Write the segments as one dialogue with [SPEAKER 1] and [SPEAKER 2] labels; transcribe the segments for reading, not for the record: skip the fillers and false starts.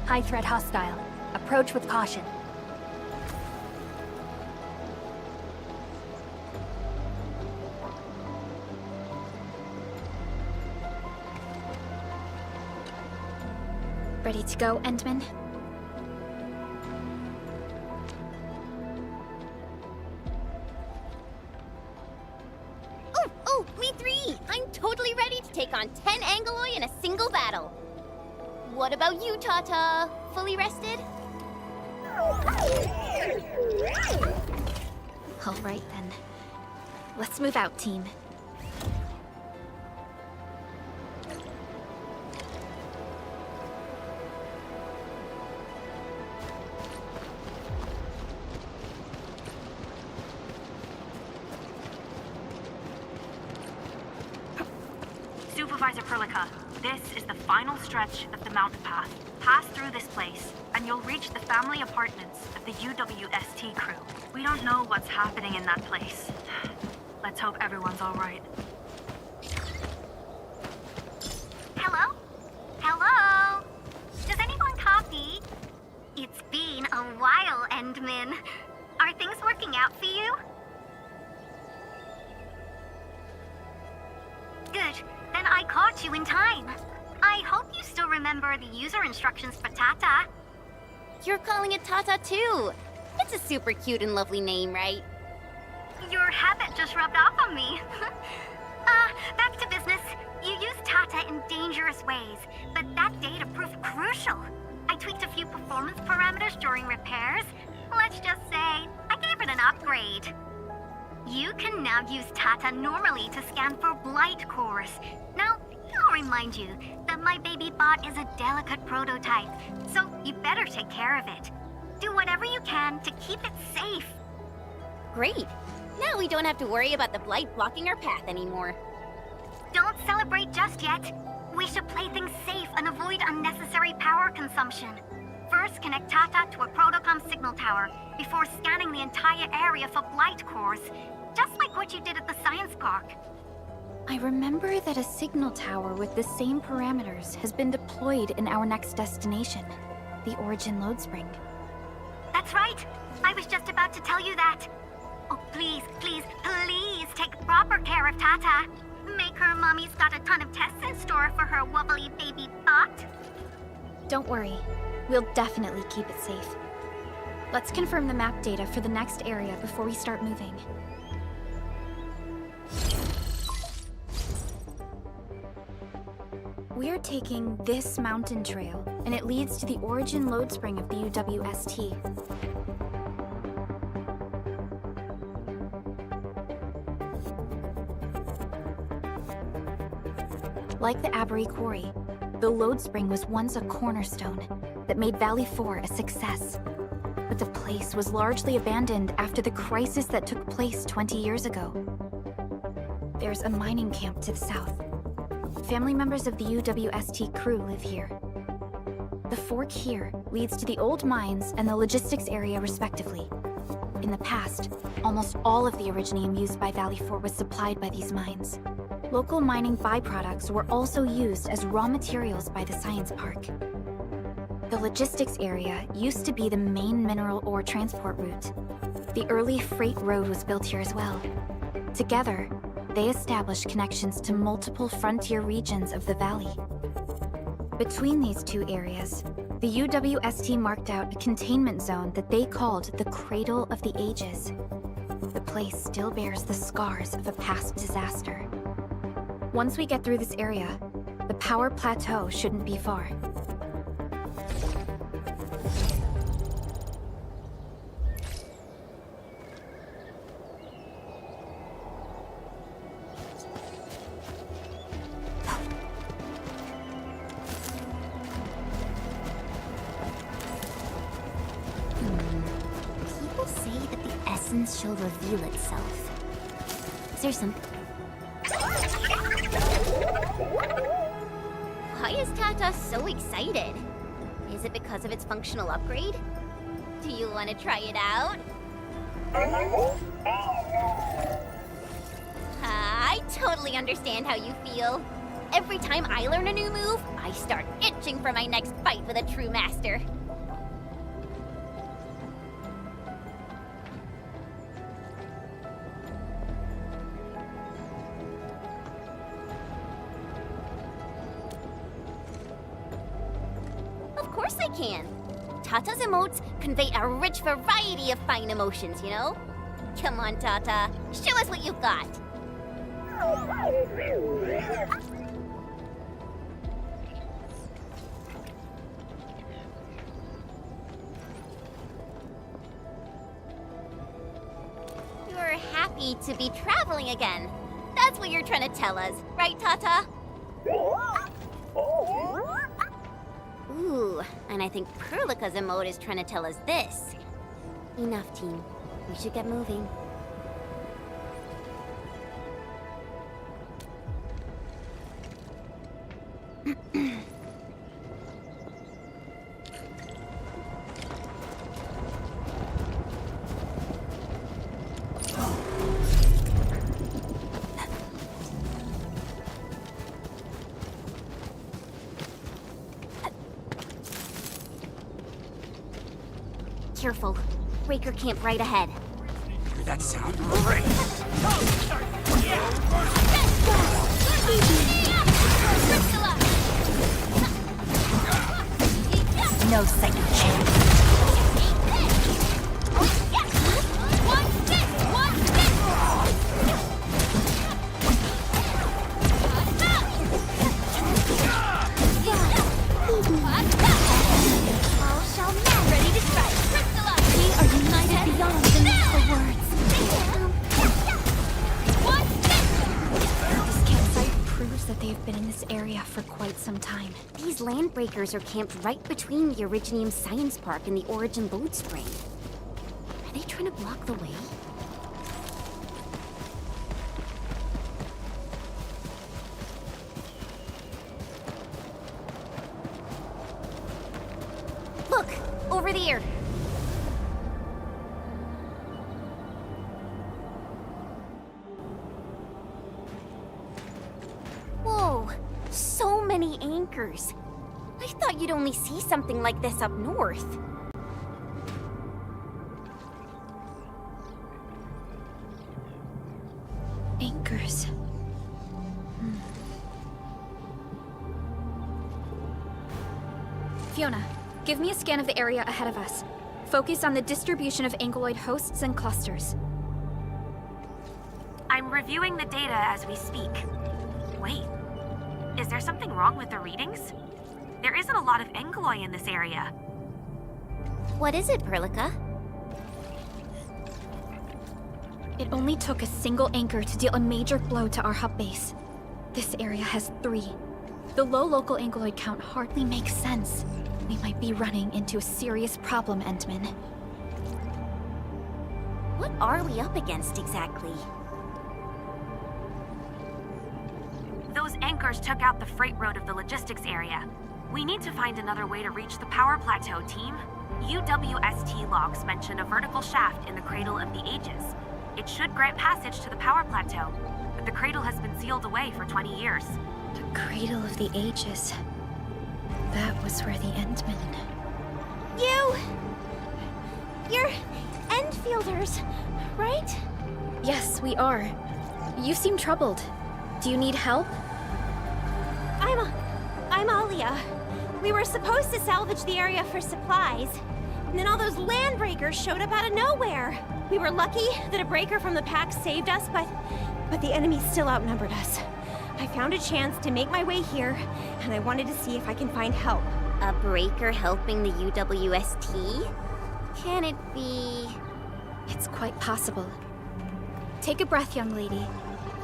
[SPEAKER 1] High threat hostile. Approach with caution. Ready to go, Endman?
[SPEAKER 2] Oh, me three! I'm totally ready to take on 10 Angoloi in a single battle. What about you, Tata? Fully rested?
[SPEAKER 1] Alright then. Let's move out, team.
[SPEAKER 3] Supervisor Perlica, this is the final stretch of the mountain path. Pass through this place, and you'll reach the family apartments of the UWST crew. We don't know what's happening in that place. Let's hope everyone's alright.
[SPEAKER 4] Hello? Hello? Does anyone copy? It's been a while, Endman. Are things working out for you? Good. Then I caught you in time. I hope you still remember the user instructions for Tata.
[SPEAKER 2] You're calling it Tata too. It's a super cute and lovely name, right?
[SPEAKER 4] Your habit just rubbed off on me. Back to business. You used Tata in dangerous ways, but that data proved crucial. I tweaked a few performance parameters during repairs. Let's just say, I gave it an upgrade. You can now use Tata normally to scan for blight cores. Now, I'll remind you that my baby bot is a delicate prototype, so you better take care of it. Do whatever you can to keep it safe.
[SPEAKER 2] Great. Now we don't have to worry about the blight blocking our path anymore.
[SPEAKER 4] Don't celebrate just yet. We should play things safe and avoid unnecessary power consumption. First, connect Tata to a protocom signal tower before scanning the entire area for blight cores, just like what you did at the science park.
[SPEAKER 1] I remember that a signal tower with the same parameters has been deployed in our next destination, the Origin Load Spring.
[SPEAKER 4] That's right. I was just about to tell you that. Oh, please, please, please take proper care of Tata. Make her mommy's got a ton of tests in store for her wobbly baby bot.
[SPEAKER 1] Don't worry. We'll definitely keep it safe. Let's confirm the map data for the next area before we start moving. We're taking this mountain trail, and it leads to the Origin Load Spring of the UWST. Like the Abery Quarry, the Load Spring was once a cornerstone that made Valley 4 a success. But the place was largely abandoned after the crisis that took place 20 years ago. There's a mining camp to the south. Family members of the UWST crew live here. The fork here leads to the old mines and the logistics area respectively. In the past, almost all of the Originium used by Valley 4 was supplied by these mines. Local mining byproducts were also used as raw materials by the science park. The logistics area used to be the main mineral ore transport route. The early freight road was built here as well. Together, they established connections to multiple frontier regions of the valley. Between these two areas, the UWST marked out a containment zone that they called the Cradle of the Ages. The place still bears the scars of a past disaster. Once we get through this area, the power plateau shouldn't be far.
[SPEAKER 2] People say that the essence shall reveal itself. Is there something? Why is Tata so excited? Is it because of its functional upgrade? Do you want to try it out? I totally understand how you feel. every time I learn a new move, I start itching for my next fight with a true master. Of course I can. Tata's emotes convey a rich variety of fine emotions, you know? Come on, Tata. Show us what you've got. You're happy to be traveling again. That's what you're trying to tell us, right, Tata? Ooh, and I think Perlica's emote is trying to tell us this. Enough, team. We should get moving. Careful. Breaker camp right ahead.
[SPEAKER 5] Hear that sound? Great!
[SPEAKER 1] No second chance. For quite some time.
[SPEAKER 2] These land breakers are camped right between the Originium Science Park and the Origin Load Spring. Are they trying to block the way? Look! Over there! Whoa! So many anchors. I thought you'd only see something like this up north.
[SPEAKER 1] Anchors. Fiona, give me a scan of the area ahead of us. Focus on the distribution of ankyloid hosts and clusters.
[SPEAKER 3] I'm reviewing the data as we speak. Wait. Is there something wrong with the readings? There isn't a lot of ankyloid in this area.
[SPEAKER 2] What is it, Perlica?
[SPEAKER 1] It only took a single anchor to deal a major blow to our hub base. This area has 3. The low local ankyloid count hardly makes sense. We might be running into a serious problem, Endman.
[SPEAKER 2] What are we up against exactly?
[SPEAKER 3] Those anchors took out the freight road of the logistics area. We need to find another way to reach the power plateau, team. UWST logs mention a vertical shaft in the Cradle of the Ages. It should grant passage to the power plateau, but the cradle has been sealed away for 20 years.
[SPEAKER 1] The Cradle of the Ages. That was where the Endmen...
[SPEAKER 2] You're Endfielders, right?
[SPEAKER 1] Yes, we are. You seem troubled. Do you need help?
[SPEAKER 6] I'm Alia. We were supposed to salvage the area for supplies, and then all those land breakers showed up out of nowhere. We were lucky that a breaker from the pack saved us, but the enemy still outnumbered us. I found a chance to make my way here, and I wanted to see if I can find help.
[SPEAKER 2] A breaker helping the UWST? Can it be...
[SPEAKER 1] It's quite possible. Take a breath, young lady.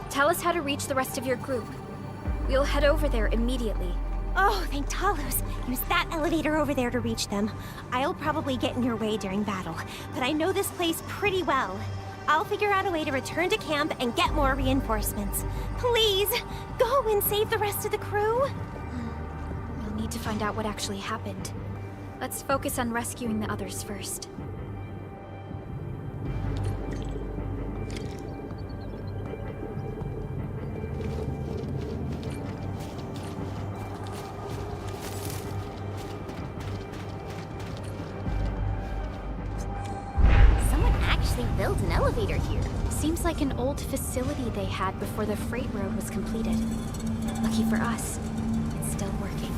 [SPEAKER 1] Tell us how to reach the rest of your group. We'll head over there immediately.
[SPEAKER 6] Oh, thank Talos. Use that elevator over there to reach them. I'll probably get in your way during battle, but I know this place pretty well. I'll figure out a way to return to camp and get more reinforcements. Please, go and save the rest of the crew.
[SPEAKER 1] We'll need to find out what actually happened. Let's focus on rescuing the others first.
[SPEAKER 2] elevator here.
[SPEAKER 1] Seems like an old facility they had before the freight road was completed. Lucky for us, it's still working.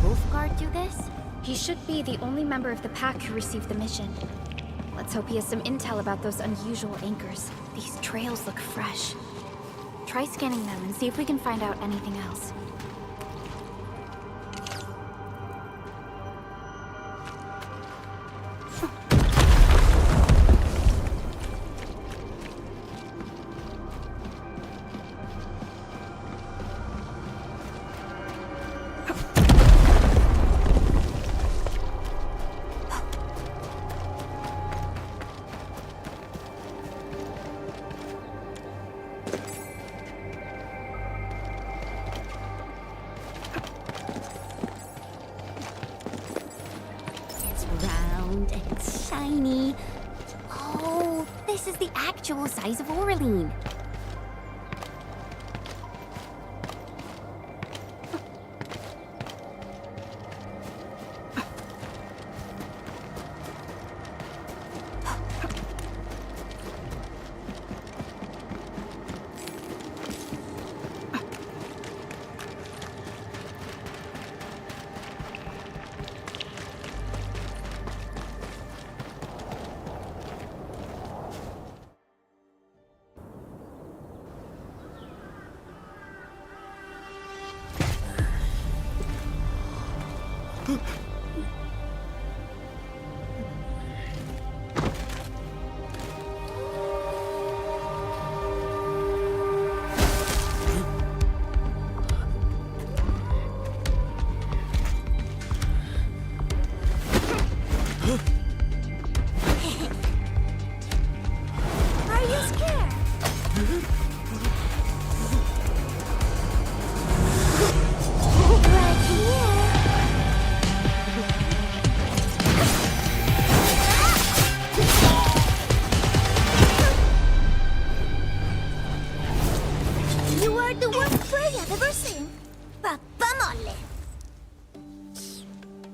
[SPEAKER 2] Wolfguard do this?
[SPEAKER 1] He should be the only member of the pack who received the mission. Let's hope he has some intel about those unusual anchors. These trails look fresh. Try scanning them and see if we can find out anything else.
[SPEAKER 2] Shiny. Oh, this is the actual size of Oraline.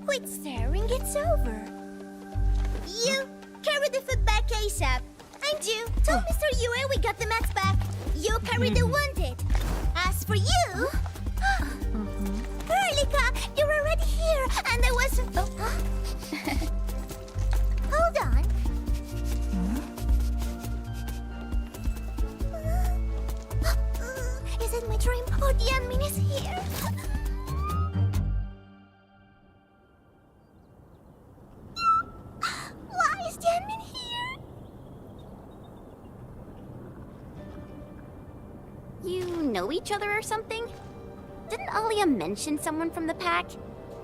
[SPEAKER 6] Quit staring, it's over. You, carry the food back ASAP. And you, tell Mr. Yue we got the mats back. You carry the wounded. As for you... Erlika, you're already here, and I was... Hold on. Is it my dream, or the admin is here? Why is the admin here?
[SPEAKER 2] You know each other or something? Didn't Alia mention someone from the pack?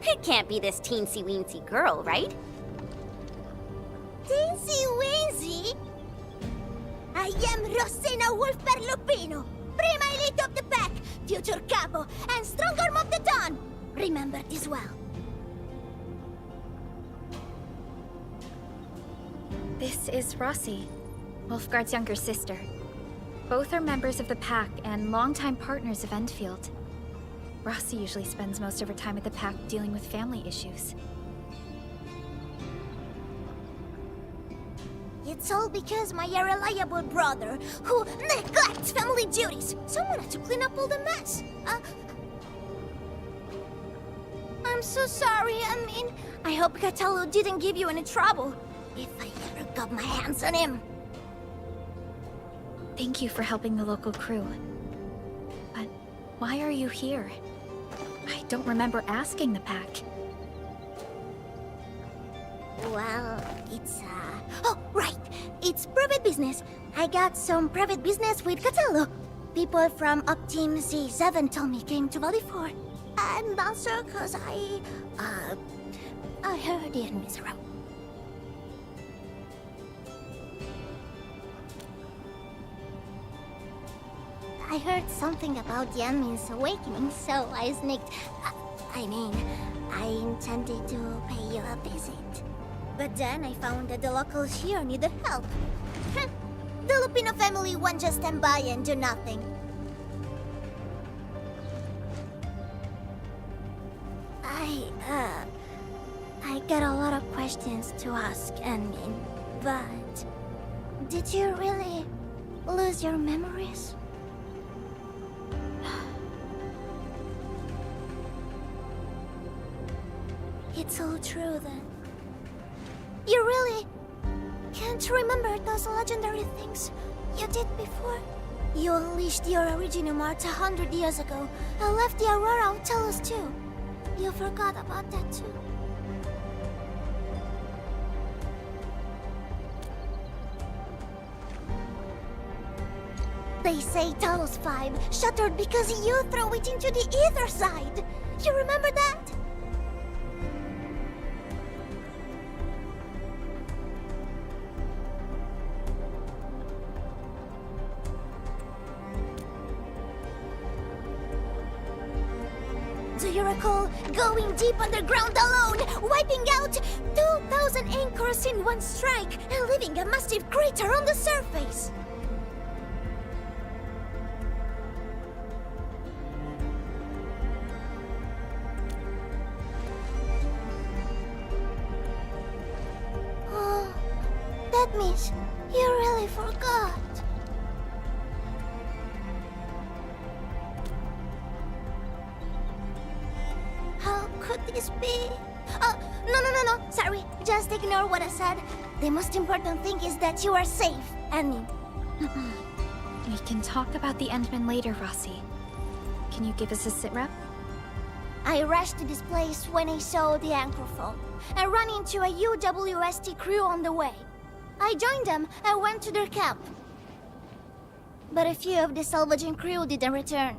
[SPEAKER 2] It can't be this teensy-weensy girl, right?
[SPEAKER 6] Teensy-weensy? I am Rosina Wolfberg-Lupino, prima elite of the pack, future capo, and strong arm of the dawn. Remember this well.
[SPEAKER 1] This is Rossi, Wolfguard's younger sister. Both are members of the pack and longtime partners of Endfield. Rossi usually spends most of her time at the pack dealing with family issues.
[SPEAKER 6] It's all because my irreliable brother, who neglects family duties. Someone had to clean up all the mess. I'm so sorry, I hope Catalu didn't give you any trouble. If I ever got my hands on him.
[SPEAKER 1] Thank you for helping the local crew. But why are you here? I don't remember asking the pack.
[SPEAKER 6] Well, it's, Oh, right! It's private business. I got some private business with Catalu. People from Up Team Z7 told me came to Valley 4. And also cause I heard it miserable. I heard something about the admin's awakening, so I sneaked... I intended to pay you a visit. But then I found that the locals here needed help. The Lupino family won't just stand by and do nothing. I got a lot of questions to ask, admin, but...
[SPEAKER 4] Did you really lose your memories? It's all true then. You really can't remember those legendary things you did before? You unleashed your original Mart 100 years ago and left the Aurora of Telos too. You forgot about that too. They say Talos 5 shattered because you threw it into the ether side. You remember that? Do you recall going deep underground alone, wiping out 2,000 anchors in one strike, and leaving a massive crater on the surface? Oh, that means you really forgot. How could this be? Oh, no. Sorry, just ignore what I said. The most important thing is that you are safe, and...
[SPEAKER 1] We can talk about the Endman later, Rossi. Can you give us a sit rep?
[SPEAKER 4] I rushed to this place when I saw the anchor fall, and ran into a UWST crew on the way. I joined them and went to their camp. But a few of the salvaging crew didn't return.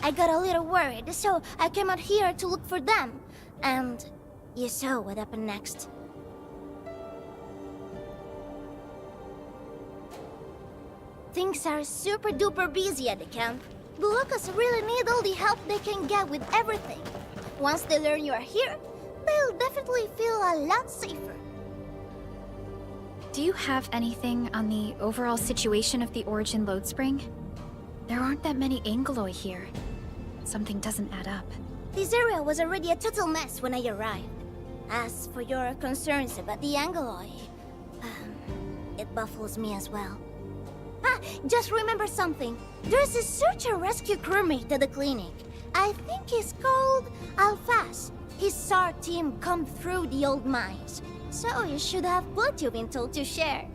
[SPEAKER 4] I got a little worried, so I came out here to look for them. And you saw what happened next. Things are super duper busy at the camp. The locals really need all the help they can get with everything. Once they learn you are here, they'll definitely feel a lot safer.
[SPEAKER 1] Do you have anything on the overall situation of the Origin load spring? There aren't that many Angeloi here. Something doesn't add up.
[SPEAKER 4] This area was already a total mess when I arrived. As for your concerns about the Angeloi, it baffles me as well. Just remember something. There's a search and rescue crewmate at the clinic. I think he's called Alphas. His SAR team come through the old mines. So you should have plenty of intel to share.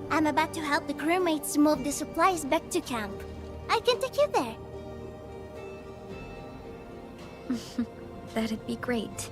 [SPEAKER 4] I'm about to help the crewmates move the supplies back to camp. I can take you there.
[SPEAKER 1] That'd be great.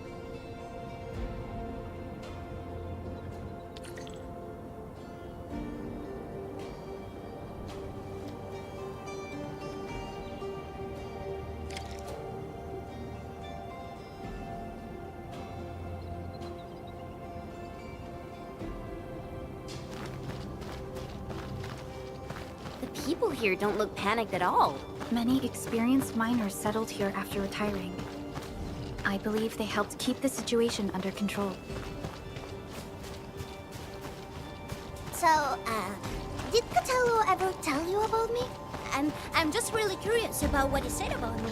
[SPEAKER 2] People here don't look panicked at all.
[SPEAKER 1] Many experienced miners settled here after retiring. I believe they helped keep the situation under control.
[SPEAKER 4] So, did Catello ever tell you about me? I'm just really curious about what he said about me.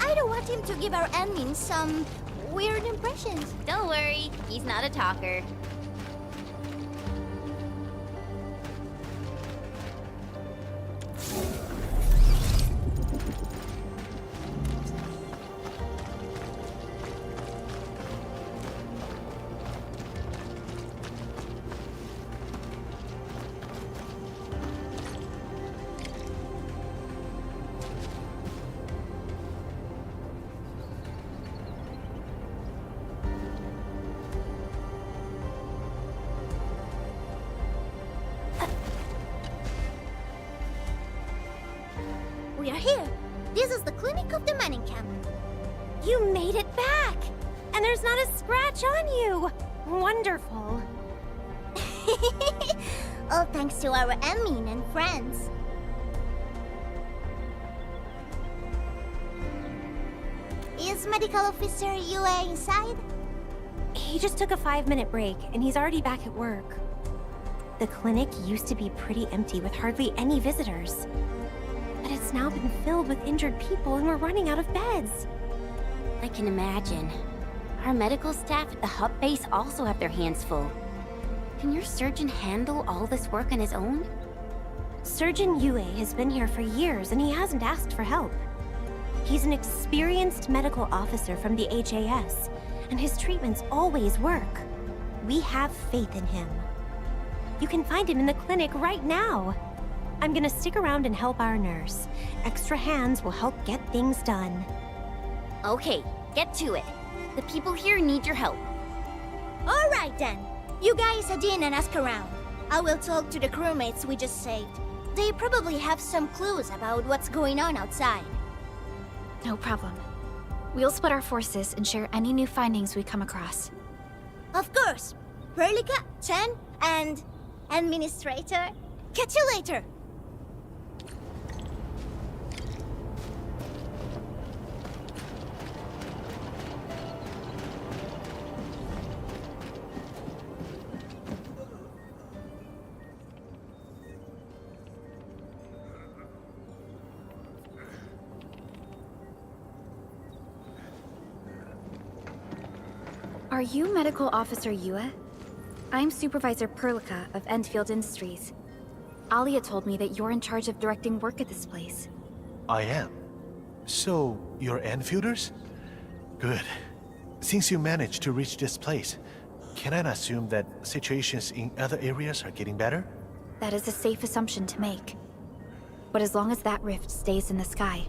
[SPEAKER 4] I don't want him to give our admin some weird impressions.
[SPEAKER 2] Don't worry, he's not a talker.
[SPEAKER 4] We are here. This is the clinic of the mining camp.
[SPEAKER 6] You made it back! And there's not a scratch on you! Wonderful.
[SPEAKER 4] All thanks to our admin and friends. Is Medical Officer UA inside?
[SPEAKER 6] He just took a 5-minute break, and he's already back at work. The clinic used to be pretty empty with hardly any visitors. But it's now been filled with injured people, and we're running out of beds.
[SPEAKER 2] I can imagine. Our medical staff at the hub base also have their hands full. Can your surgeon handle all this work on his own?
[SPEAKER 6] Surgeon Yue has been here for years and he hasn't asked for help. He's an experienced medical officer from the HAS, and his treatments always work. We have faith in him. You can find him in the clinic right now. I'm gonna stick around and help our nurse. Extra hands will help get things done.
[SPEAKER 2] Okay, get to it. The people here need your help.
[SPEAKER 7] All right then. You guys head in and ask around. I will talk to the crewmates we just saved. They probably have some clues about what's going on outside.
[SPEAKER 1] No problem. We'll split our forces and share any new findings we come across.
[SPEAKER 7] Of course. Perlica, Chen, and Administrator. Catch you later.
[SPEAKER 1] Are you Medical Officer Yue? I'm Supervisor Perlica of Endfield Industries. Alia told me that you're in charge of directing work at this place.
[SPEAKER 8] I am. So, you're Enfielders? Good. Since you managed to reach this place, can I assume that situations in other areas are getting better?
[SPEAKER 1] That is a safe assumption to make. But as long as that rift stays in the sky,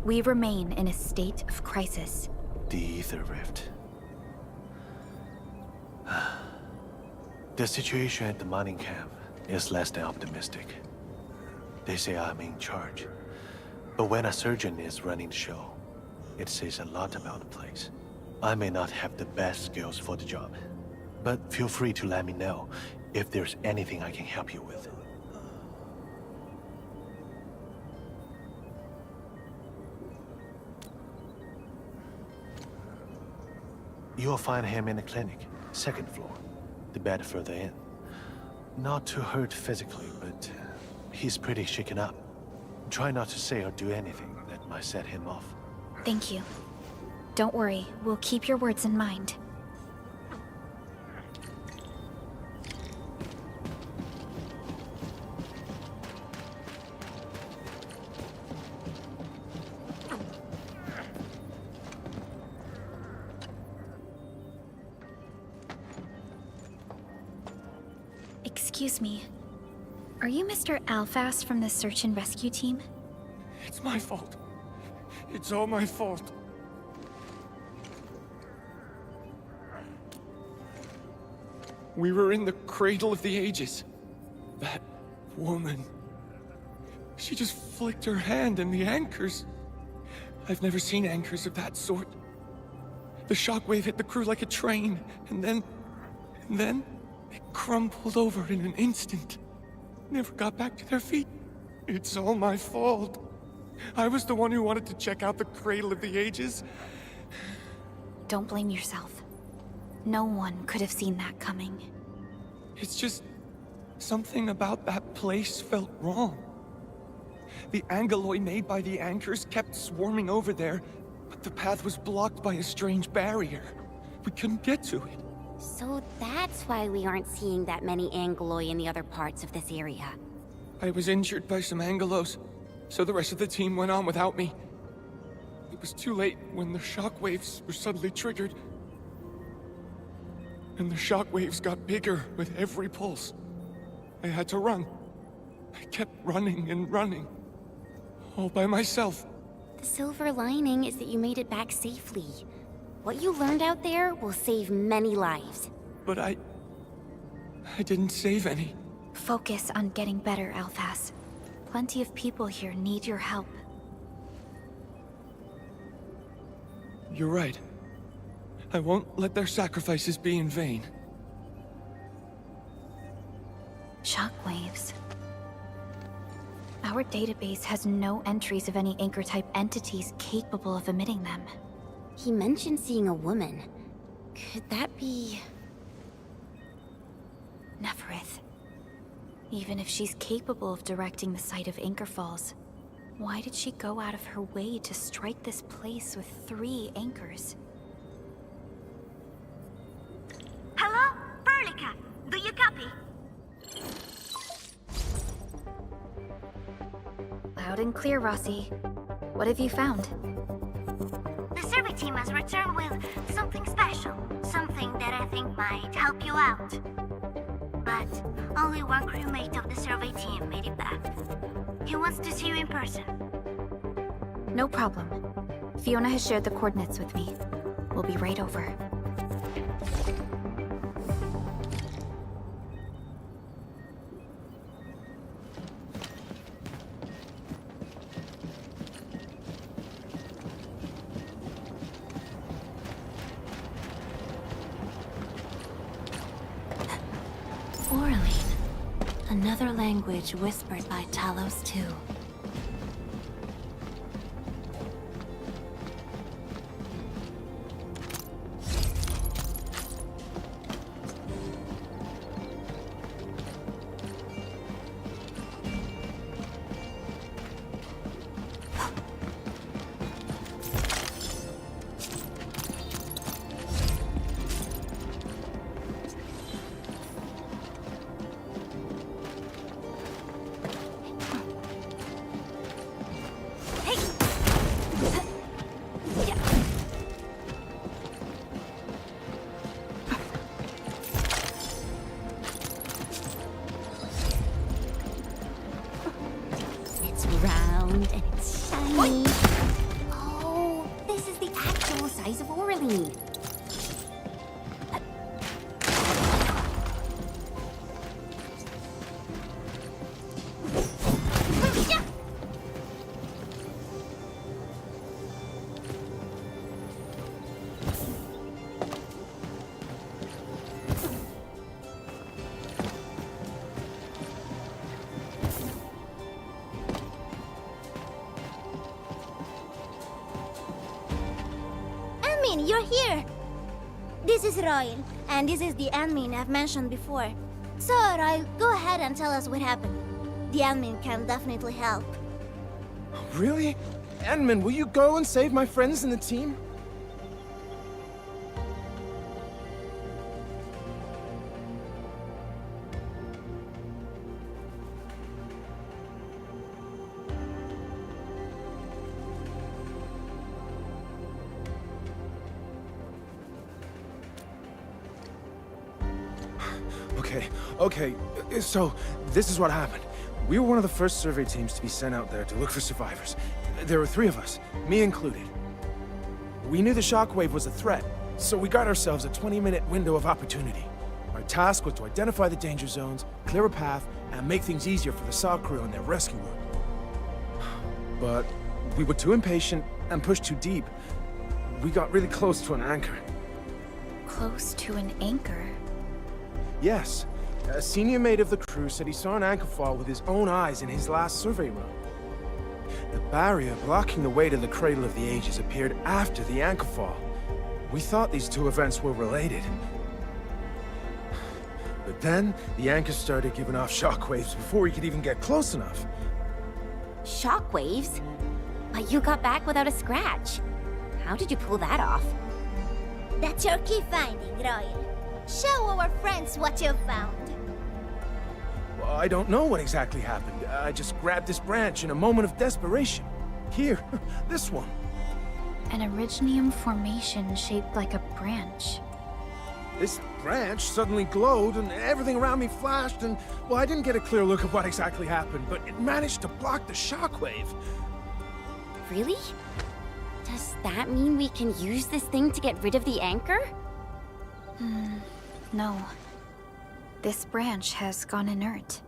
[SPEAKER 1] we remain in a state of crisis.
[SPEAKER 8] The Ether Rift. The situation at the mining camp is less than optimistic. They say I'm in charge. But when a surgeon is running the show, it says a lot about the place. I may not have the best skills for the job, but feel free to let me know if there's anything I can help you with. You'll find him in the clinic, second floor, the bed further in. Not too hurt physically, but he's pretty shaken up. Try not to say or do anything that might set him off.
[SPEAKER 1] Thank you. Don't worry, we'll keep your words in mind. Excuse me. Are you Mr. Alfast from the search and rescue team?
[SPEAKER 5] It's my fault. It's all my fault. We were in the cradle of the ages. That woman. She just flicked her hand and the anchors. I've never seen anchors of that sort. The shockwave hit the crew like a train, and then they crumpled over in an instant. Never got back to their feet. It's all my fault. I was the one who wanted to check out the cradle of the ages.
[SPEAKER 1] Don't blame yourself. No one could have seen that coming.
[SPEAKER 5] It's just something about that place felt wrong. The angeloi made by the anchors kept swarming over there, but the path was blocked by a strange barrier. We couldn't get to it.
[SPEAKER 2] So that's why we aren't seeing that many angeloi in the other parts of this area.
[SPEAKER 5] I was injured by some angelos, so the rest of the team went on without me. It was too late when the shockwaves were suddenly triggered. And the shockwaves got bigger with every pulse. I had to run. I kept running and running. All by myself.
[SPEAKER 2] The silver lining is that you made it back safely. What you learned out there will save many lives.
[SPEAKER 5] But I didn't save any.
[SPEAKER 1] Focus on getting better, Alfas. Plenty of people here need your help.
[SPEAKER 5] You're right. I won't let their sacrifices be in vain.
[SPEAKER 1] Shockwaves. Our database has no entries of any anchor-type entities capable of emitting them.
[SPEAKER 2] He mentioned seeing a woman. Could that be...
[SPEAKER 1] Neferith. Even if she's capable of directing the site of anchor falls, why did she go out of her way to strike this place with 3 anchors? Loud and clear, Rossi. What have you found?
[SPEAKER 4] The survey team has returned with something special. Something that I think might help you out. But only one crewmate of the survey team made it back. He wants to see you in person.
[SPEAKER 1] No problem. Fiona has shared the coordinates with me. We'll be right over.
[SPEAKER 9] Oraline. Another language whispered by Talos II.
[SPEAKER 2] Round and it's shiny. Oh, this is the actual size of Oraline.
[SPEAKER 7] You're here! This is Royal, and this is the admin I've mentioned before. So, Royal, go ahead and tell us what happened. The admin can definitely help.
[SPEAKER 10] Really? Admin, will you go and save my friends in the team? Okay, so this is what happened. We were one of the first survey teams to be sent out there to look for survivors. There were 3 of us, me included. We knew the shockwave was a threat, so we got ourselves a 20-minute window of opportunity. Our task was to identify the danger zones, clear a path, and make things easier for the SAW crew on their rescue work. But we were too impatient and pushed too deep. We got really close to an anchor.
[SPEAKER 1] Close to an anchor?
[SPEAKER 10] Yes. A senior mate of the crew said he saw an anchor fall with his own eyes in his last survey run. The barrier blocking the way to the Cradle of the Ages appeared after the anchor fall. We thought these 2 events were related. But then, the anchor started giving off shockwaves before we could even get close enough.
[SPEAKER 2] Shockwaves? But you got back without a scratch. How did you pull that off?
[SPEAKER 7] That's your key finding, Royal. Show our friends what you've found.
[SPEAKER 10] Well, I don't know what exactly happened. I just grabbed this branch in a moment of desperation. Here, this one.
[SPEAKER 1] An originium formation shaped like a branch.
[SPEAKER 10] This branch suddenly glowed and everything around me flashed and, well, I didn't get a clear look at what exactly happened, but it managed to block the shockwave.
[SPEAKER 2] Really? Does that mean we can use this thing to get rid of the anchor?
[SPEAKER 1] No. This branch has gone inert.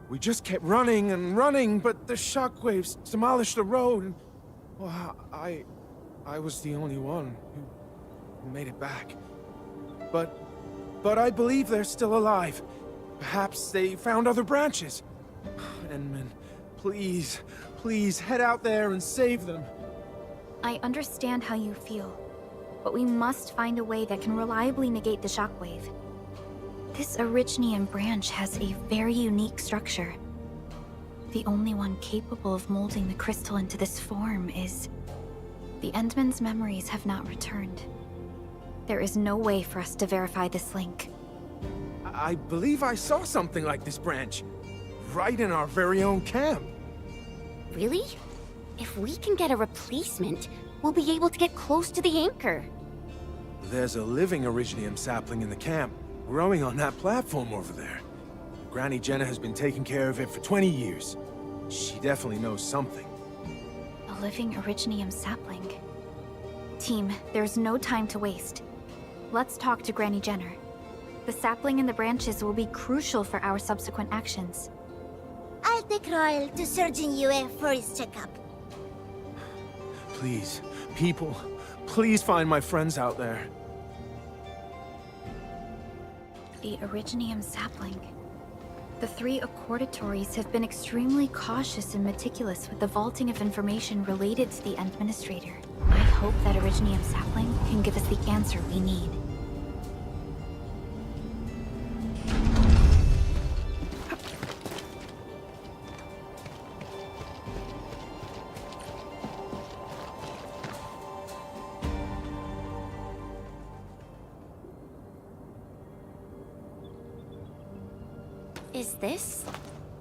[SPEAKER 10] We just kept running and running, but the shockwaves demolished the road. And, well, I was the only one who made it back. But I believe they're still alive. Perhaps they found other branches. Enman, please, please head out there and save them.
[SPEAKER 1] I understand how you feel, but we must find a way that can reliably negate the shockwave. This originium branch has a very unique structure. The only one capable of molding the crystal into this form is... The Endman's memories have not returned. There is no way for us to verify this link.
[SPEAKER 10] I believe I saw something like this branch. Right in our very own camp.
[SPEAKER 2] Really? If we can get a replacement, we'll be able to get close to the anchor.
[SPEAKER 10] There's a living Originium sapling in the camp, growing on that platform over there. Granny Jenna has been taking care of it for 20 years. She definitely knows something.
[SPEAKER 1] A living Originium sapling. Team, there's no time to waste. Let's talk to Granny Jenner. The sapling and the branches will be crucial for our subsequent actions.
[SPEAKER 7] I'll take Royal to Surgeon Yue for his checkup.
[SPEAKER 10] Please, people, please find my friends out there.
[SPEAKER 1] The Originium sapling. The 3 accordatories have been extremely cautious and meticulous with the vaulting of information related to the Administrator. I hope that Originium sapling can give us the answer we need.
[SPEAKER 2] Is this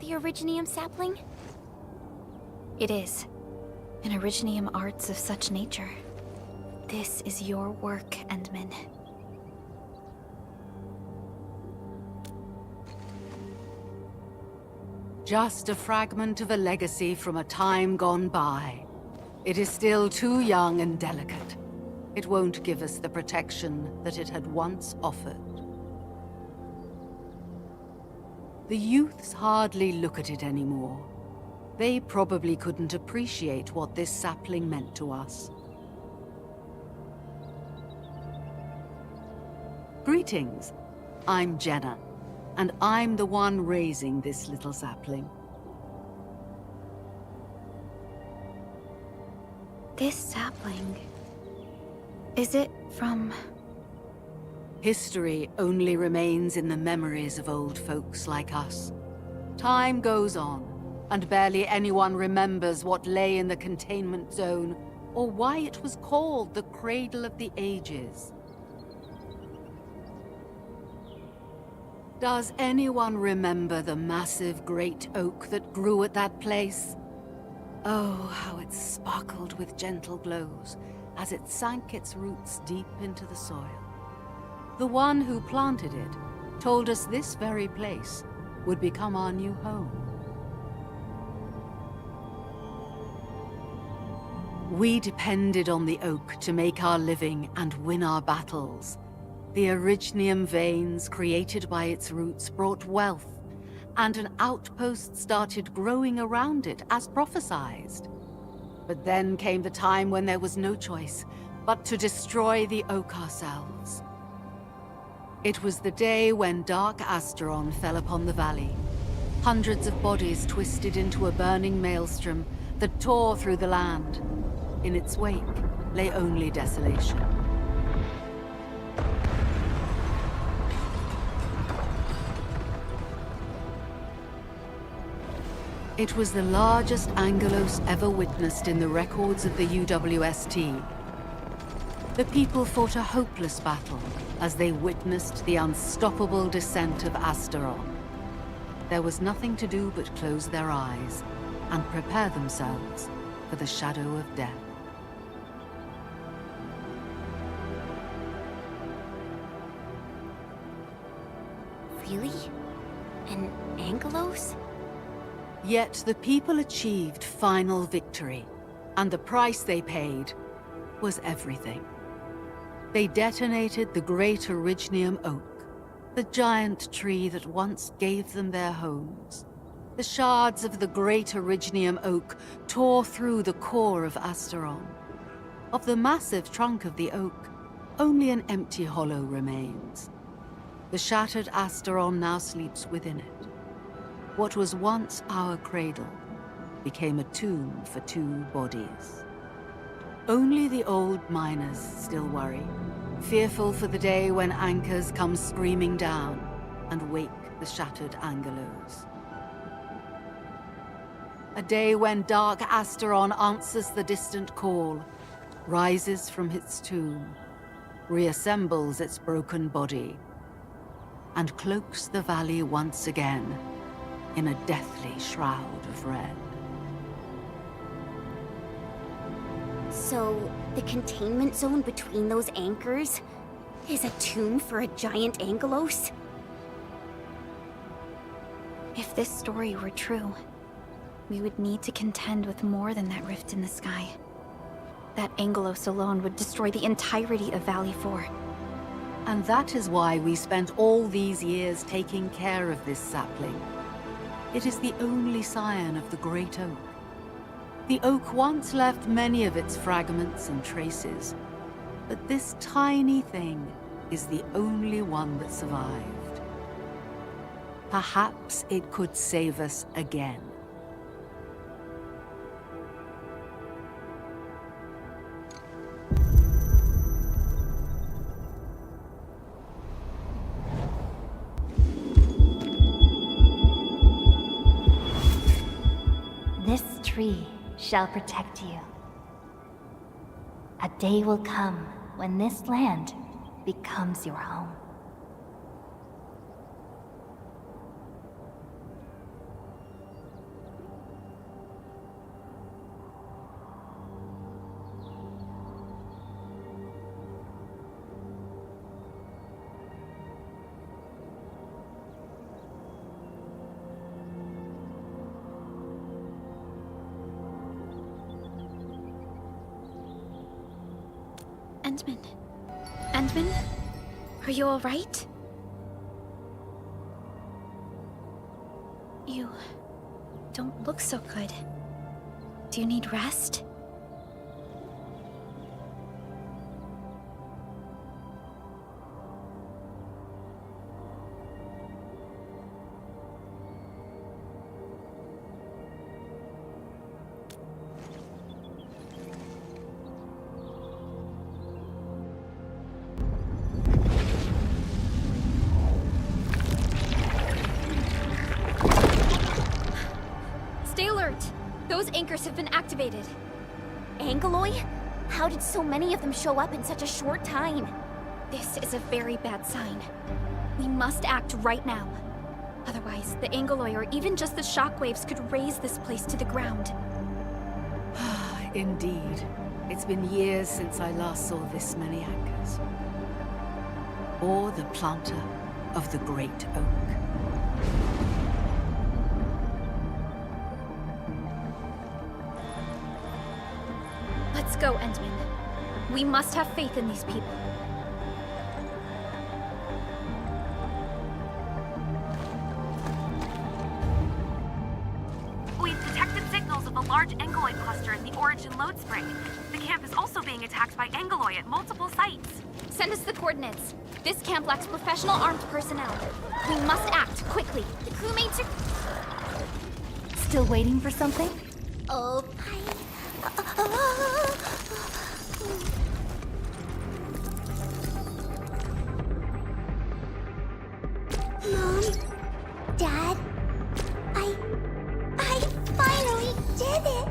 [SPEAKER 2] the Originium sapling?
[SPEAKER 1] It is. An Originium arts of such nature. This is your work, Endman.
[SPEAKER 11] Just a fragment of a legacy from a time gone by. It is still too young and delicate. It won't give us the protection that it had once offered. The youths hardly look at it anymore. They probably couldn't appreciate what this sapling meant to us. Greetings. I'm Jenna, and I'm the one raising this little sapling.
[SPEAKER 1] This sapling... is it from...
[SPEAKER 11] History only remains in the memories of old folks like us. Time goes on, and barely anyone remembers what lay in the containment zone, or why it was called the Cradle of the Ages. Does anyone remember the massive great oak that grew at that place? Oh, how it sparkled with gentle glows as it sank its roots deep into the soil. The one who planted it told us this very place would become our new home. We depended on the oak to make our living and win our battles. The Originium veins created by its roots brought wealth, and an outpost started growing around it as prophesized. But then came the time when there was no choice but to destroy the oak ourselves. It was the day when Dark Asteron fell upon the valley. Hundreds of bodies twisted into a burning maelstrom that tore through the land. In its wake lay only desolation. It was the largest Angelos ever witnessed in the records of the UWST. The people fought a hopeless battle as they witnessed the unstoppable descent of Asteron. There was nothing to do but close their eyes and prepare themselves for the shadow of death.
[SPEAKER 2] Really? An Angelos?
[SPEAKER 11] Yet the people achieved final victory, and the price they paid was everything. They detonated the great Originium oak, the giant tree that once gave them their homes. The shards of the great Originium oak tore through the core of Asteron. Of the massive trunk of the oak, only an empty hollow remains. The shattered Asteron now sleeps within it. What was once our cradle became a tomb for 2 bodies. Only the old miners still worry, fearful for the day when anchors come screaming down and wake the shattered Angelos. A day when Dark Asteron answers the distant call, rises from its tomb, reassembles its broken body, and cloaks the valley once again in a deathly shroud of red.
[SPEAKER 2] So, the containment zone between those anchors is a tomb for a giant angelos?
[SPEAKER 1] If this story were true, we would need to contend with more than that rift in the sky. That angelos alone would destroy the entirety of Valley 4.
[SPEAKER 11] And that is why we spent all these years taking care of this sapling. It is the only scion of the Great Oak. The oak once left many of its fragments and traces, but this tiny thing is the only one that survived. Perhaps it could save us again.
[SPEAKER 9] This tree shall protect you. A day will come when this land becomes your home.
[SPEAKER 1] Endman? Are you alright? You don't look so good. Do you need rest? Those anchors have been activated.
[SPEAKER 2] Angeloi? How did so many of them show up in such a short time?
[SPEAKER 1] This is a very bad sign. We must act right now. Otherwise, the Angeloi or even just the shockwaves could raze this place to the ground.
[SPEAKER 11] Indeed. It's been years since I last saw this many anchors. Or the planter of the Great Oak.
[SPEAKER 1] Let's go, Endman. We must have faith in these people.
[SPEAKER 3] We've detected signals of a large Angeloi cluster in the Origin load spring. The camp is also being attacked by Angeloi at multiple sites.
[SPEAKER 1] Send us the coordinates. This camp lacks professional armed personnel. We must act quickly.
[SPEAKER 2] The crewmates are...
[SPEAKER 9] Still waiting for something?
[SPEAKER 2] Oh,
[SPEAKER 7] Mom, Dad, I finally did it!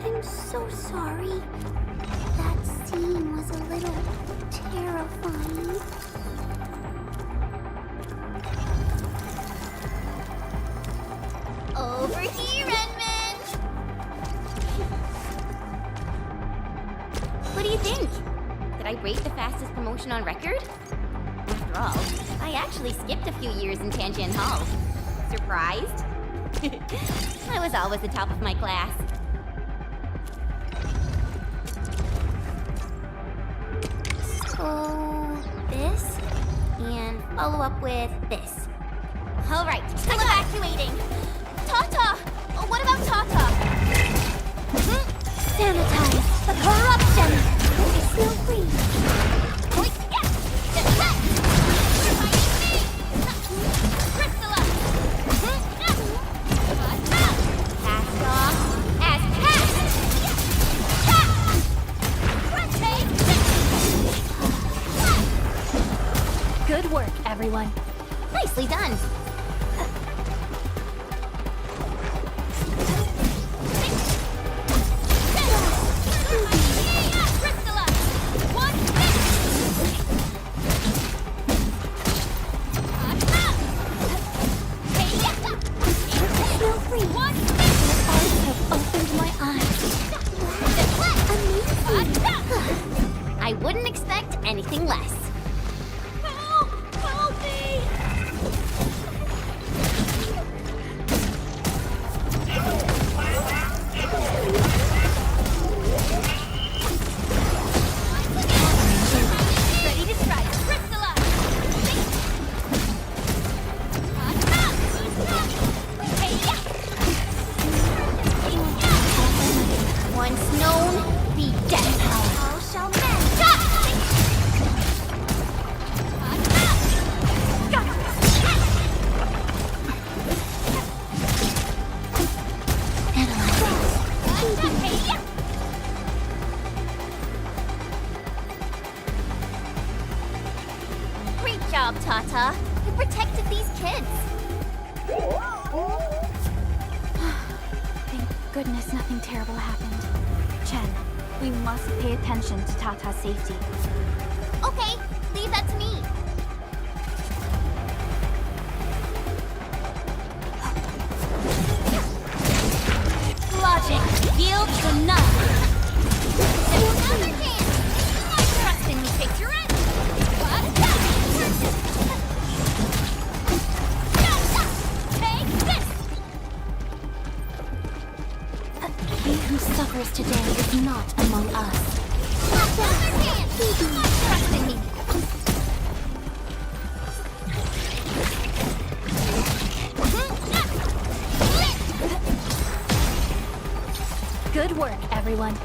[SPEAKER 7] I'm so sorry. That scene was a little terrifying.
[SPEAKER 2] over here, Edmund! What do you think? Did I rate the fastest promotion on record? After all, I actually skipped a few years in Tangian Hall. Surprised? I was always the top of my class. So, this, and follow up with this. All right, still evacuating. Tata! Oh, what about Tata?
[SPEAKER 7] Sanitize the corruption! Feel free.
[SPEAKER 2] Cast off as cast!
[SPEAKER 1] Good work, everyone.
[SPEAKER 2] Nicely done.
[SPEAKER 1] goodness nothing terrible happened. Chen, we must pay attention to Tata's safety.
[SPEAKER 2] Okay, leave that to me. Logic yields the none. Another chance. Trust in me, picturesque. Take this.
[SPEAKER 9] He who suffers today is not among us.
[SPEAKER 2] Another chance. Trust in me.
[SPEAKER 1] Good work, everyone.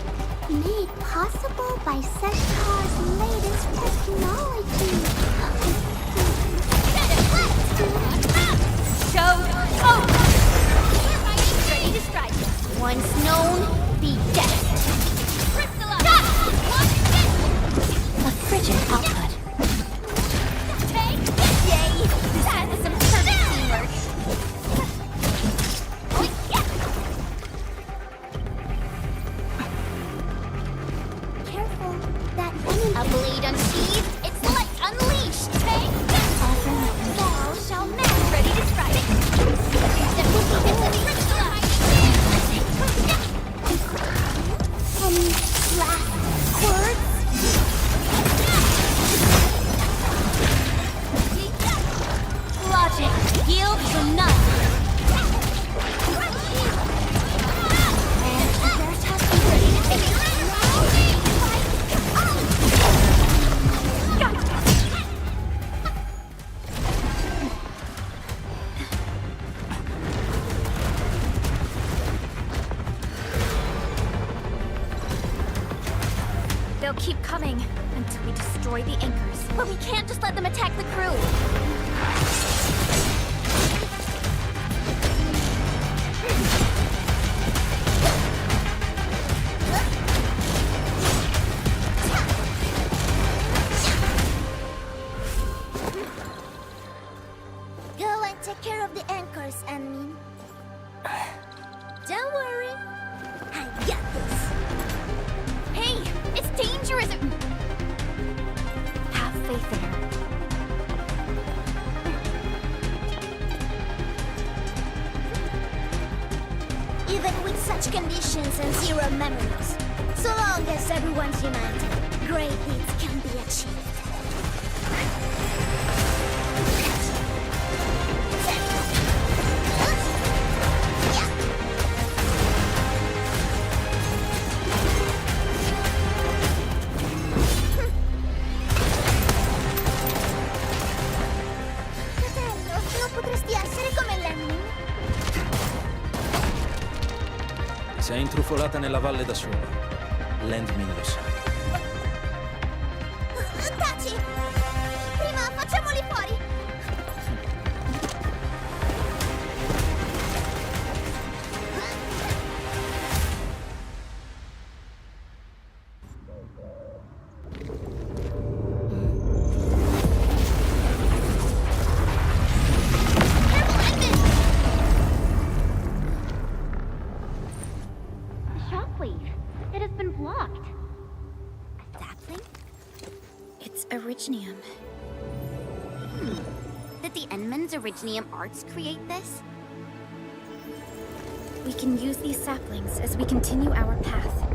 [SPEAKER 7] Made possible by Seshkar's latest technology.
[SPEAKER 2] Show over! Ready to strike. Once known, be dead.
[SPEAKER 9] A frigid output.
[SPEAKER 2] Yay! That is some perfect teamwork.
[SPEAKER 7] Careful, that enemy.
[SPEAKER 2] A blade unsheathed, its light unleashed. Take this! Thou shall melt. Ready to strike.
[SPEAKER 7] Any last words?
[SPEAKER 2] Logic yields to none.
[SPEAKER 1] They'll keep coming until we destroy the anchors.
[SPEAKER 2] But we can't just let them attack the crew.
[SPEAKER 7] Go and take care of the anchors, Anmin. Don't worry. I got this.
[SPEAKER 2] Hey, it's dangerous.
[SPEAKER 1] Have faith in her.
[SPEAKER 7] Even with such conditions and zero memories, so long as everyone's united, great deeds can be achieved. Fratello, non potresti essere come Lemmy?
[SPEAKER 12] Sei intrufolata nella valle da sola. Landmin lo sa.
[SPEAKER 7] Taci! Prima facciamoli fuori!
[SPEAKER 2] Shockwave. It has been blocked.
[SPEAKER 1] A sapling? It's Originium.
[SPEAKER 2] Did the Enman's Originium arts create this?
[SPEAKER 1] We can use these saplings as we continue our path.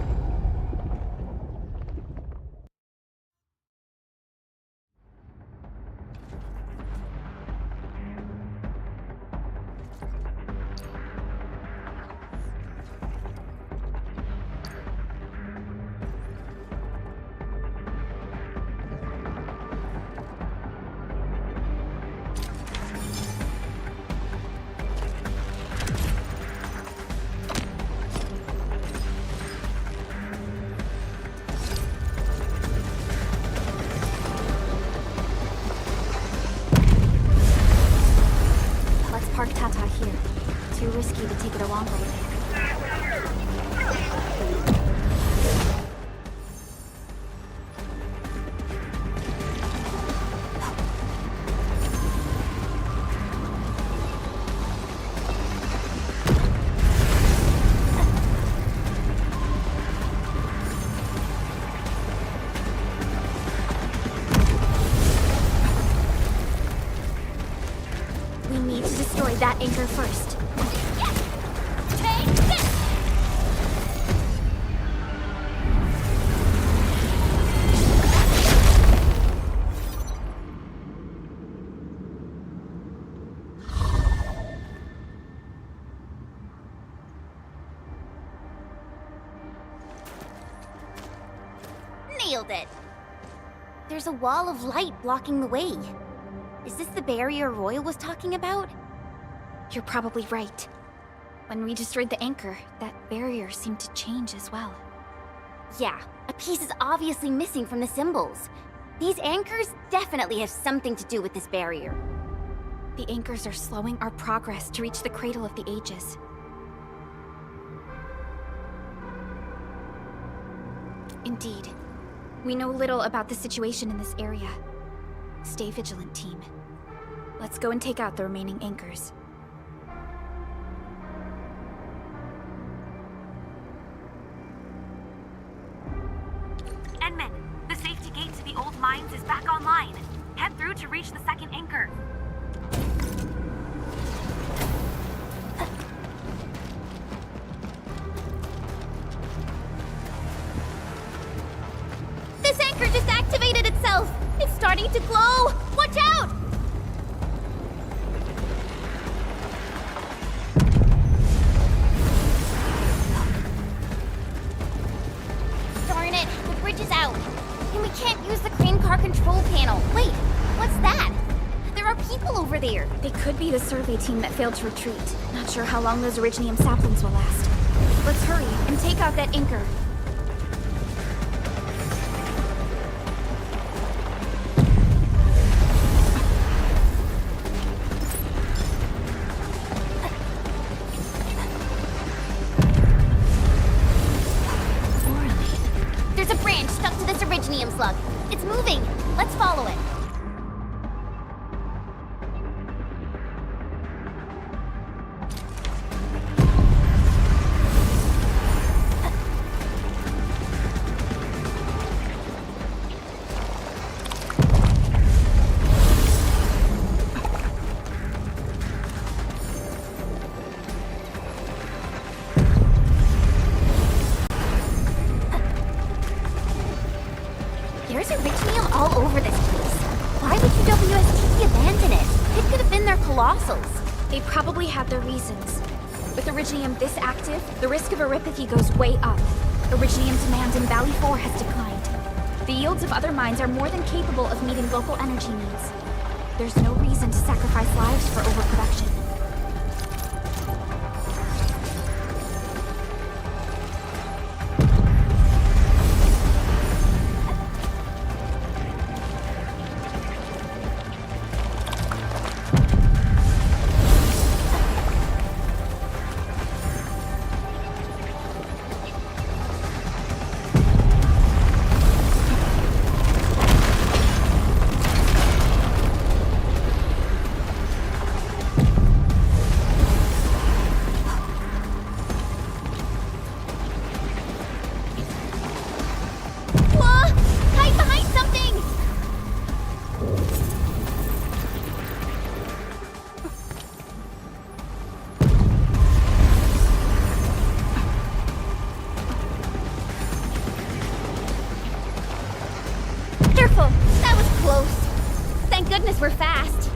[SPEAKER 1] anchor first.
[SPEAKER 2] Yes! Take this! Nailed it! There's a wall of light blocking the way. Is this the barrier Royal was talking about?
[SPEAKER 1] You're probably right. When we destroyed the anchor, that barrier seemed to change as well.
[SPEAKER 2] Yeah, a piece is obviously missing from the symbols. These anchors definitely have something to do with this barrier.
[SPEAKER 1] The anchors are slowing our progress to reach the Cradle of the Ages. Indeed. We know little about the situation in this area. Stay vigilant, team. Let's go and take out the remaining anchors.
[SPEAKER 3] Enman, the safety gate to the old mines is back online. Head through to reach the second anchor.
[SPEAKER 2] This anchor just activated itself! It's starting to glow! Watch out! Darn it, the bridge is out. And we can't use the crane car control panel. Wait, what's that? There are people over there.
[SPEAKER 1] They could be the survey team that failed to retreat. Not sure how long those Originium saplings will last. Let's hurry and take out that anchor.
[SPEAKER 2] There's a branch stuck to this Originium slug. It's moving. Let's follow it. There's Originium all over this place. Why would UWST abandon it? It could have been their colossals.
[SPEAKER 1] They probably had their reasons. With Originium this active, the risk of eripathy goes way up. Originium demand in Valley 4 has declined. The yields of other mines are more than capable of meeting local energy needs. There's no reason to sacrifice lives for overproduction. That was close. Thank goodness we're fast.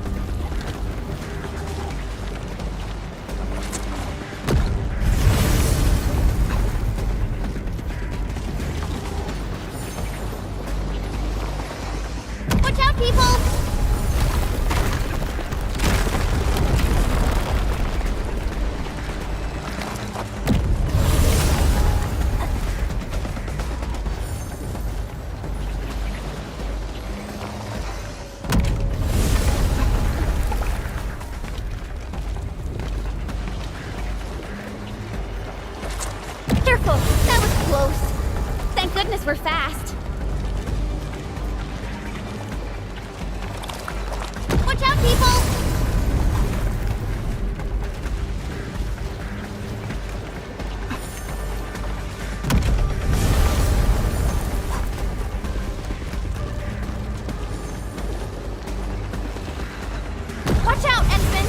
[SPEAKER 1] Watch out, people! That was close. Thank goodness we're fast. Watch out, people! Watch out, Ensign!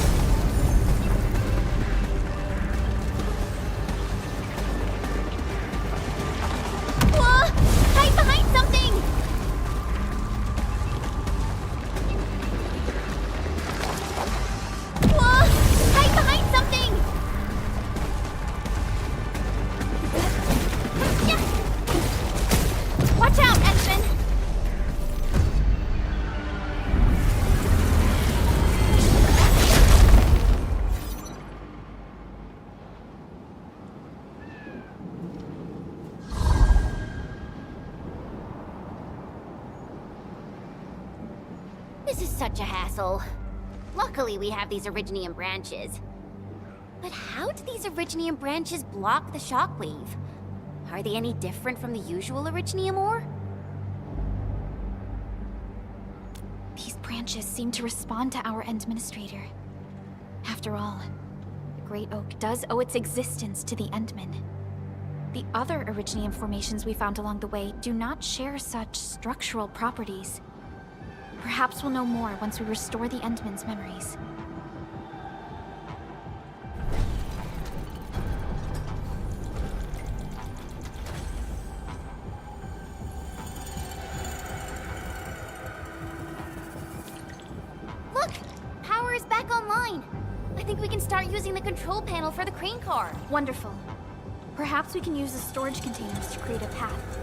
[SPEAKER 2] This is such a hassle. Luckily, we have these Originium branches. But how do these Originium branches block the shockwave? Are they any different from the usual Originium ore?
[SPEAKER 1] These branches seem to respond to our Endministrator. After all, the Great Oak does owe its existence to the Endmen. The other Originium formations we found along the way do not share such structural properties. Perhaps we'll know more once we restore the Endmen's memories.
[SPEAKER 2] Look! Power is back online! I think we can start using the control panel for the crane car.
[SPEAKER 1] Wonderful. Perhaps we can use the storage containers to create a path.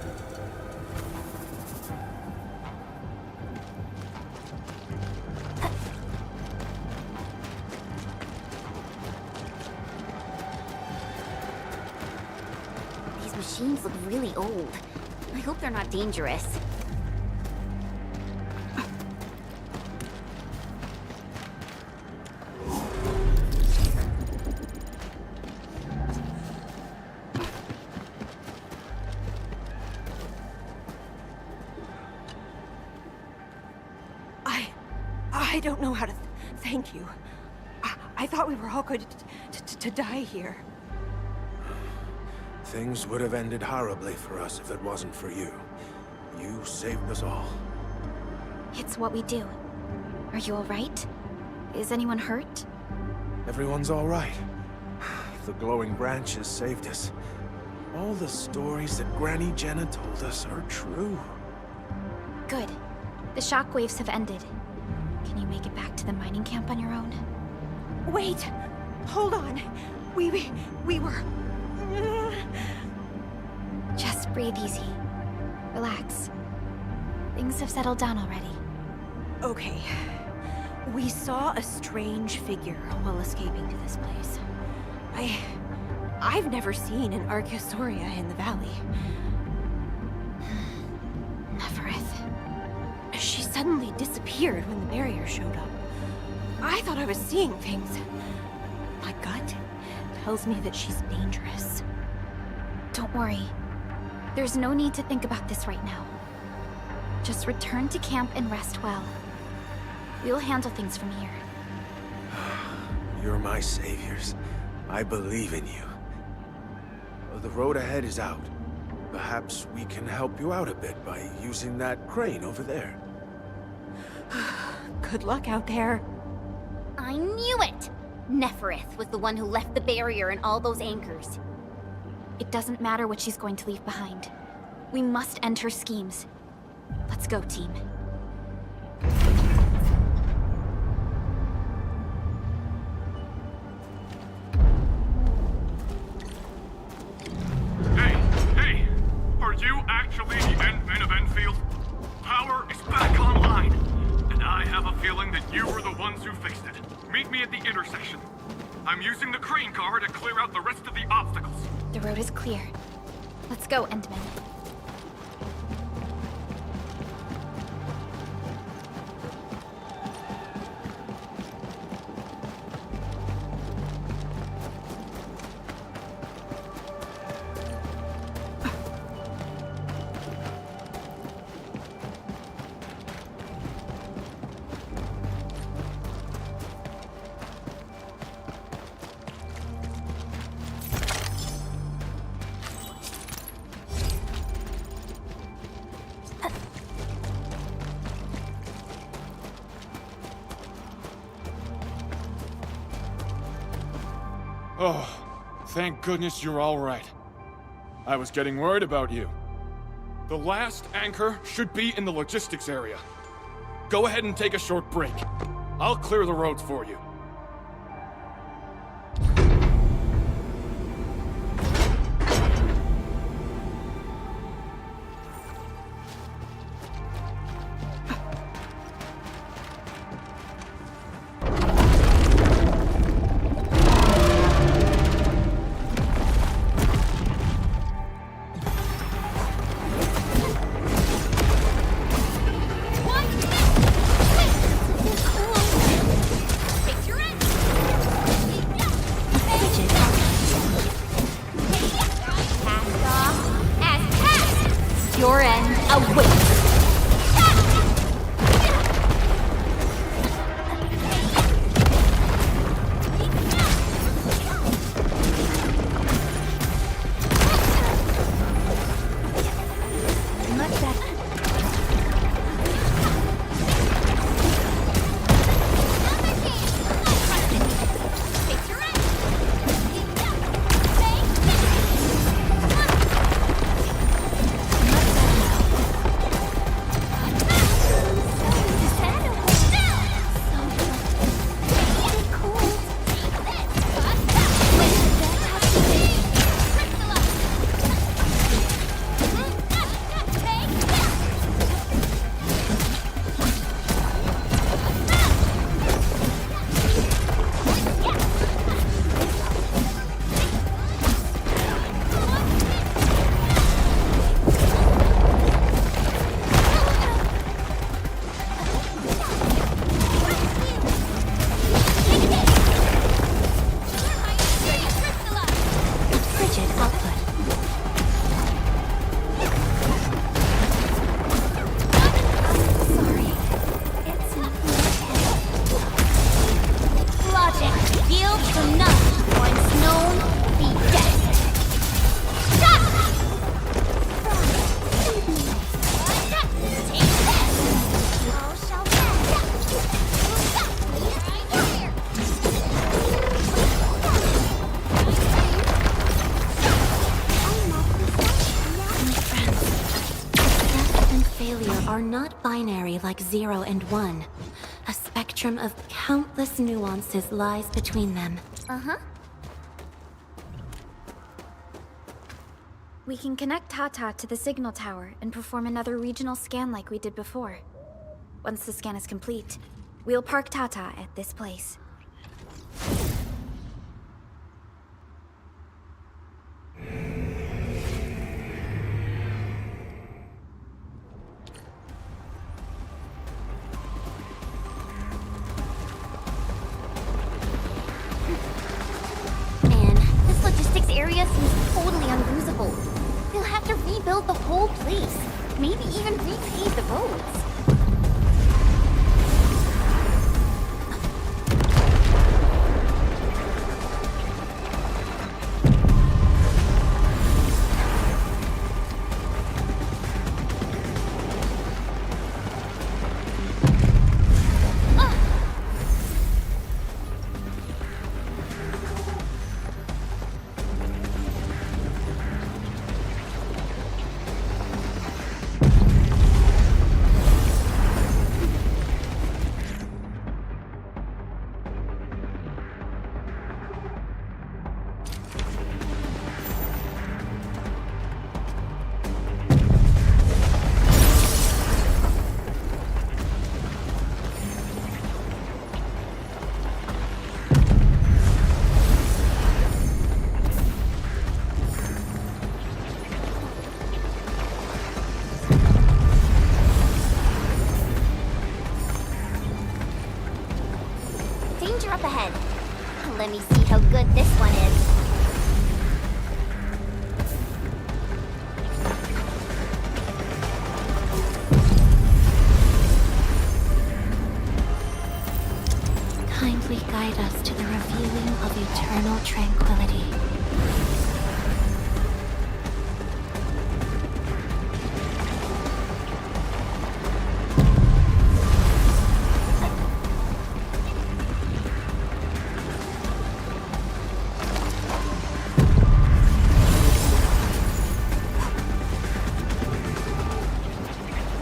[SPEAKER 2] These machines look really old. I hope they're not dangerous.
[SPEAKER 6] I don't know how to thank you. I thought we were all going to die here.
[SPEAKER 10] Things would have ended horribly for us if it wasn't for you. You saved us all.
[SPEAKER 1] It's what we do. Are you all right? Is anyone hurt?
[SPEAKER 10] Everyone's all right. The glowing branches saved us. All the stories that Granny Jenna told us are true.
[SPEAKER 1] Good. The shockwaves have ended. Can you make it back to the mining camp on your own?
[SPEAKER 6] Wait! Hold on! We were...
[SPEAKER 1] Just breathe easy. Relax. Things have settled down already.
[SPEAKER 6] Okay. We saw a strange figure while escaping to this place. I've never seen an Historia in the valley.
[SPEAKER 1] Neferith.
[SPEAKER 6] She suddenly disappeared when the barrier showed up. I thought I was seeing things. My gut tells me that she's dangerous.
[SPEAKER 1] Don't worry. There's no need to think about this right now. Just return to camp and rest well. We'll handle things from here.
[SPEAKER 10] You're my saviors. I believe in you. The road ahead is out. Perhaps we can help you out a bit by using that crane over there.
[SPEAKER 6] Good luck out there.
[SPEAKER 2] I knew it! Neferith was the one who left the barrier and all those anchors.
[SPEAKER 1] It doesn't matter what she's going to leave behind. We must end her schemes. Let's go, team.
[SPEAKER 13] Hey! Are you actually the Endmen of Endfield? Power is back online, and I have a feeling that you were the ones who fixed it. Meet me at the intersection. I'm using the crane car to clear out the rest of the obstacles.
[SPEAKER 1] The road is clear. Let's go, Endmen.
[SPEAKER 5] Oh, thank goodness you're all right. I was getting worried about you. The last anchor should be in the logistics area. Go ahead and take a short break. I'll clear the roads for you.
[SPEAKER 9] Your end awaits.
[SPEAKER 14] Like 0 and 1. A spectrum of countless nuances lies between them.
[SPEAKER 1] We can connect Tata to the signal tower and perform another regional scan like we did before. Once the scan is complete, we'll park Tata at this place.
[SPEAKER 2] Area seems totally unusable. They'll have to rebuild the whole place. Maybe even repave the roads. Up ahead. Let me see how good this one is. Kindly guide us to the revealing of eternal tranquility.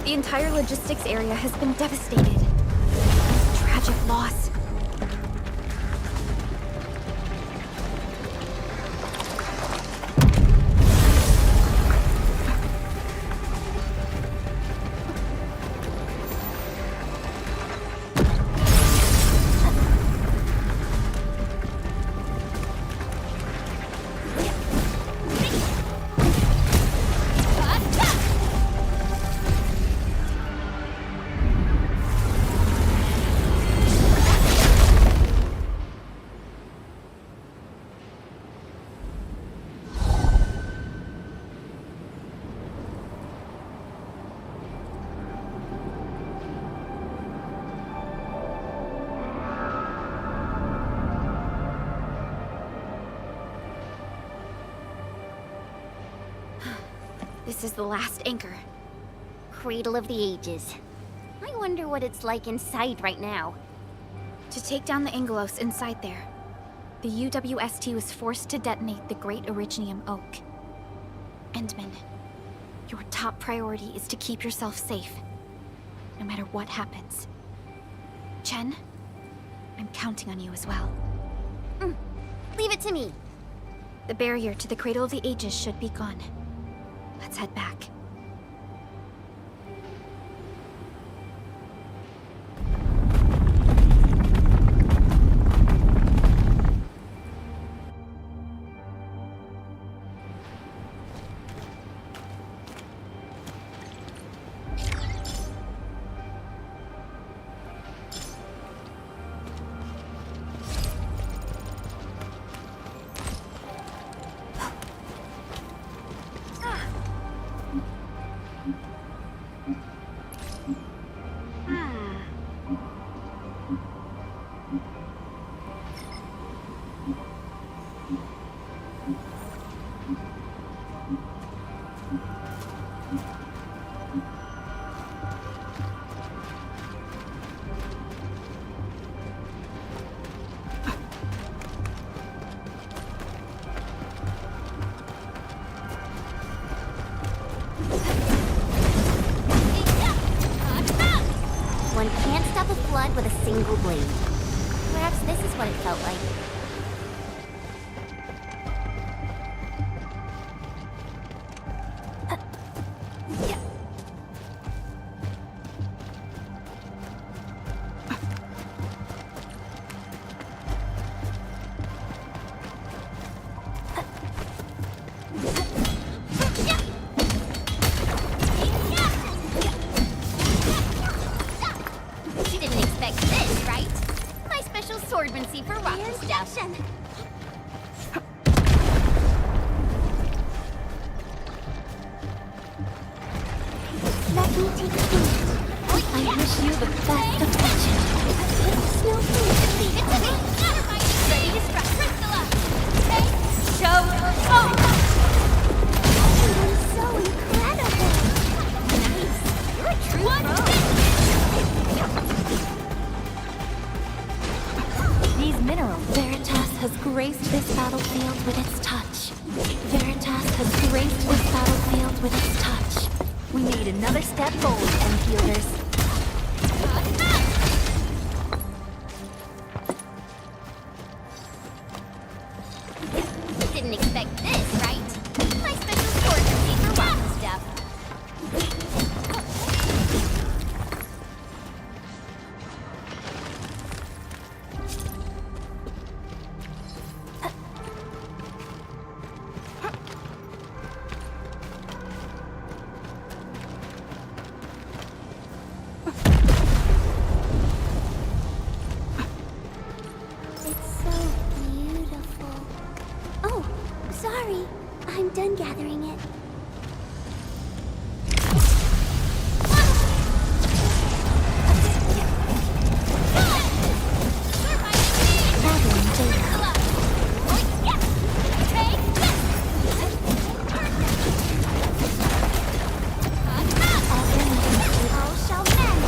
[SPEAKER 1] The entire logistics area has been devastated. Tragic loss. This is the last anchor.
[SPEAKER 2] Cradle of the Ages. I wonder what it's like inside right now.
[SPEAKER 1] To take down the Angelos inside there, the UWST was forced to detonate the Great Originium Oak. Endman, your top priority is to keep yourself safe, no matter what happens. Chen, I'm counting on you as well.
[SPEAKER 2] Leave it to me.
[SPEAKER 1] The barrier to the Cradle of the Ages should be gone. Let's head back.
[SPEAKER 2] One can't stop a flood with a single blade. Perhaps this is what it felt like. You didn't expect this, right? My special swordmancy for rock stuff.
[SPEAKER 7] Let me take a look. I wish you the best of fortune. Snow food.
[SPEAKER 2] Leave it to me! Ready to strike, Priscilla! Show! Oh!
[SPEAKER 7] You're so incredible.
[SPEAKER 2] Nice! You're a true pro!
[SPEAKER 9] These minerals. Veritas has graced this battlefield with its touch. Veritas has graced this battlefield with its touch. We made another step forward, Enfielders.
[SPEAKER 2] Didn't expect this, right? My special swordmancy for rock stuff.
[SPEAKER 7] It's so beautiful. Oh, sorry. I'm done gathering it. Gathering data. All shall mend.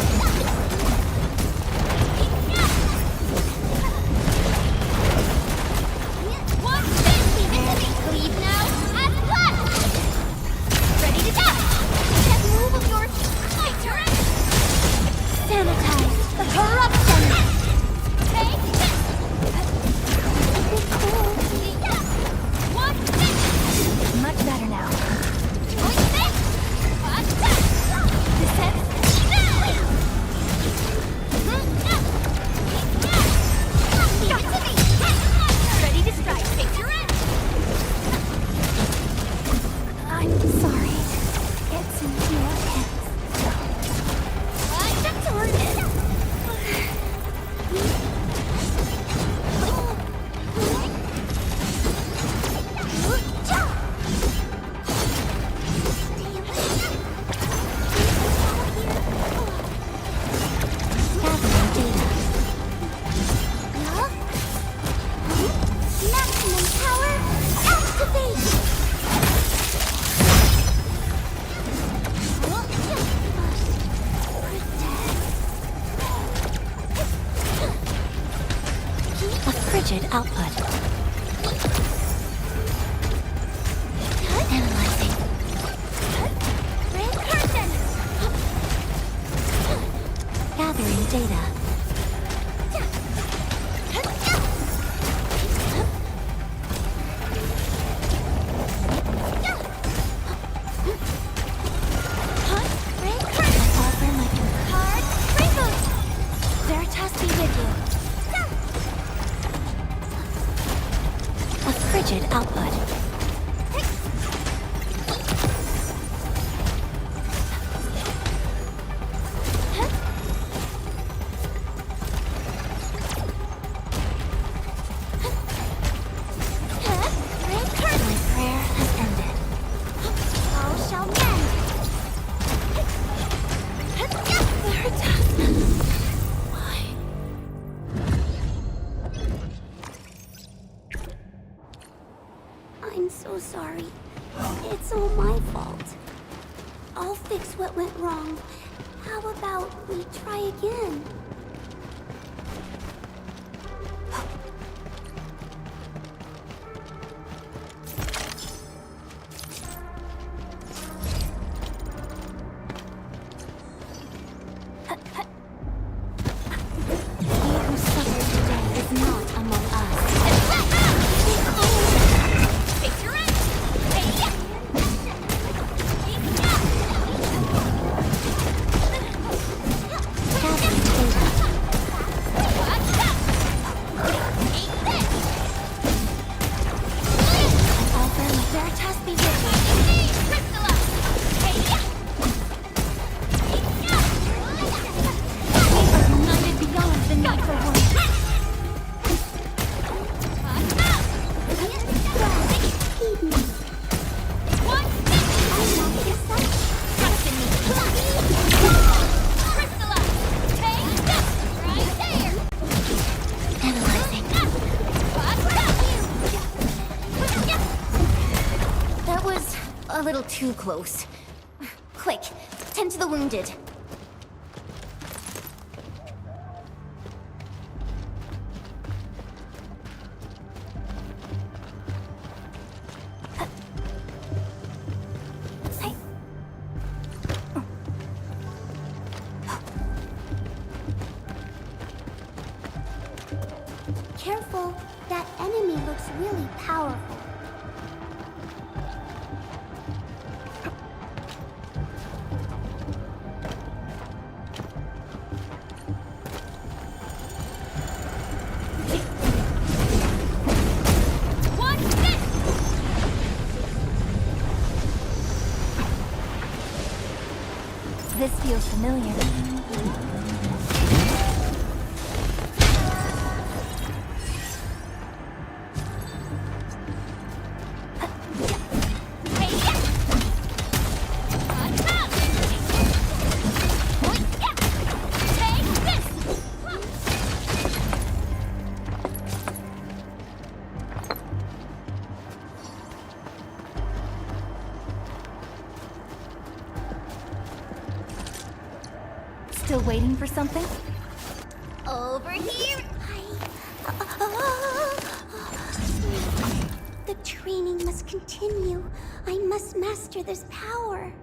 [SPEAKER 2] Leave now, as planned!
[SPEAKER 14] fault. I'll fix what went wrong. How about we try again?
[SPEAKER 2] Too close. Quick, tend to the wounded.
[SPEAKER 4] Careful, that enemy looks really powerful.
[SPEAKER 1] This feels familiar. Still waiting for something?
[SPEAKER 2] Over here!
[SPEAKER 4] The training must continue. I must master this power.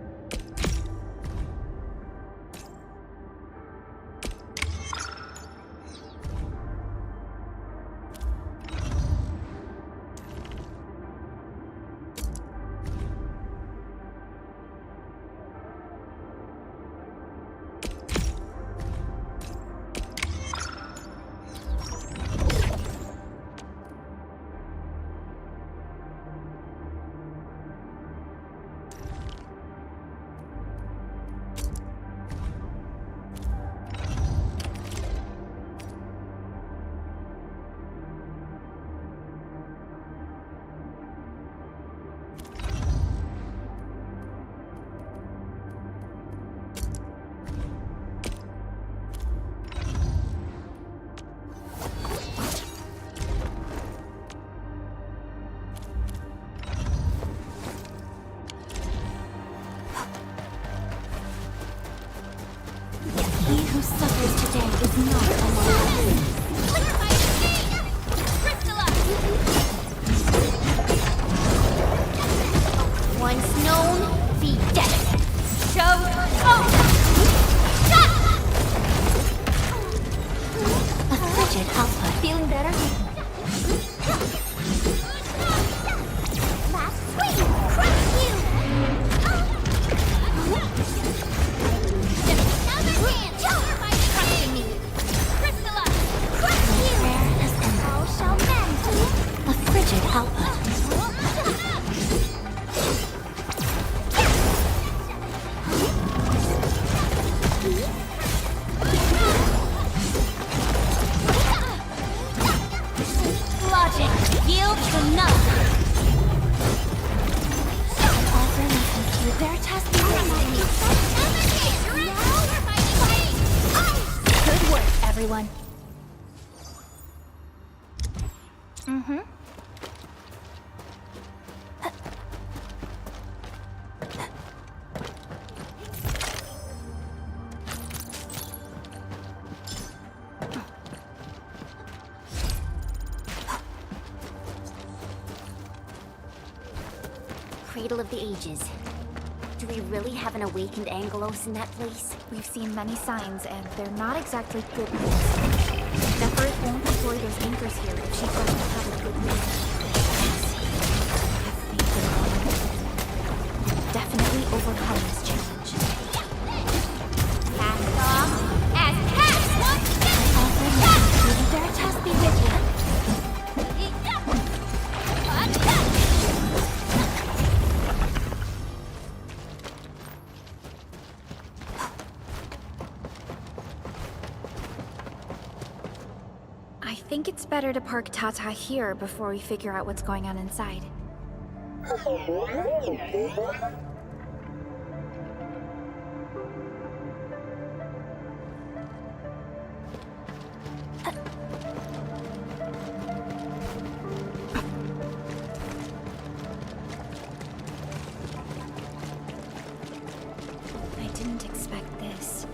[SPEAKER 2] Once known, be dead. Show
[SPEAKER 14] A frigid output.
[SPEAKER 2] Feeling better?
[SPEAKER 4] Last swing! Crush you! Another chance!
[SPEAKER 2] Trusting me.
[SPEAKER 4] Crush you! All shall mend!
[SPEAKER 14] A frigid output.
[SPEAKER 2] Logic yields to none.
[SPEAKER 1] Good work, everyone.
[SPEAKER 2] cradle of the ages. Do we really have an awakened Angelos in that place?
[SPEAKER 1] We've seen many signs, and they're not exactly good news. Neferth won't deploy those anchors here if she doesn't have a good reason. Definitely overcome this challenge.
[SPEAKER 2] Cast off as cast!
[SPEAKER 9] Veritas be with you.
[SPEAKER 1] I think it's better to park Tata here before we figure out what's going on inside. I didn't expect this.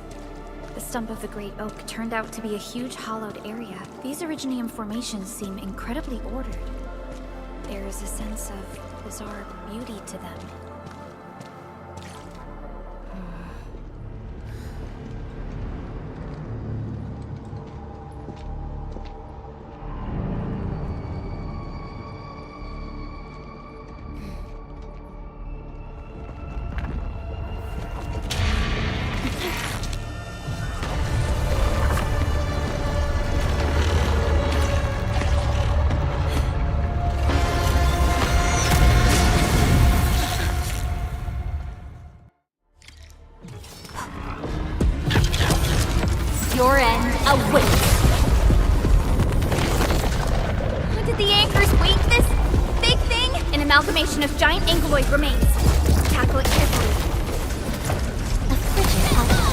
[SPEAKER 1] The stump of the Great Oak turned out to be a huge hollowed area. These Originium formations seem incredibly ordered. There is a sense of bizarre beauty to them.
[SPEAKER 2] Your end awaits. Did the anchors weight this big thing? An amalgamation of giant ankyloid remains. Tackle it carefully.
[SPEAKER 9] A frigid outlook.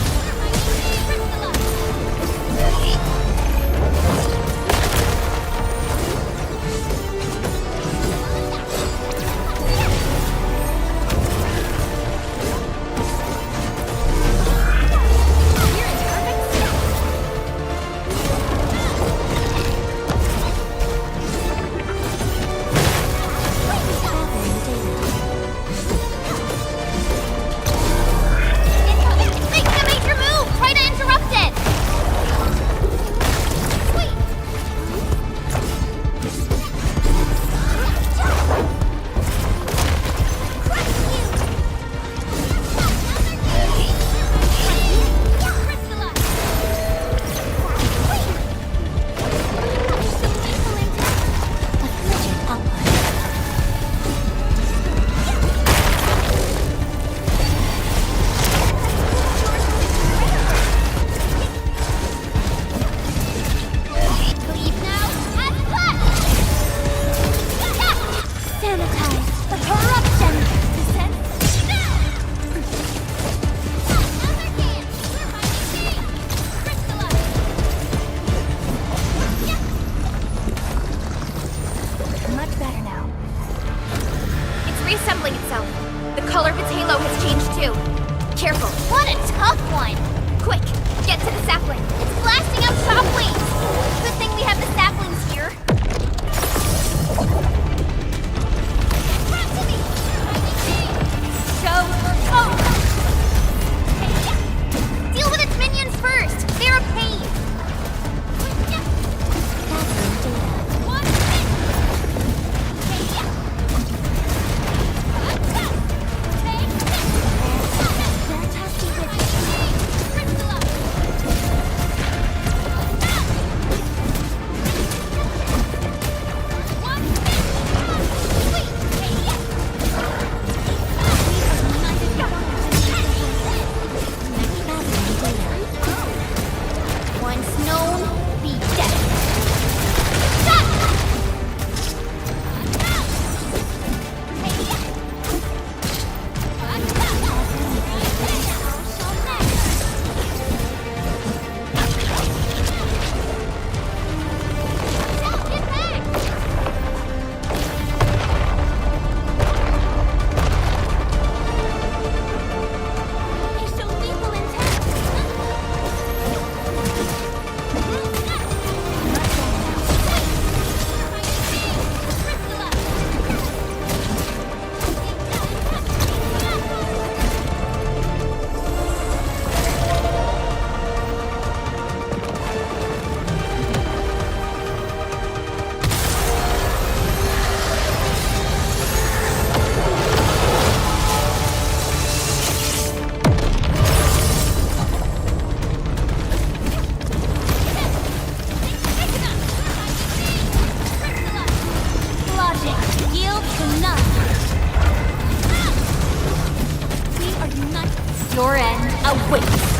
[SPEAKER 1] Your end awaits.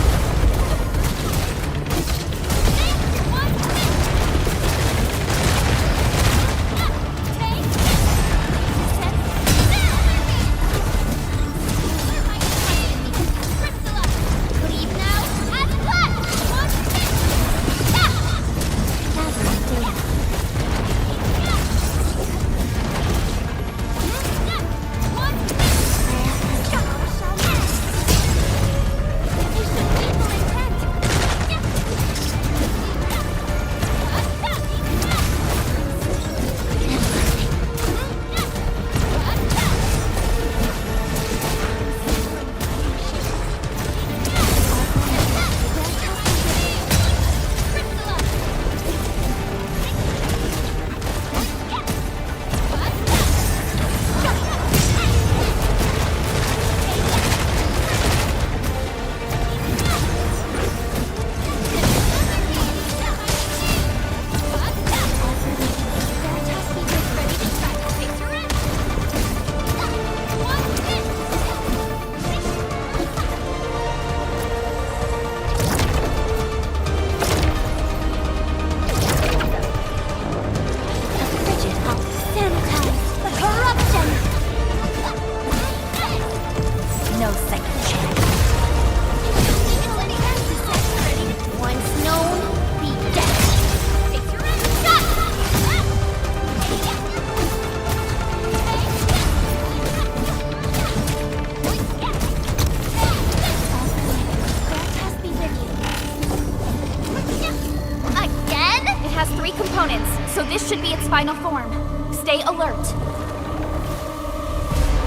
[SPEAKER 1] Final form. Stay alert.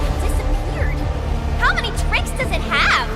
[SPEAKER 6] It disappeared. How many tricks does it have?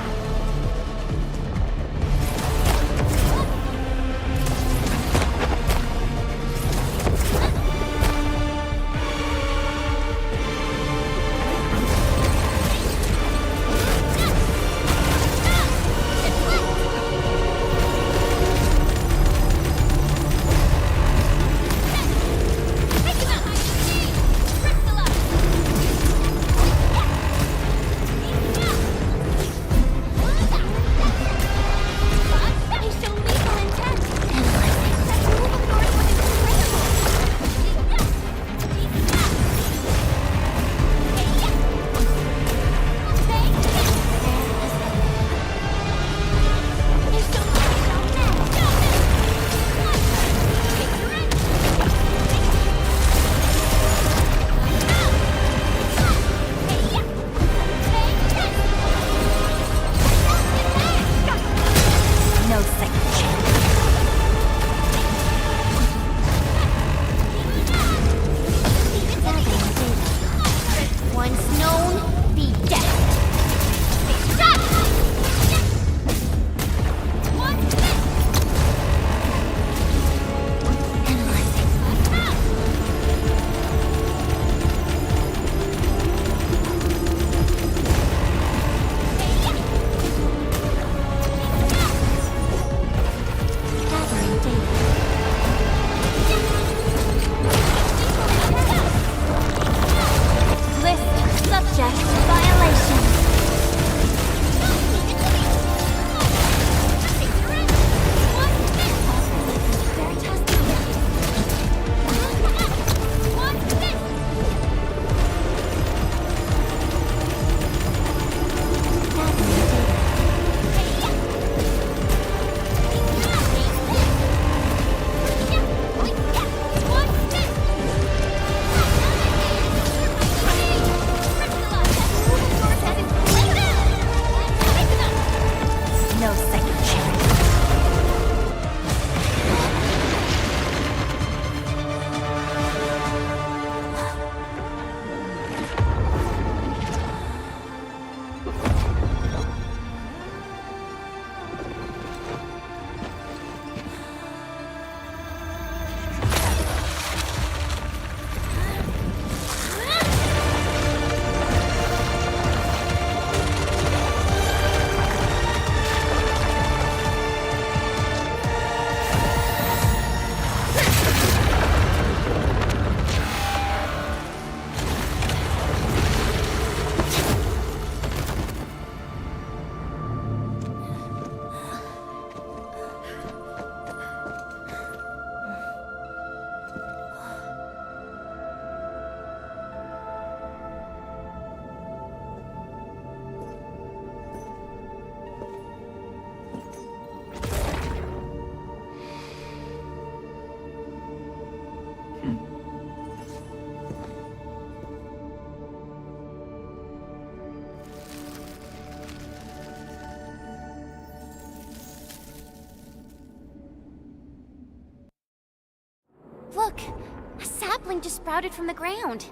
[SPEAKER 2] sapling just sprouted from the ground.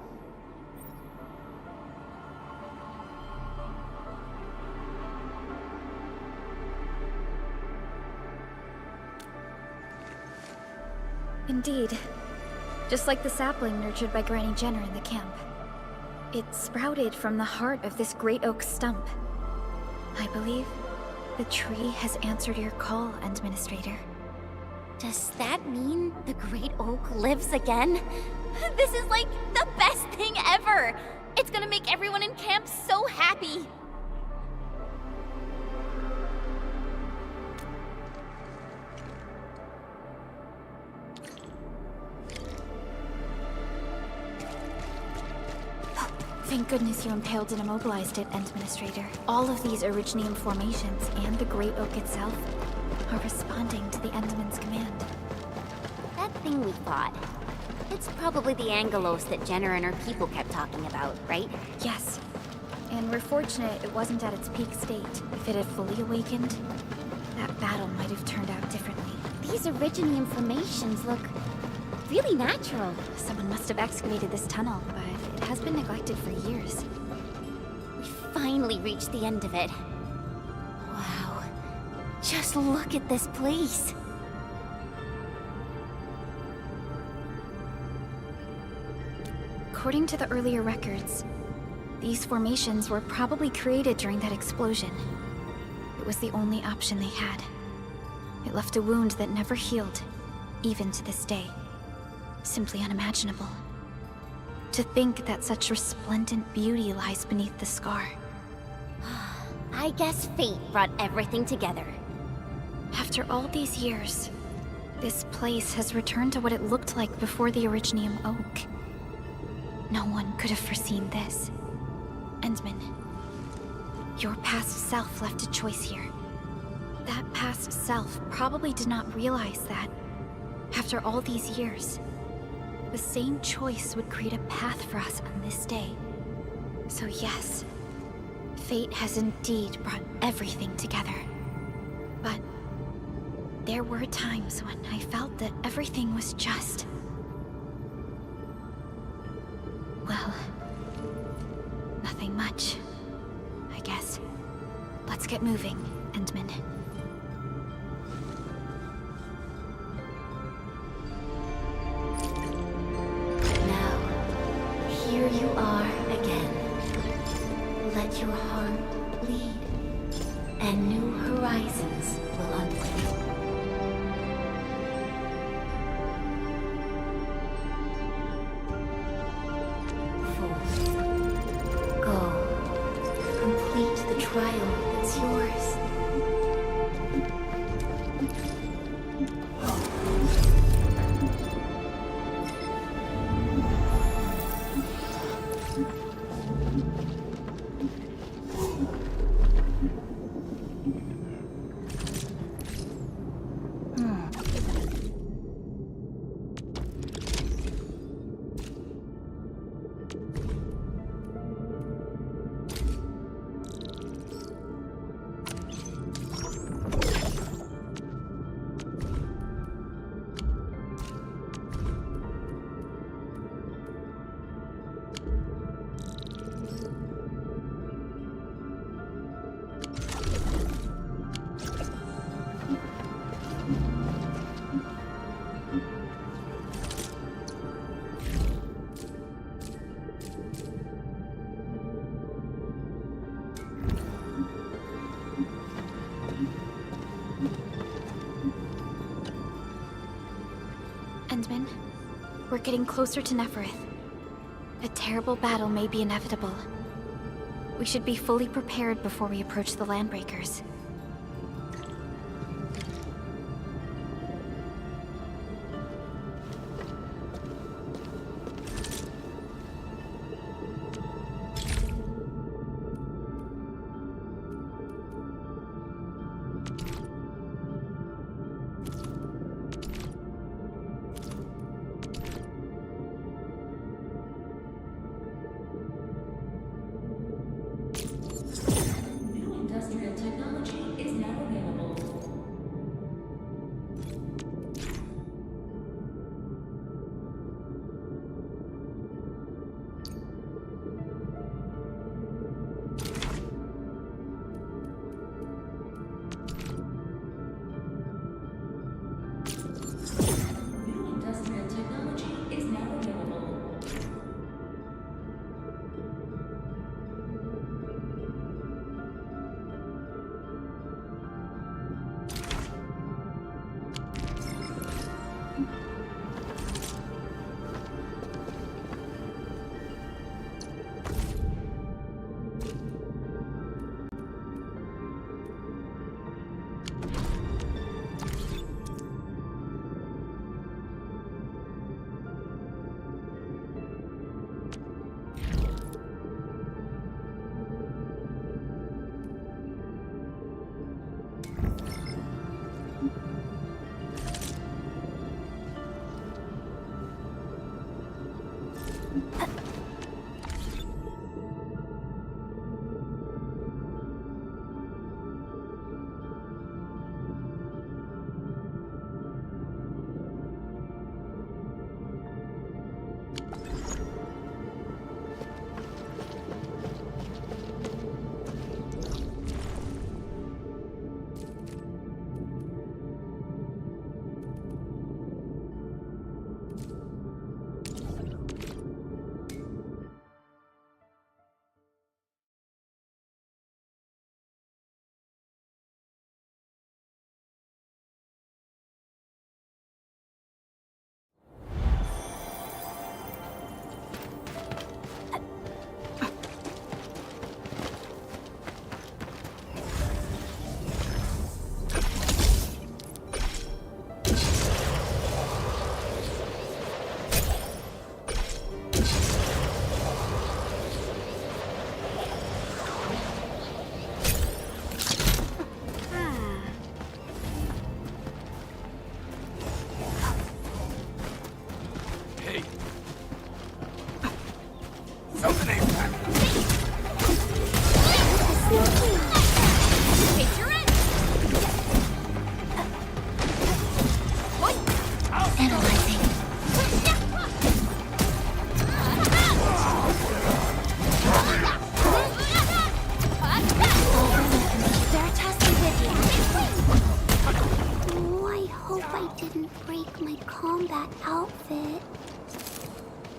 [SPEAKER 1] Indeed. Just like the sapling nurtured by Granny Jenner in the camp. It sprouted from the heart of this great oak stump. I believe the tree has answered your call, Administrator.
[SPEAKER 2] Does that mean the Great Oak lives again? This is like the best thing ever! It's gonna make everyone in camp so happy!
[SPEAKER 1] Thank goodness you impaled and immobilized it, Administrator. All of these Originium formations and the Great Oak itself are responding to the Enderman's command.
[SPEAKER 2] That thing we fought. It's probably the Angelos that Jenner and her people kept talking about, right?
[SPEAKER 1] Yes. And we're fortunate it wasn't at its peak state. If it had fully awakened, that battle might have turned out differently.
[SPEAKER 2] These Originium formations look really natural.
[SPEAKER 1] Someone must have excavated this tunnel, but it has been neglected for years.
[SPEAKER 2] We finally reached the end of it. Wow. Just look at this place.
[SPEAKER 1] According to the earlier records, these formations were probably created during that explosion. It was the only option they had. It left a wound that never healed, even to this day. Simply unimaginable. To think that such resplendent beauty lies beneath the scar.
[SPEAKER 2] I guess fate brought everything together.
[SPEAKER 1] After all these years, this place has returned to what it looked like before the Originium Oak. No one could have foreseen this. Endman, your past self left a choice here. That past self probably did not realize that, after all these years, the same choice would create a path for us on this day. So yes, fate has indeed brought everything together. But there were times when I felt that everything was just... well, nothing much, I guess. Let's get moving, Endman.
[SPEAKER 14] Here you are again. Let your heart bleed, and new horizons will unfold. Go. Complete the trial that's yours.
[SPEAKER 1] Endman, we're getting closer to Neferith. A terrible battle may be inevitable. We should be fully prepared before we approach the Landbreakers.
[SPEAKER 14] Industrial technology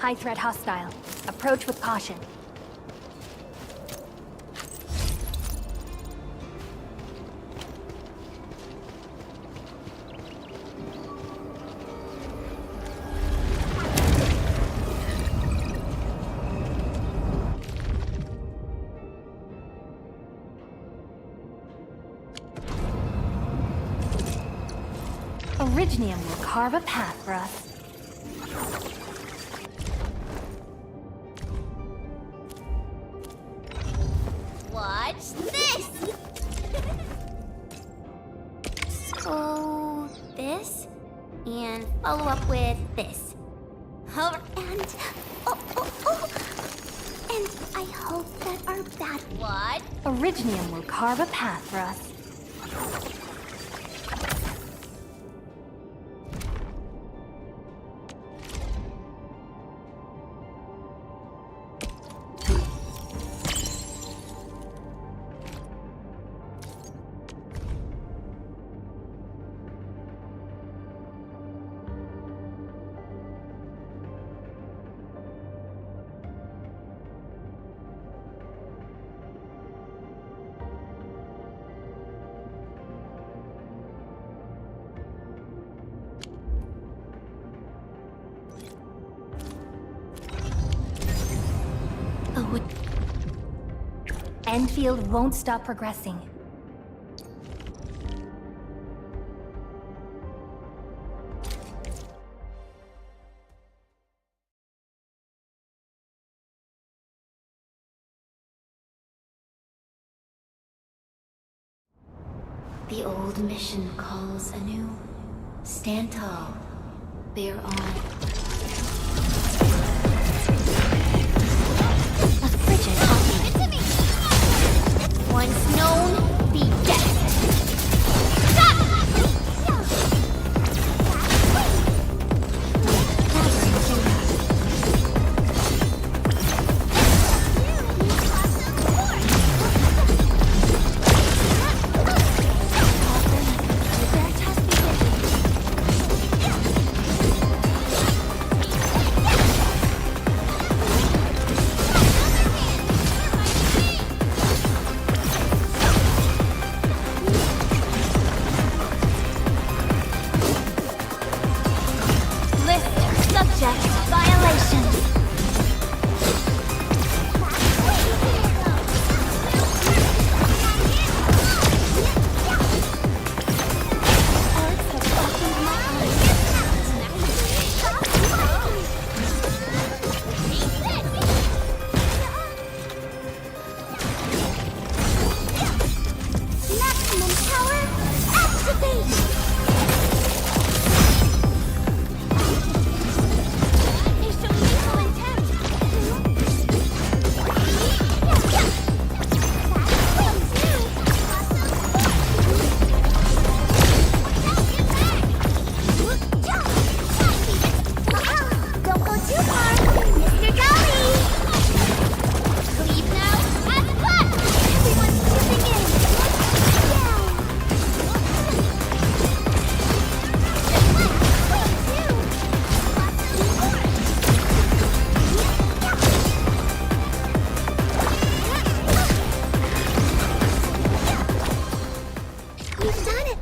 [SPEAKER 1] High threat hostile. Approach with caution. Originium will carve a path for us.
[SPEAKER 2] Watch this! So, this, and follow up with this. Oh, and, and I hope that our bad... What?
[SPEAKER 1] Originium will carve a path for us. Endfield won't stop progressing.
[SPEAKER 14] The old mission calls anew. Stand tall. Bear on.
[SPEAKER 1] A frigid argument.
[SPEAKER 2] Once known, be dead.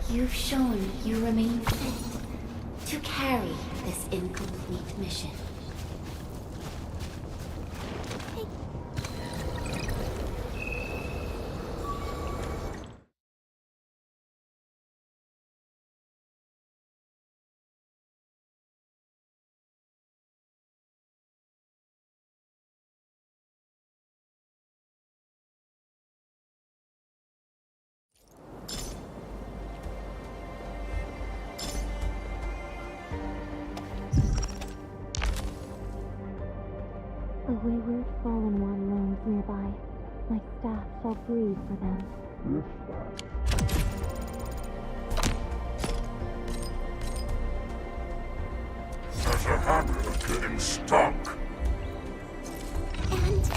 [SPEAKER 14] You've shown you remain fit to carry this incomplete mission.
[SPEAKER 9] The wayward fallen one roams nearby. My staff shall breathe for them.
[SPEAKER 15] There's a hammer getting stuck.
[SPEAKER 2] And...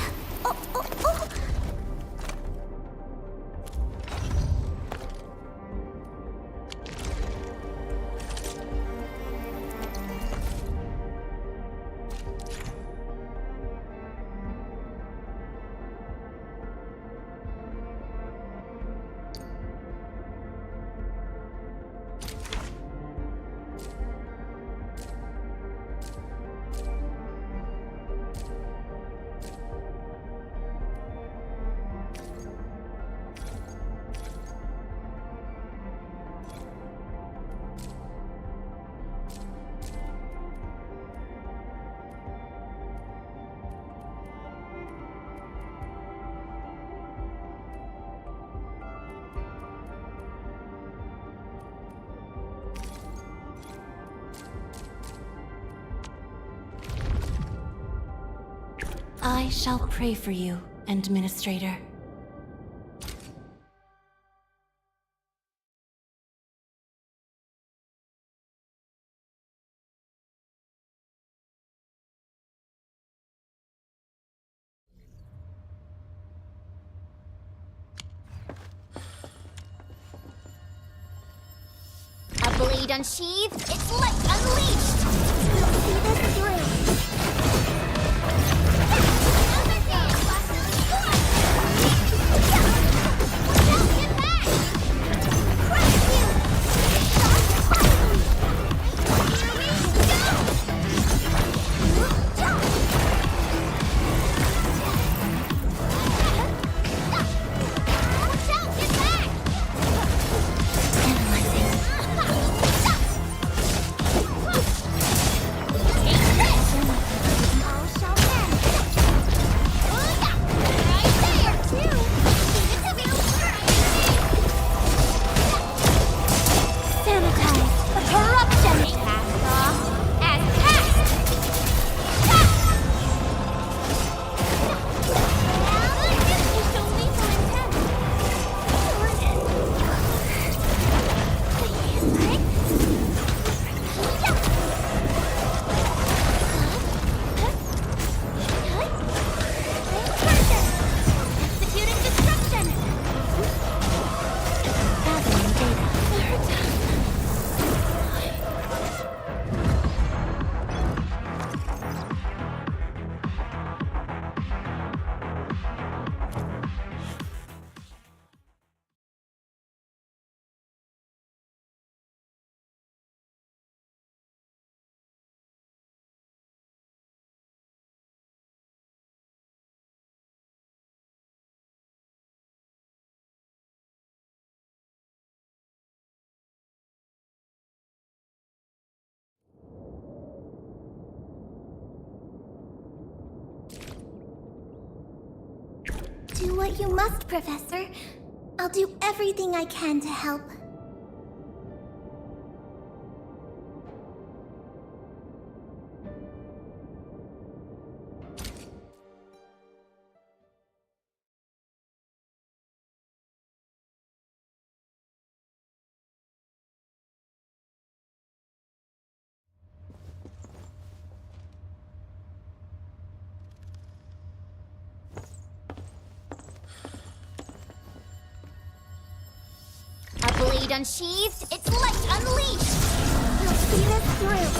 [SPEAKER 14] I shall pray for you, Administrator.
[SPEAKER 2] A blade unsheathed, its light unleashed!
[SPEAKER 4] We'll see this through. Do what you must, Professor. I'll do everything I can to help.
[SPEAKER 2] Blade unsheathed, its light unleashed!
[SPEAKER 4] We'll see this through.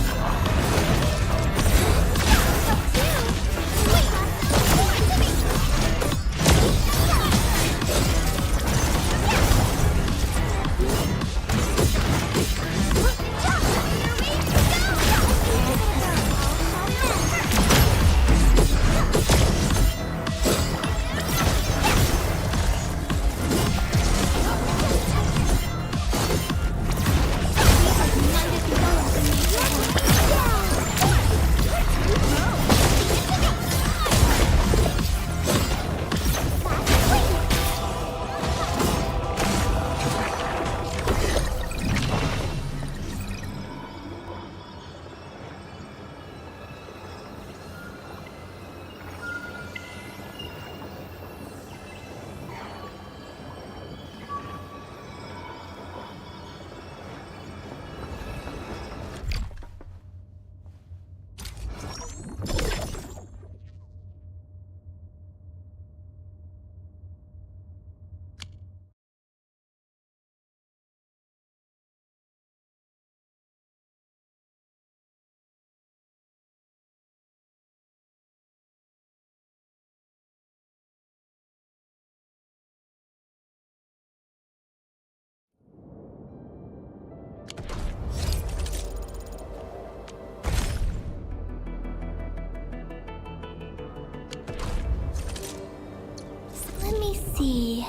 [SPEAKER 4] See,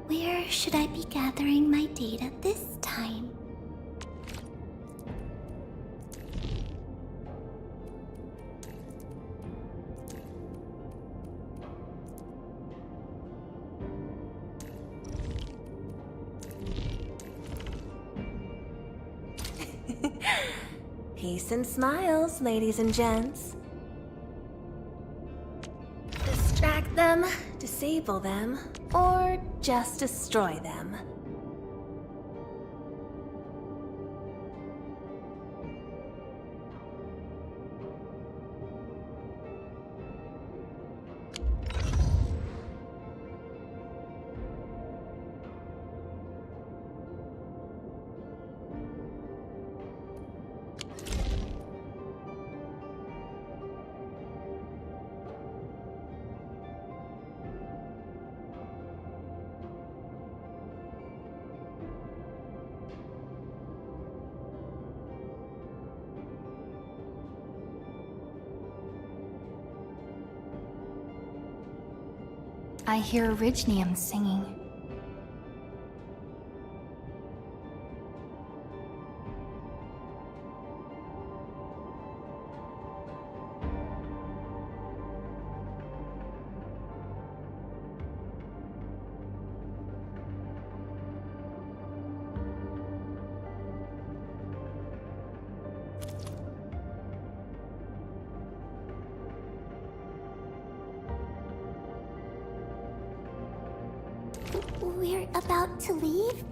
[SPEAKER 4] where should I be gathering my data this time?
[SPEAKER 16] Peace and smiles, ladies and gents.
[SPEAKER 14] disable them, or just destroy them.
[SPEAKER 1] I hear Orignium singing.
[SPEAKER 7] We're about to leave?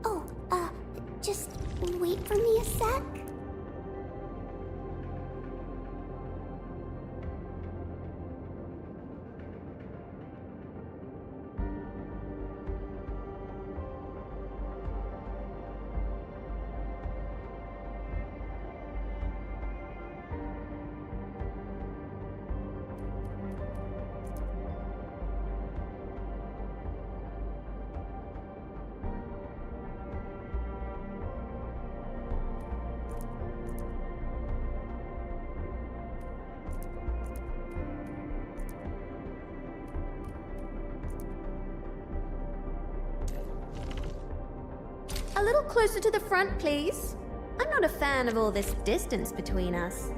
[SPEAKER 7] Oh, just wait for me a sec.
[SPEAKER 16] A little closer to the front, please. I'm not a fan of all this distance between us.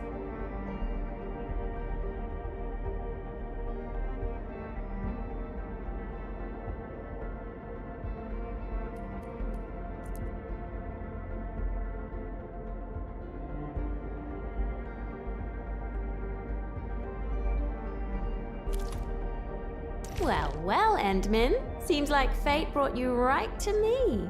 [SPEAKER 14] Well, well, Endmin. Seems like fate brought you right to me.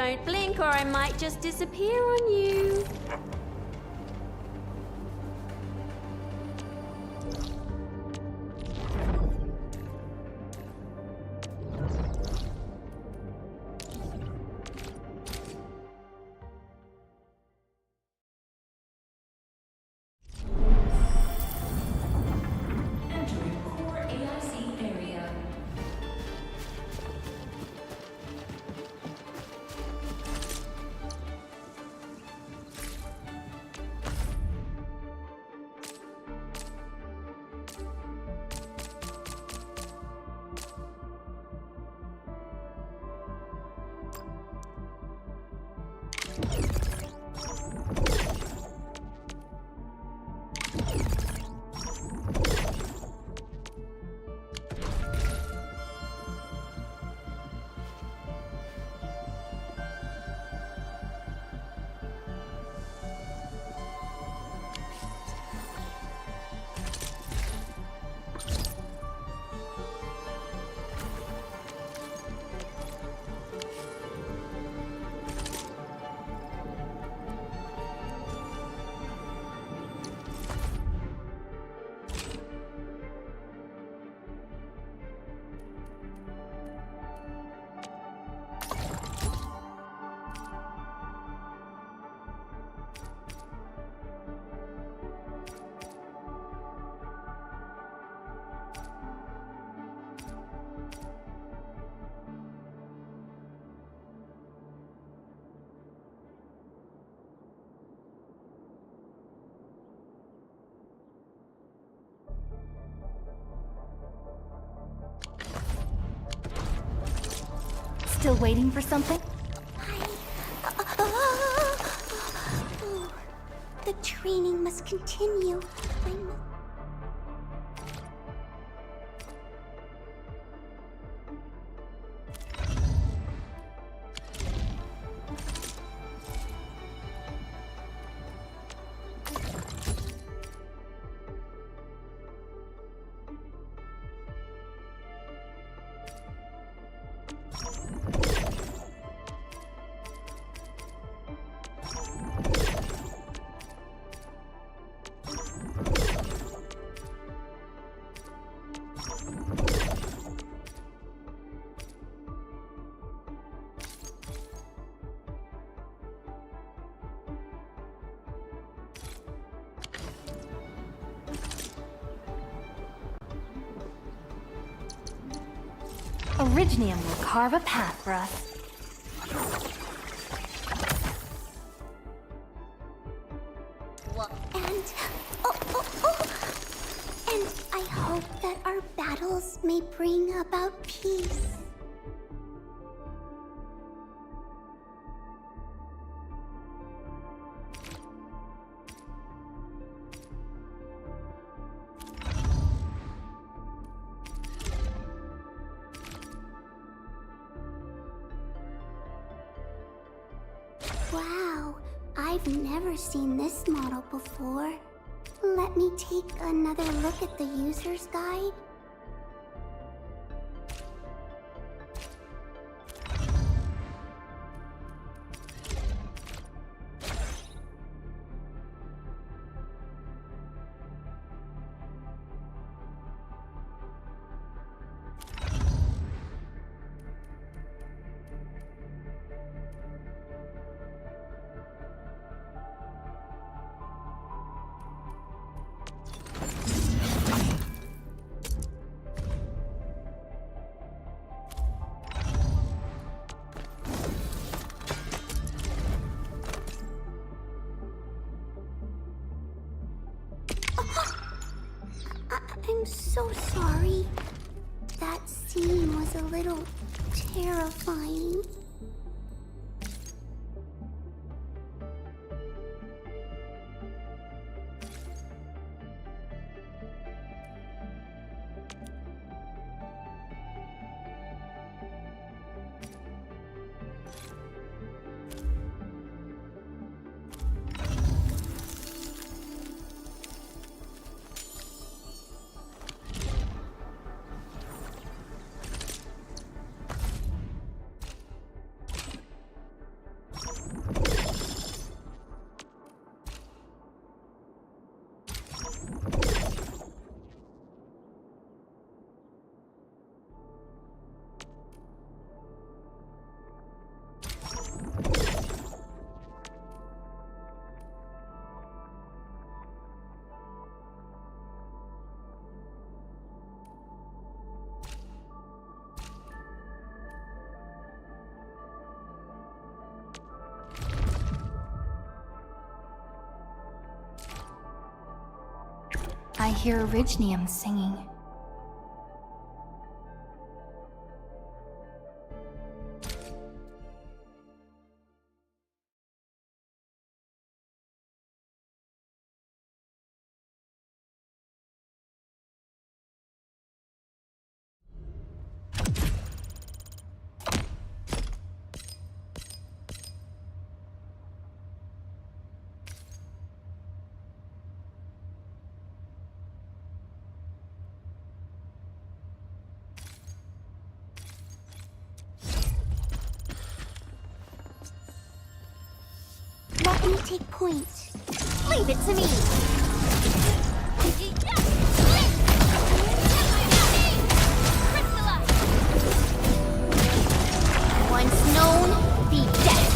[SPEAKER 16] Don't blink or I might just disappear on you.
[SPEAKER 1] Still waiting for something?
[SPEAKER 7] The training must continue.
[SPEAKER 1] Originium will carve a path for us.
[SPEAKER 7] And I hope that our battles may bring about peace. Wow, I've never seen this model before. Let me take another look at the user's guide. I'm so sorry. That scene was a little terrifying.
[SPEAKER 1] I hear Orignium singing.
[SPEAKER 7] Let me take point.
[SPEAKER 6] Leave it to me!
[SPEAKER 2] Once known, be dead.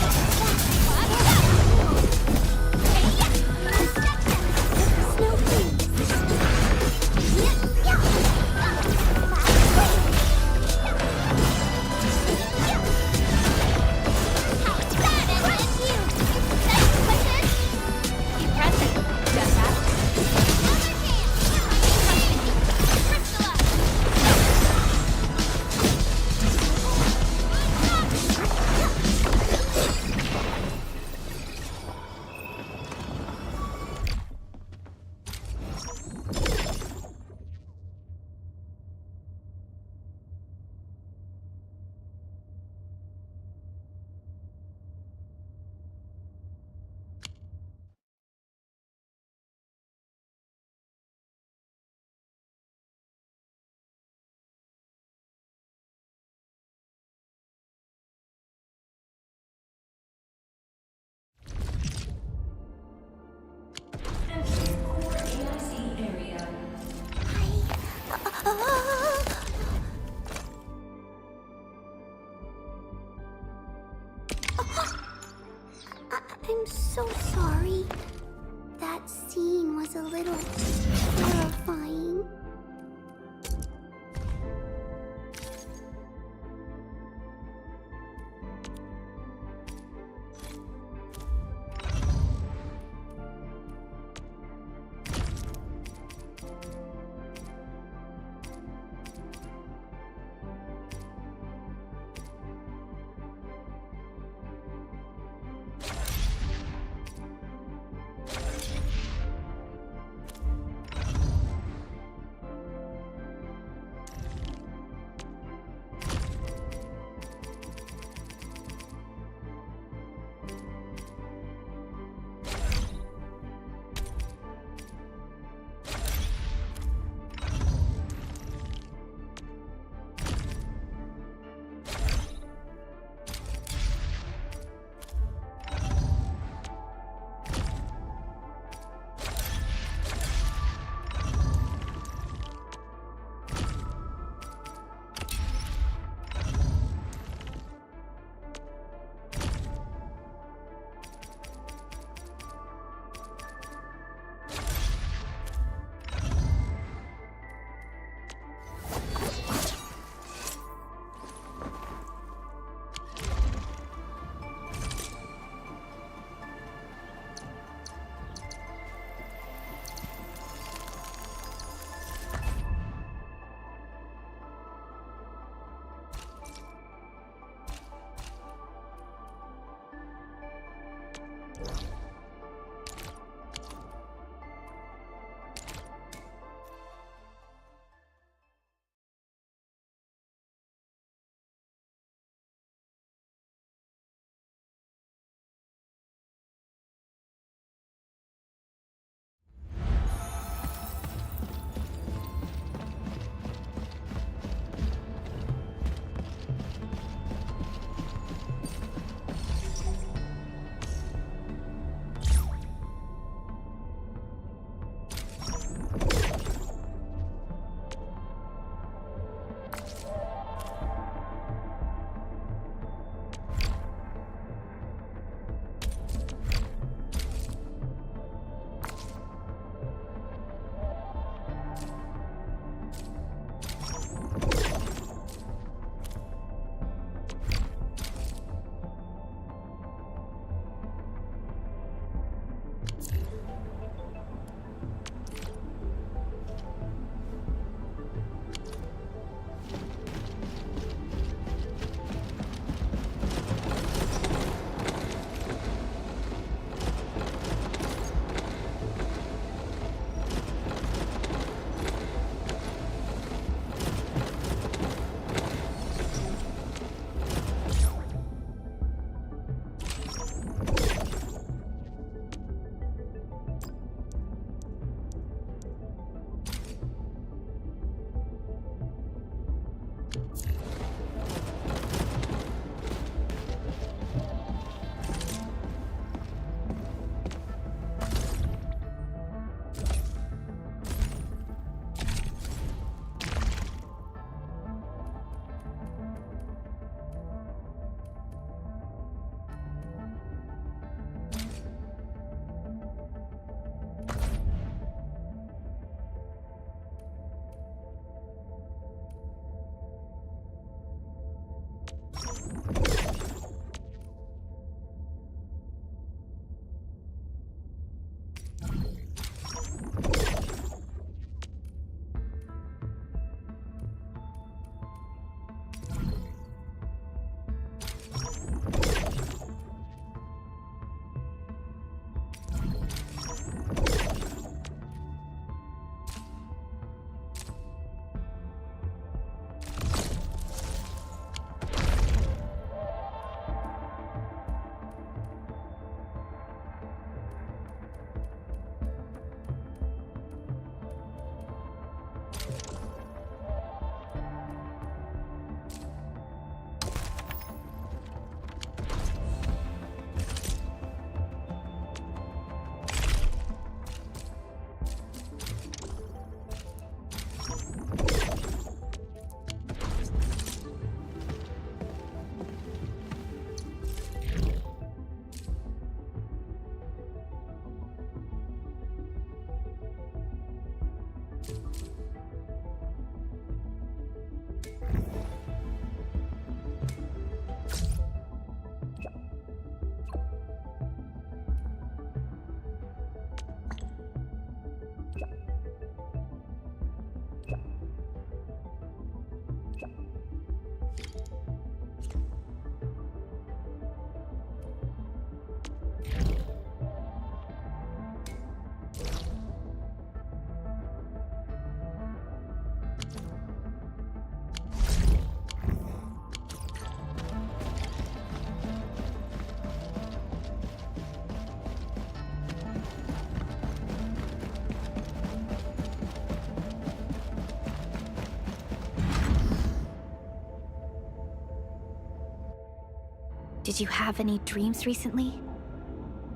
[SPEAKER 7] I'm so sorry. That scene was a little terrifying.
[SPEAKER 1] Did you have any dreams recently?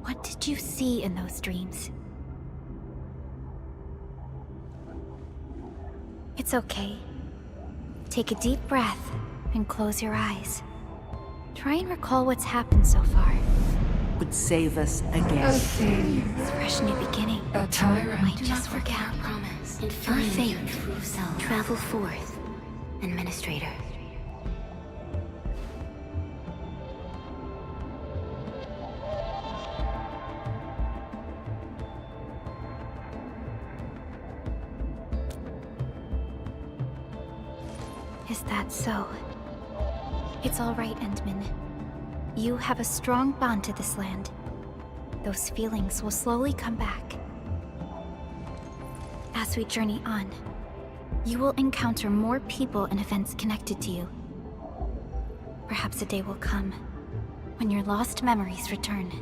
[SPEAKER 1] What did you see in those dreams? It's okay. Take a deep breath and close your eyes. Try and recall what's happened so far.
[SPEAKER 11] Would save us again.
[SPEAKER 1] A fresh new beginning.
[SPEAKER 9] A tyrant.
[SPEAKER 1] Might just forget.
[SPEAKER 2] Promise. And
[SPEAKER 1] For
[SPEAKER 2] find
[SPEAKER 1] faith.
[SPEAKER 2] your true self.
[SPEAKER 1] Travel forth.
[SPEAKER 2] Administrator.
[SPEAKER 1] Is that so? It's all right, Endman. You have a strong bond to this land. Those feelings will slowly come back. As we journey on, you will encounter more people and events connected to you. Perhaps a day will come when your lost memories return.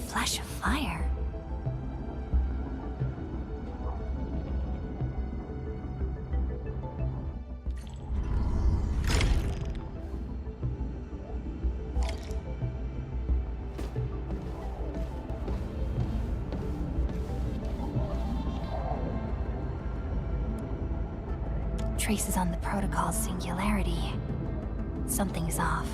[SPEAKER 2] Flash of fire.
[SPEAKER 1] Traces on the protocol's singularity. Something's off.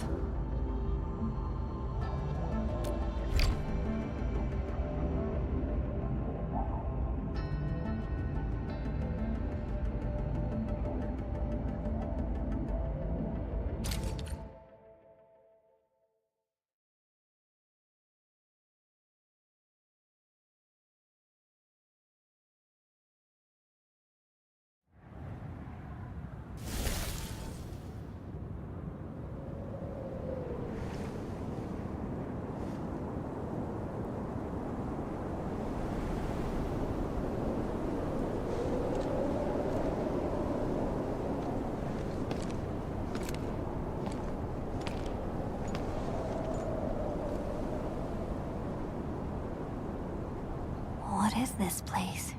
[SPEAKER 2] What is this place?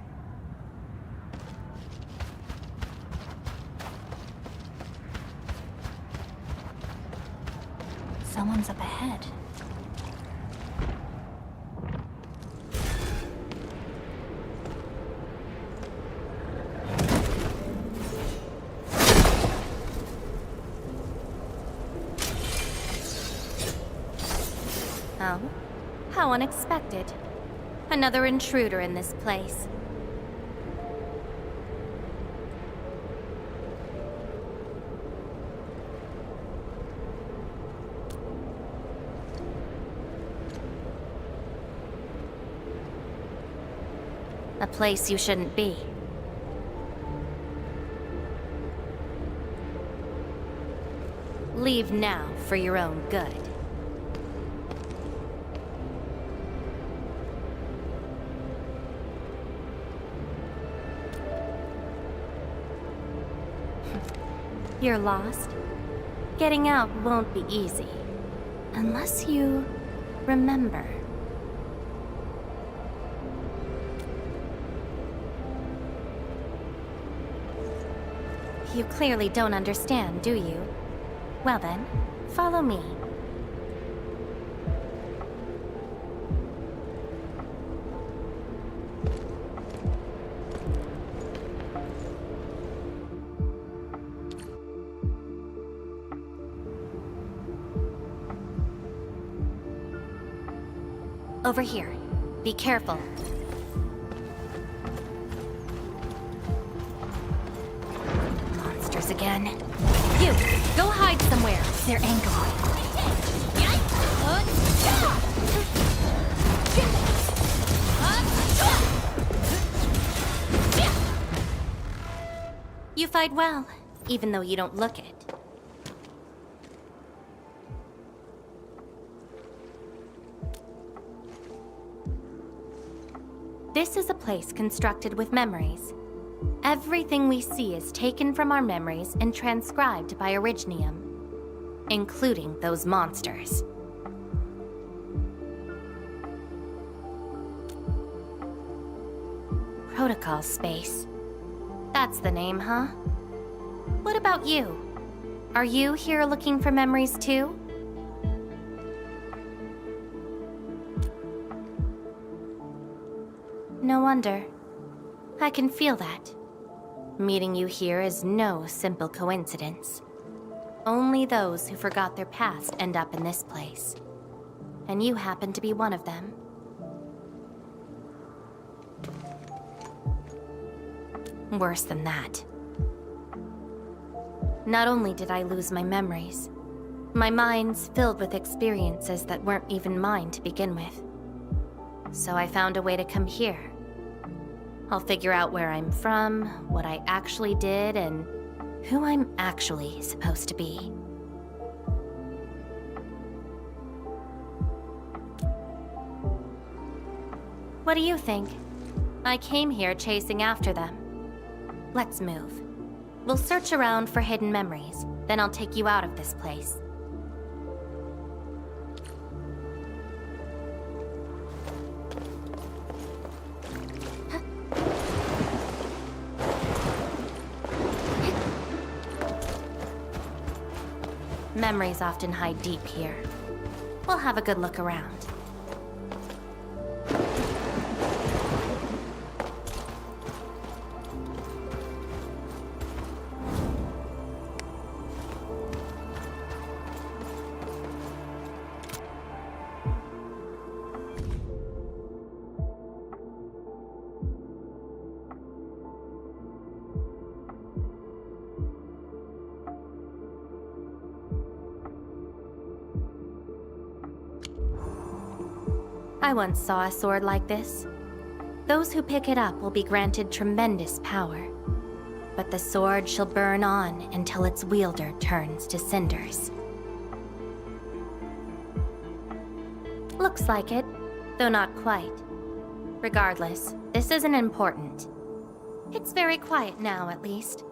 [SPEAKER 1] Someone's up ahead.
[SPEAKER 2] Oh? How unexpected. Another intruder in this place. A place you shouldn't be. Leave now for your own good. You're lost? Getting out won't be easy. Unless you remember. You clearly don't understand, do you? Well then, follow me. over here. Be careful. Monsters again. You, go hide somewhere. They're angry. You fight well, even though you don't look it. This is a place constructed with memories. Everything we see is taken from our memories and transcribed by Originium, including those monsters. Protocol space. That's the name, huh? What about you? Are you here looking for memories too? No wonder. I can feel that. Meeting you here is no simple coincidence. Only those who forgot their past end up in this place. And you happen to be one of them. Worse than that. Not only did I lose my memories, my mind's filled with experiences that weren't even mine to begin with. So I found a way to come here. I'll figure out where I'm from, what I actually did, and who I'm actually supposed to be. What do you think? I came here chasing after them. Let's move. We'll search around for hidden memories, then I'll take you out of this place. Memories often hide deep here. We'll have a good look around. I once saw a sword like this. Those who pick it up will be granted tremendous power. But the sword shall burn on until its wielder turns to cinders. Looks like it, though not quite. Regardless, this isn't important. It's very quiet now, at least.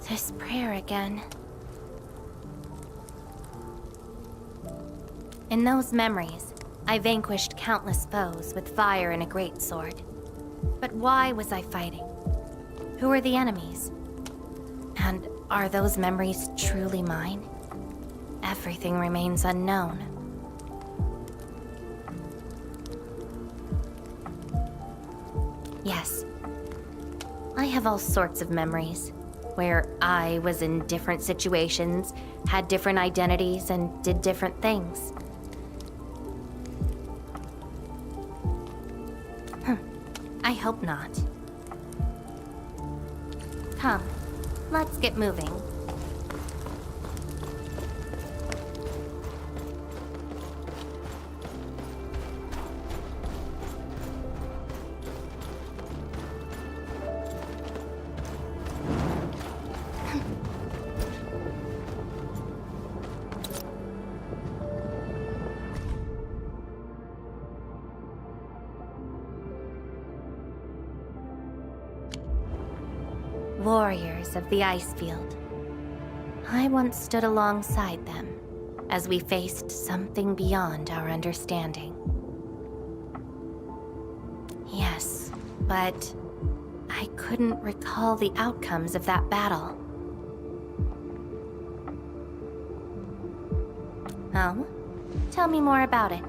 [SPEAKER 2] This prayer again. In those memories, I vanquished countless foes with fire and a greatsword. But why was I fighting? Who are the enemies? And are those memories truly mine? Everything remains unknown. Yes. I have all sorts of memories, where I was in different situations, had different identities, and did different things. I hope not. Come, let's get moving.
[SPEAKER 14] warriors of the Icefield. I once stood alongside them as we faced something beyond our understanding. Yes, but I couldn't recall the outcomes of that battle. Oh? Tell me more about it.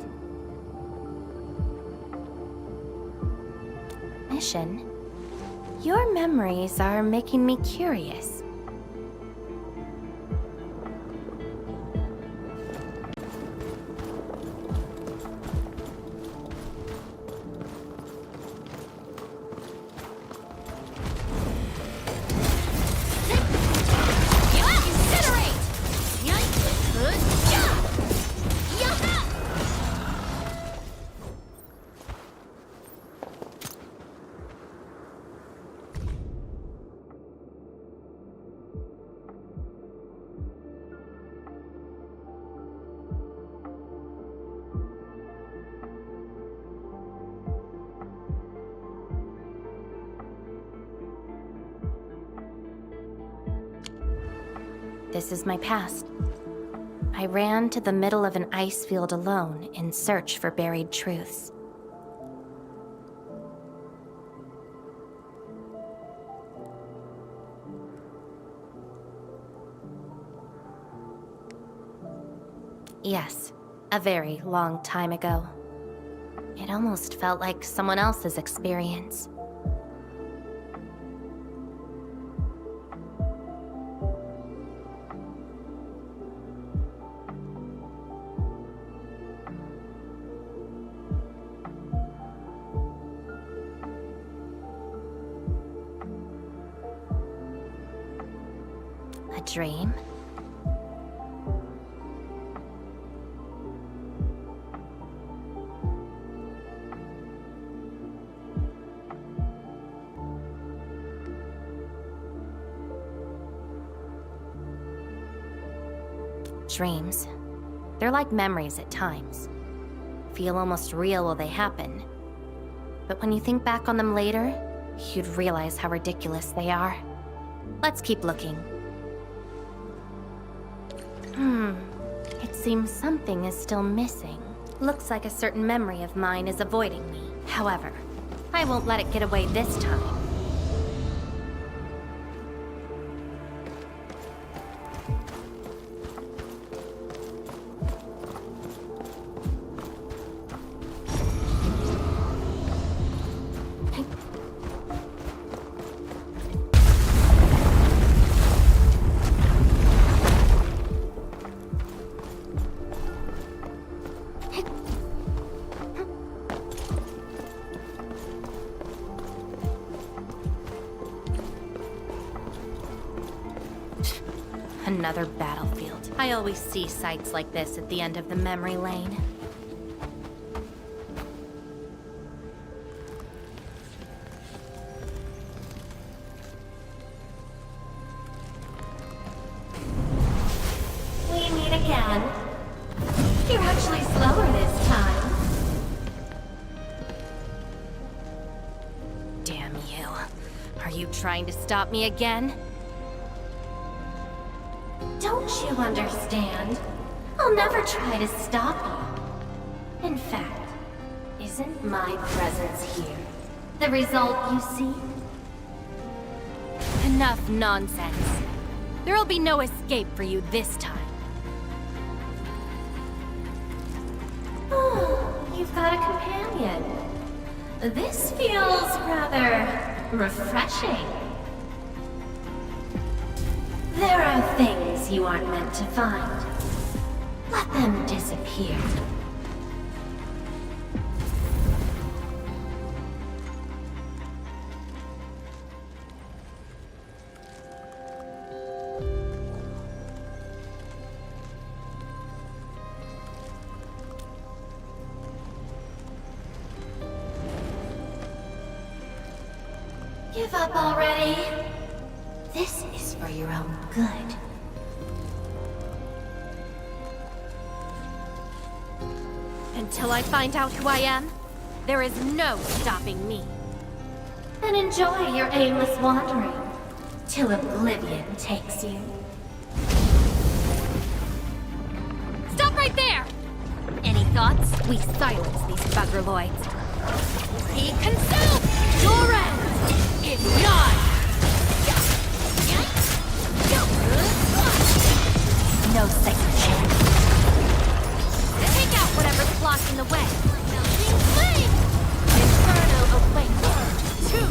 [SPEAKER 14] Mission? Your memories are making me curious. This is my past. I ran to the middle of an ice field alone in search for buried truths. Yes, a very long time ago. It almost felt like someone else's experience. A dream? Dreams. They're like memories at times. Feel almost real while they happen. But when you think back on them later, you'd realize how ridiculous they are. Let's keep looking. It seems something is still missing. Looks like a certain memory of mine is avoiding me. However, I won't let it get away this time. Another battlefield. I always see sights like this at the end of the memory lane. We meet again. You're actually slower this time. Damn you. Are you trying to stop me again? Don't you understand? I'll never try to stop you. In fact, isn't my presence here the result you see? Enough nonsense. There'll be no escape for you this time. Oh, you've got a companion. This feels rather refreshing. There are things you aren't meant to find. Let them disappear. Give up already. This is for your own good. Until I find out who I am, there is no stopping me. Then enjoy your aimless wandering. till oblivion takes you.
[SPEAKER 6] Stop right there! Any thoughts? We silence these buggerloids. Be consumed! Your end is nigh!
[SPEAKER 1] No second chance.
[SPEAKER 6] Take out whatever's blocking the way. Melting flame! Inferno awaits. Two.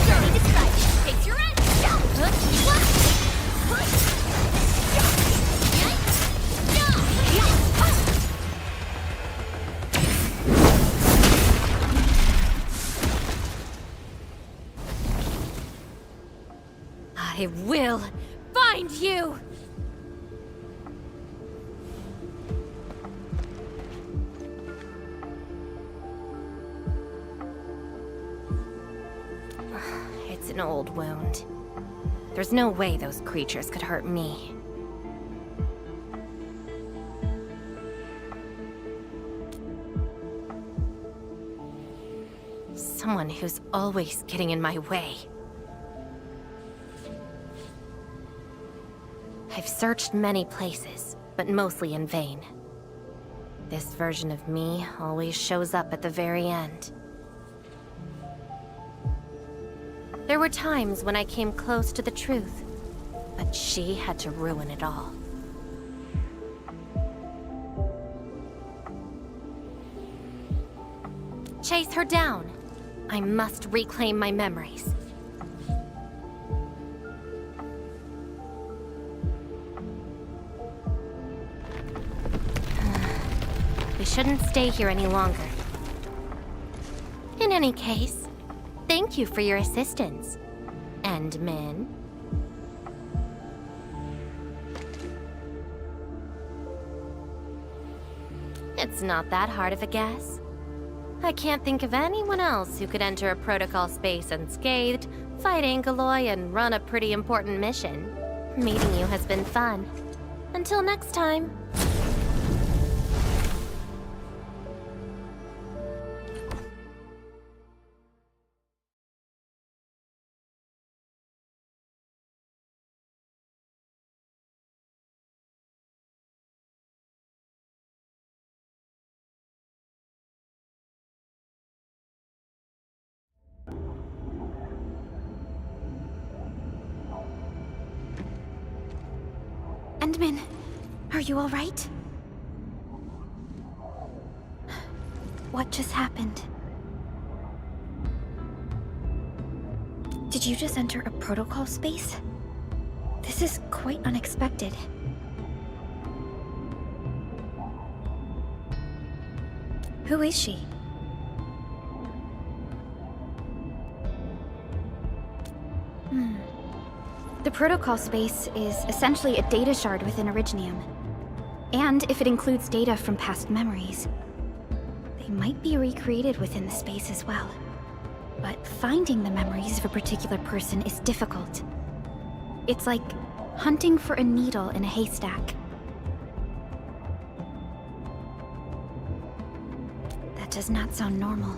[SPEAKER 6] Journey decided. Takes your end. I will find you!
[SPEAKER 14] It's an old wound. There's no way those creatures could hurt me. Someone who's always getting in my way. I've searched many places, but mostly in vain. This version of me always shows up at the very end. There were times when I came close to the truth, but she had to ruin it all. Chase her down. I must reclaim my memories. We shouldn't stay here any longer. In any case, thank you for your assistance, Endmin. It's not that hard of a guess. I can't think of anyone else who could enter a protocol space unscathed, fight Angeloi, and run a pretty important mission. Meeting you has been fun. Until next time.
[SPEAKER 1] Endmin, are you all right? What just happened? Did you just enter a protocol space? This is quite unexpected. Who is she? The protocol space is essentially a data shard within Originium. And if it includes data from past memories, they might be recreated within the space as well. But finding the memories of a particular person is difficult. It's like hunting for a needle in a haystack. That does not sound normal.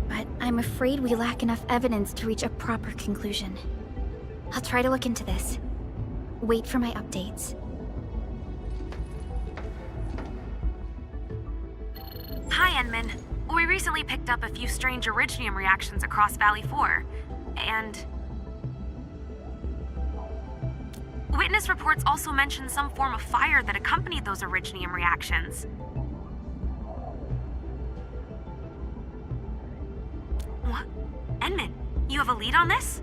[SPEAKER 1] But I'm afraid we lack enough evidence to reach a proper conclusion. I'll try to look into this. Wait for my updates.
[SPEAKER 3] Hi, Endmin. We recently picked up a few strange Originium reactions across Valley 4, and... Witness reports also mention some form of fire that accompanied those Originium reactions. What? Endmin, you have a lead on this?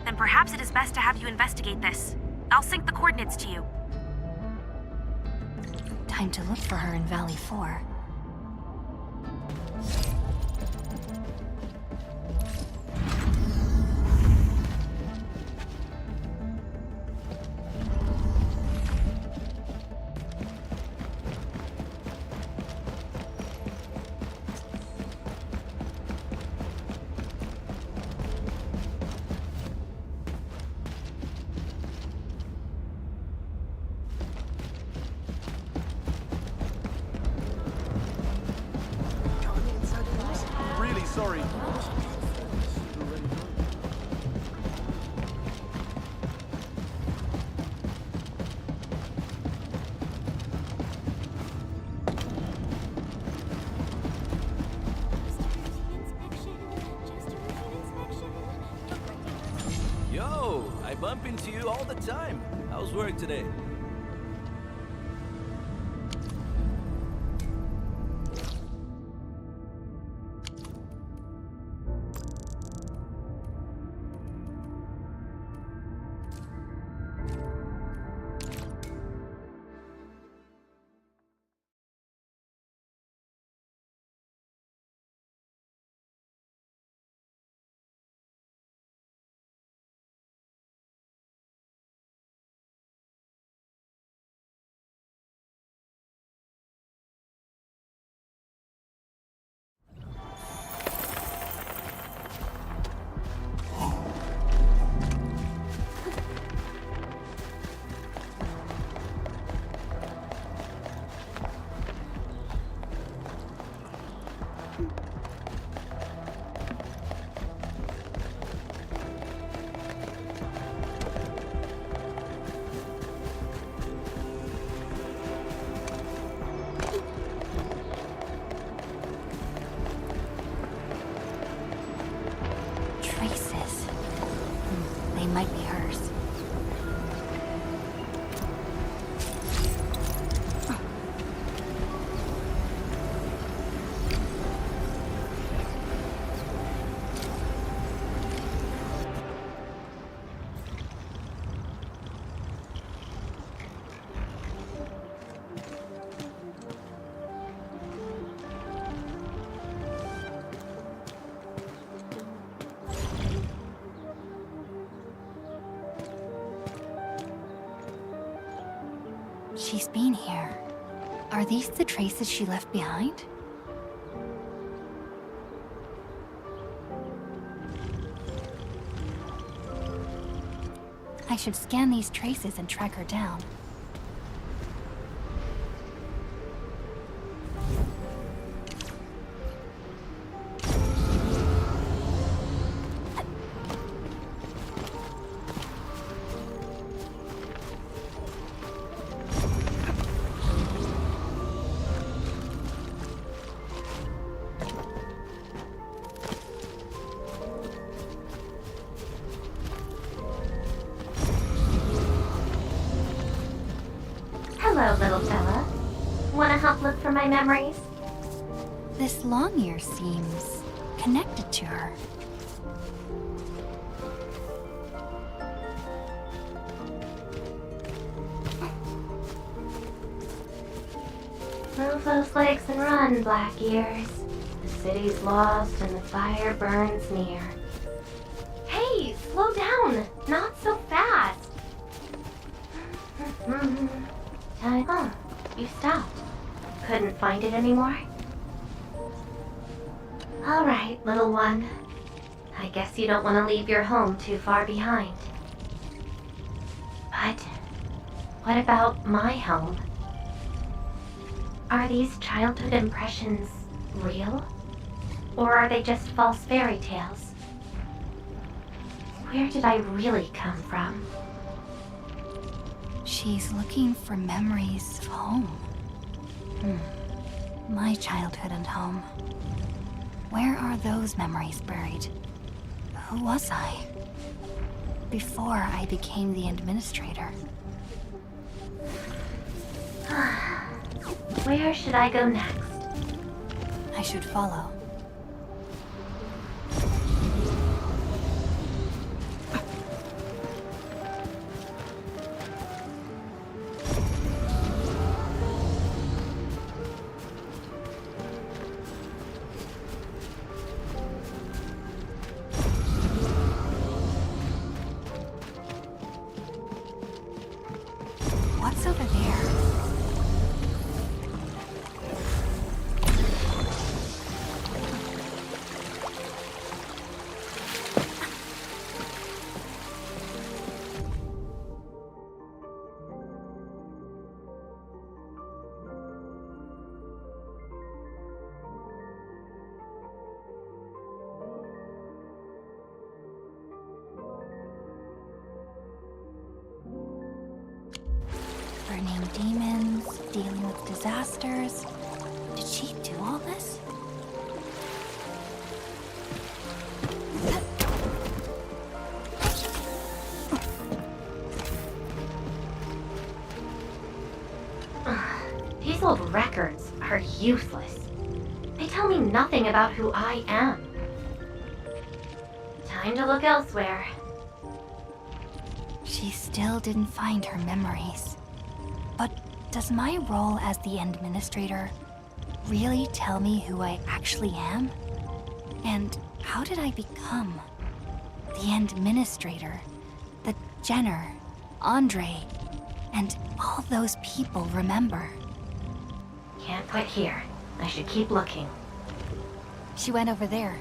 [SPEAKER 3] Then perhaps it is best to have you investigate this. I'll sync the coordinates to you.
[SPEAKER 1] Time to look for her in Valley 4.
[SPEAKER 10] Sorry.
[SPEAKER 12] Yo, I bump into you all the time. How's work today?
[SPEAKER 1] Traces. They might be hers. She's been here. Are these the traces she left behind? I should scan these traces and track her down.
[SPEAKER 14] Hello, little fella. Wanna help look for my memories?
[SPEAKER 1] This long ear seems connected to her.
[SPEAKER 14] Move those legs and run, black ears. The city's lost and the fire burns near. Hey, slow down! Not so fast! Oh, you stopped. Couldn't find it anymore? Alright, little one. I guess you don't want to leave your home too far behind. But what about my home? Are these childhood impressions real? Or are they just false fairy tales? Where did I really come from?
[SPEAKER 1] She's looking for memories of home. My childhood and home. Where are those memories buried? Who was I? Before I became the administrator.
[SPEAKER 14] Where should I go next?
[SPEAKER 1] I should follow. What's over there? disasters. Did she do all this?
[SPEAKER 14] These old records are useless. They tell me nothing about who I am. Time to look elsewhere.
[SPEAKER 1] She still didn't find her memories. But does my role as the administrator really tell me who I actually am? And how did I become the administrator that Jenner, Andre, and all those people remember?
[SPEAKER 14] Can't quit here. I should keep looking.
[SPEAKER 1] She went over there.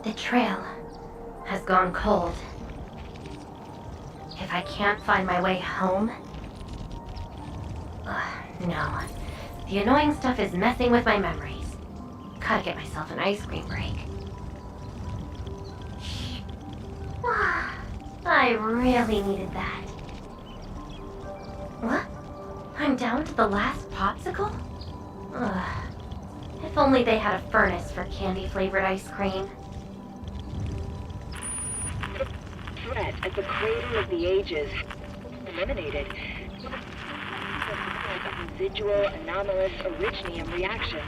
[SPEAKER 14] The trail has gone cold. If I can't find my way home... no. The annoying stuff is messing with my memories. Gotta get myself an ice cream break. I really needed that. What? I'm down to the last popsicle? If only they had a furnace for candy-flavored ice cream.
[SPEAKER 17] Threat at the cradle of the ages. Eliminated. Residual anomalous originium reaction.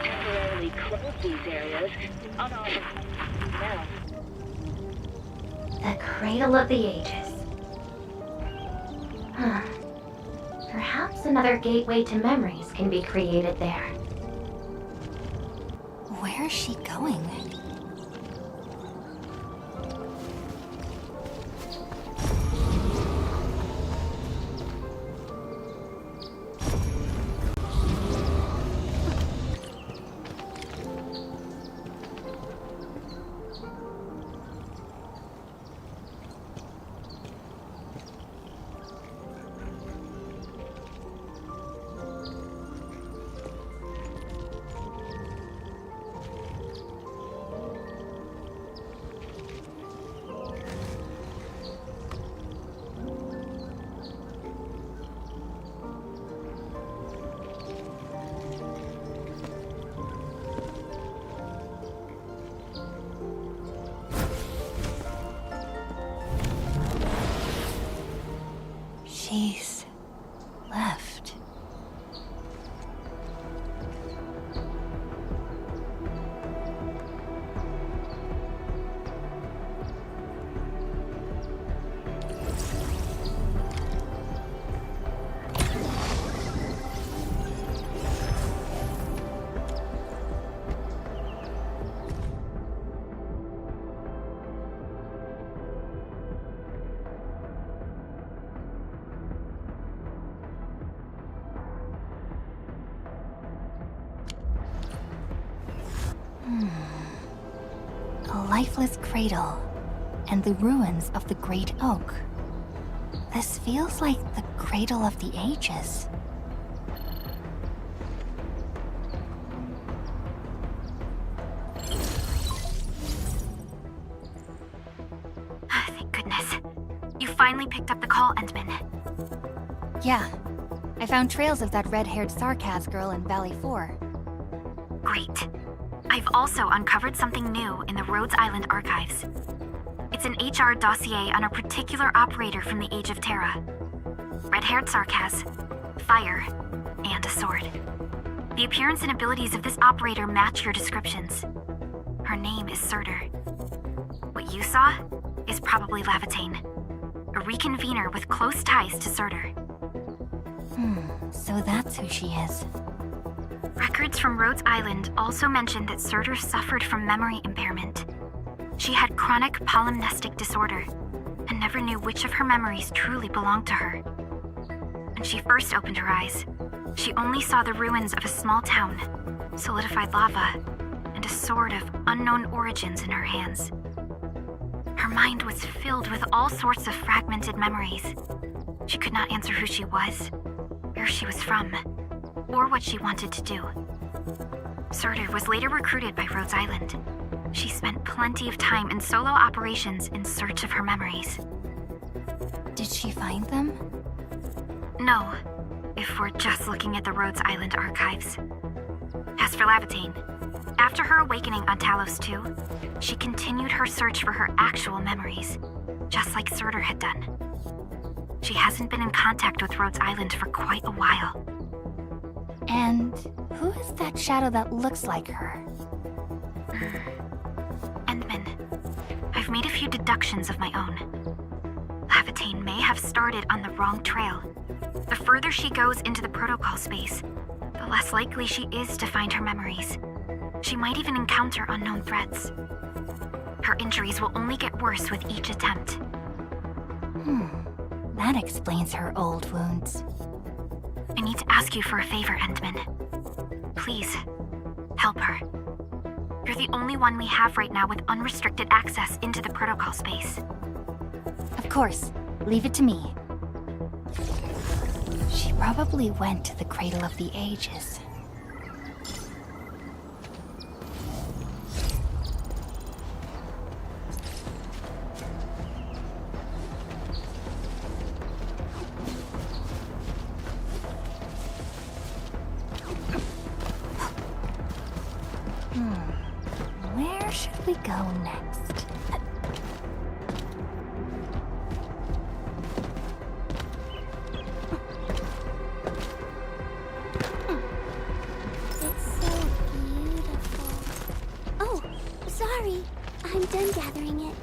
[SPEAKER 17] Temporarily close these areas. Now.
[SPEAKER 14] The cradle of the ages. Perhaps another gateway to memories can be created there.
[SPEAKER 1] Where is she going? She's left. A lifeless cradle and the ruins of the Great Oak. This feels like the cradle of the ages.
[SPEAKER 3] Thank goodness. You finally picked up the call, Endman.
[SPEAKER 1] Yeah. I found trails of that red-haired Sarkaz girl in Valley 4.
[SPEAKER 3] Great. I've also uncovered something new in the Rhodes Island archives. It's an HR dossier on a particular operator from the Age of Terra. Red-haired Sarkaz, fire, and a sword. The appearance and abilities of this operator match your descriptions. Her name is Surtur. What you saw is probably Lavatane, a reconvener with close ties to Surtur.
[SPEAKER 1] So that's who she is.
[SPEAKER 3] Records from Rhodes Island also mention that Surtur suffered from memory impairment. She had chronic polymnestic disorder, and never knew which of her memories truly belonged to her. When she first opened her eyes, she only saw the ruins of a small town, solidified lava, and a sword of unknown origins in her hands. Her mind was filled with all sorts of fragmented memories. She could not answer who she was, where she was from, or what she wanted to do. Surtur was later recruited by Rhodes Island. She spent plenty of time in solo operations in search of her memories.
[SPEAKER 1] Did she find them?
[SPEAKER 3] No, if we're just looking at the Rhodes Island archives. As for Lavatane, after her awakening on Talos 2, she continued her search for her actual memories, just like Surtur had done. She hasn't been in contact with Rhodes Island for quite a while.
[SPEAKER 1] And who is that shadow that looks like her?
[SPEAKER 3] Endman, I've made a few deductions of my own. Lavatane may have started on the wrong trail. The further she goes into the protocol space, the less likely she is to find her memories. She might even encounter unknown threats. Her injuries will only get worse with each attempt.
[SPEAKER 1] That explains her old wounds.
[SPEAKER 3] I need to ask you for a favor, Endman. Please, help her. You're the only one we have right now with unrestricted access into the protocol space.
[SPEAKER 1] Of course. Leave it to me. She probably went to the Cradle of the Ages. Where should we go next?
[SPEAKER 7] Sorry, I'm done gathering it.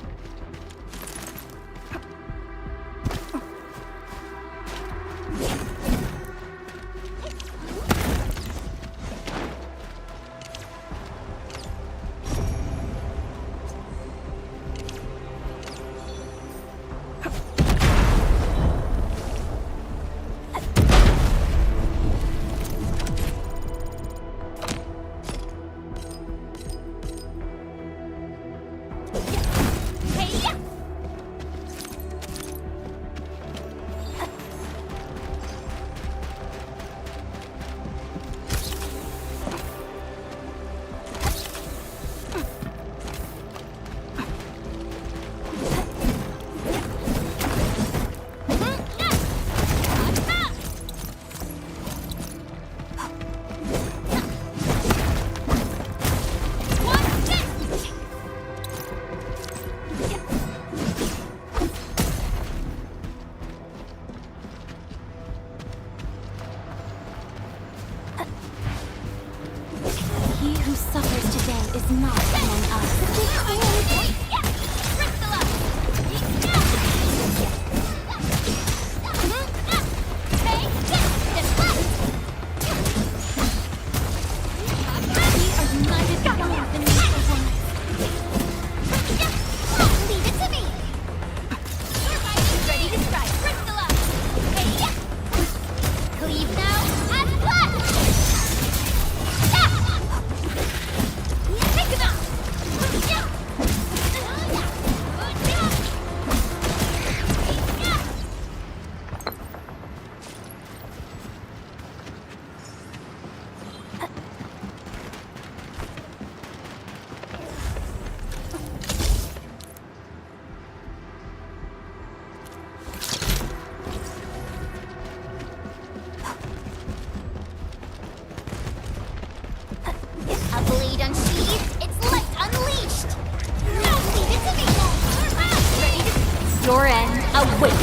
[SPEAKER 1] Your end awaits.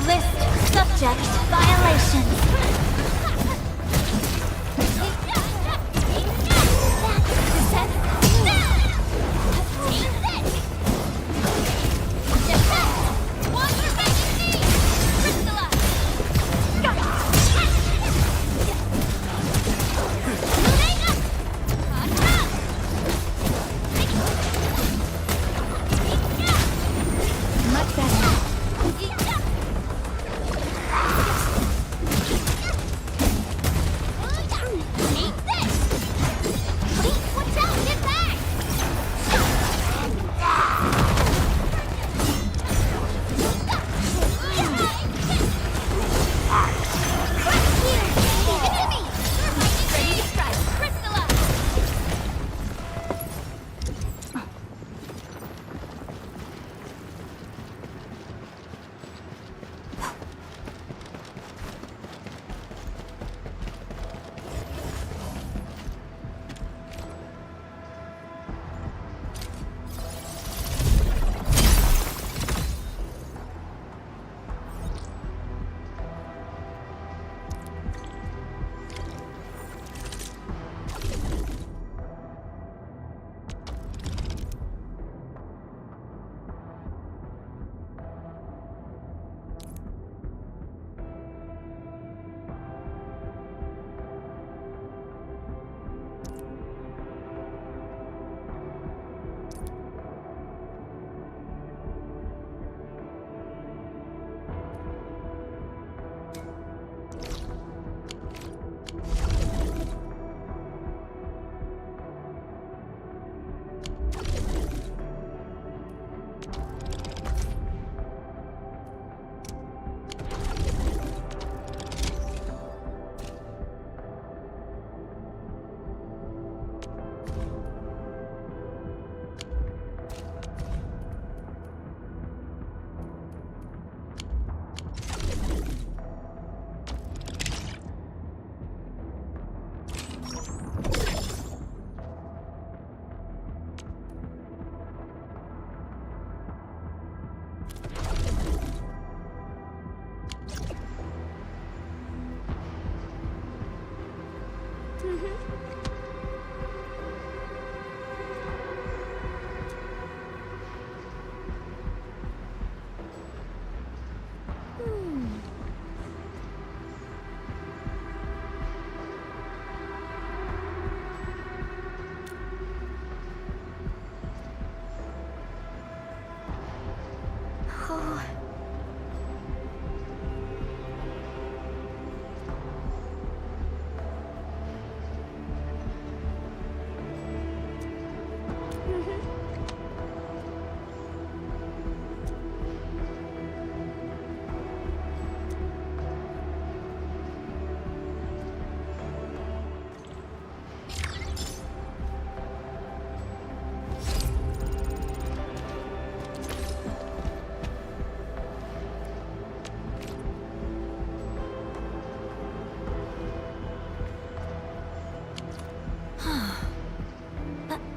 [SPEAKER 1] List subject violations.
[SPEAKER 7] Much better.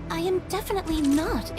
[SPEAKER 9] I am definitely not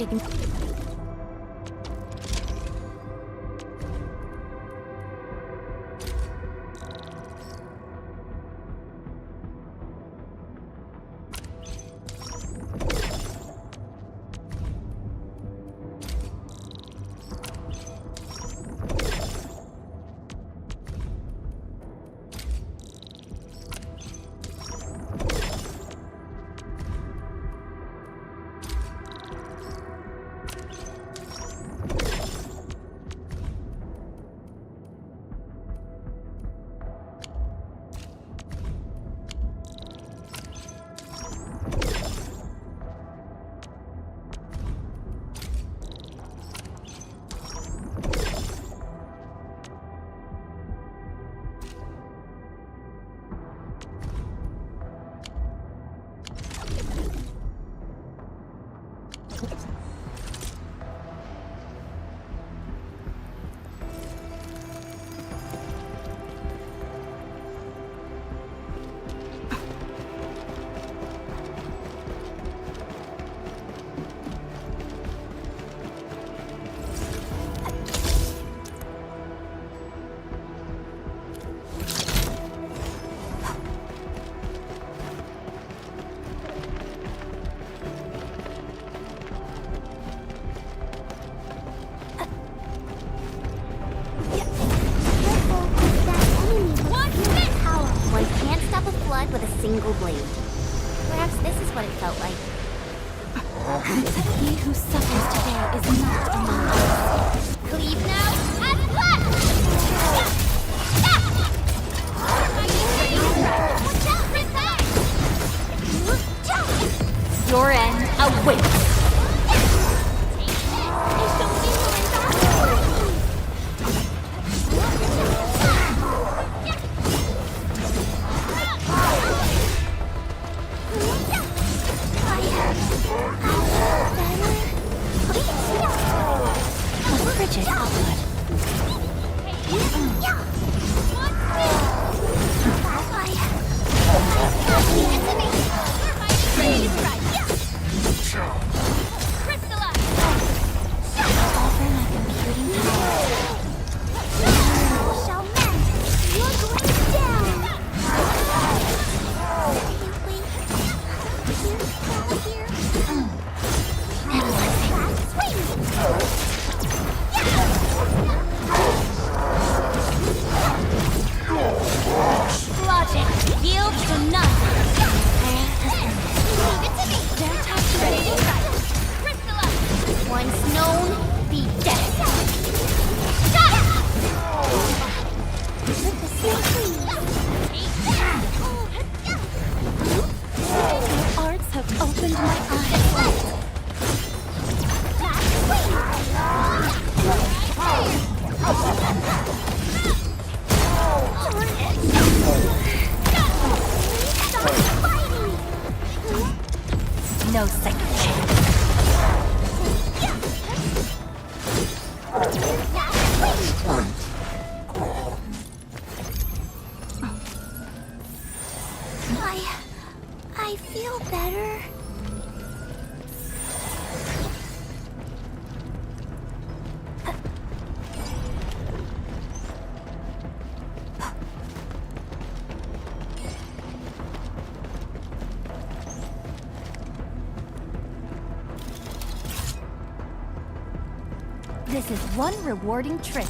[SPEAKER 2] with a single blade. Perhaps this is what it felt like.
[SPEAKER 9] He who suffers today is not among us.
[SPEAKER 2] Cleave now and flash!
[SPEAKER 9] Your end awaits. No second chance.
[SPEAKER 7] I feel better.
[SPEAKER 9] This is one rewarding trip.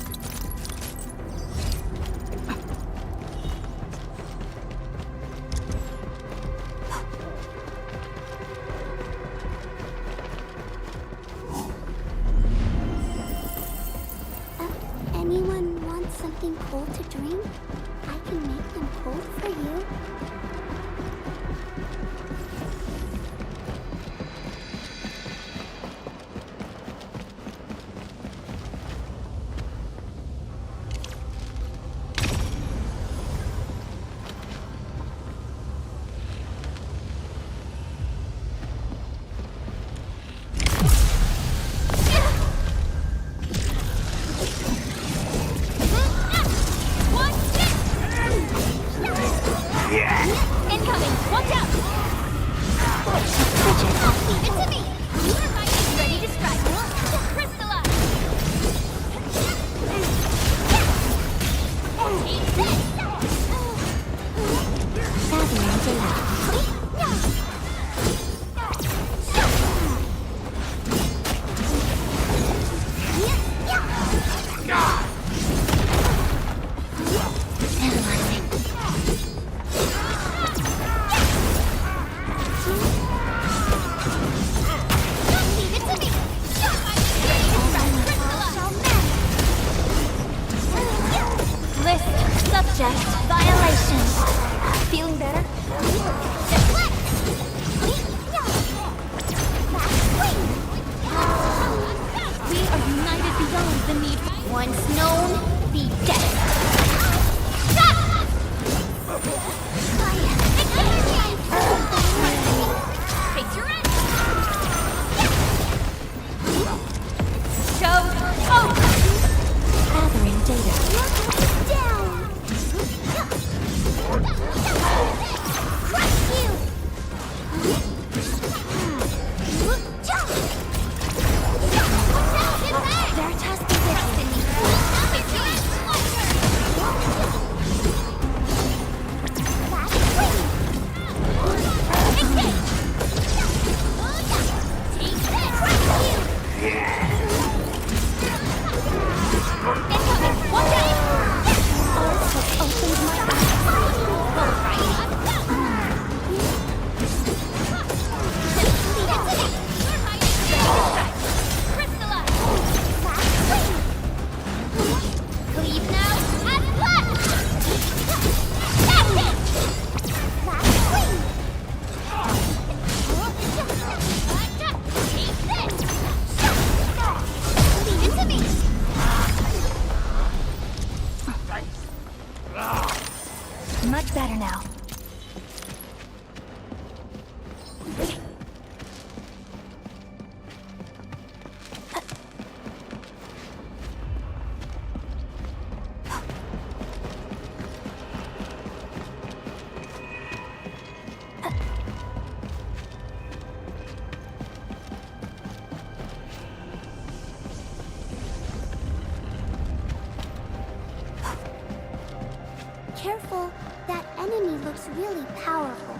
[SPEAKER 7] Anyone want something cold to drink? I can make them cold for you.
[SPEAKER 9] Much better now.
[SPEAKER 7] Careful, that enemy looks really powerful.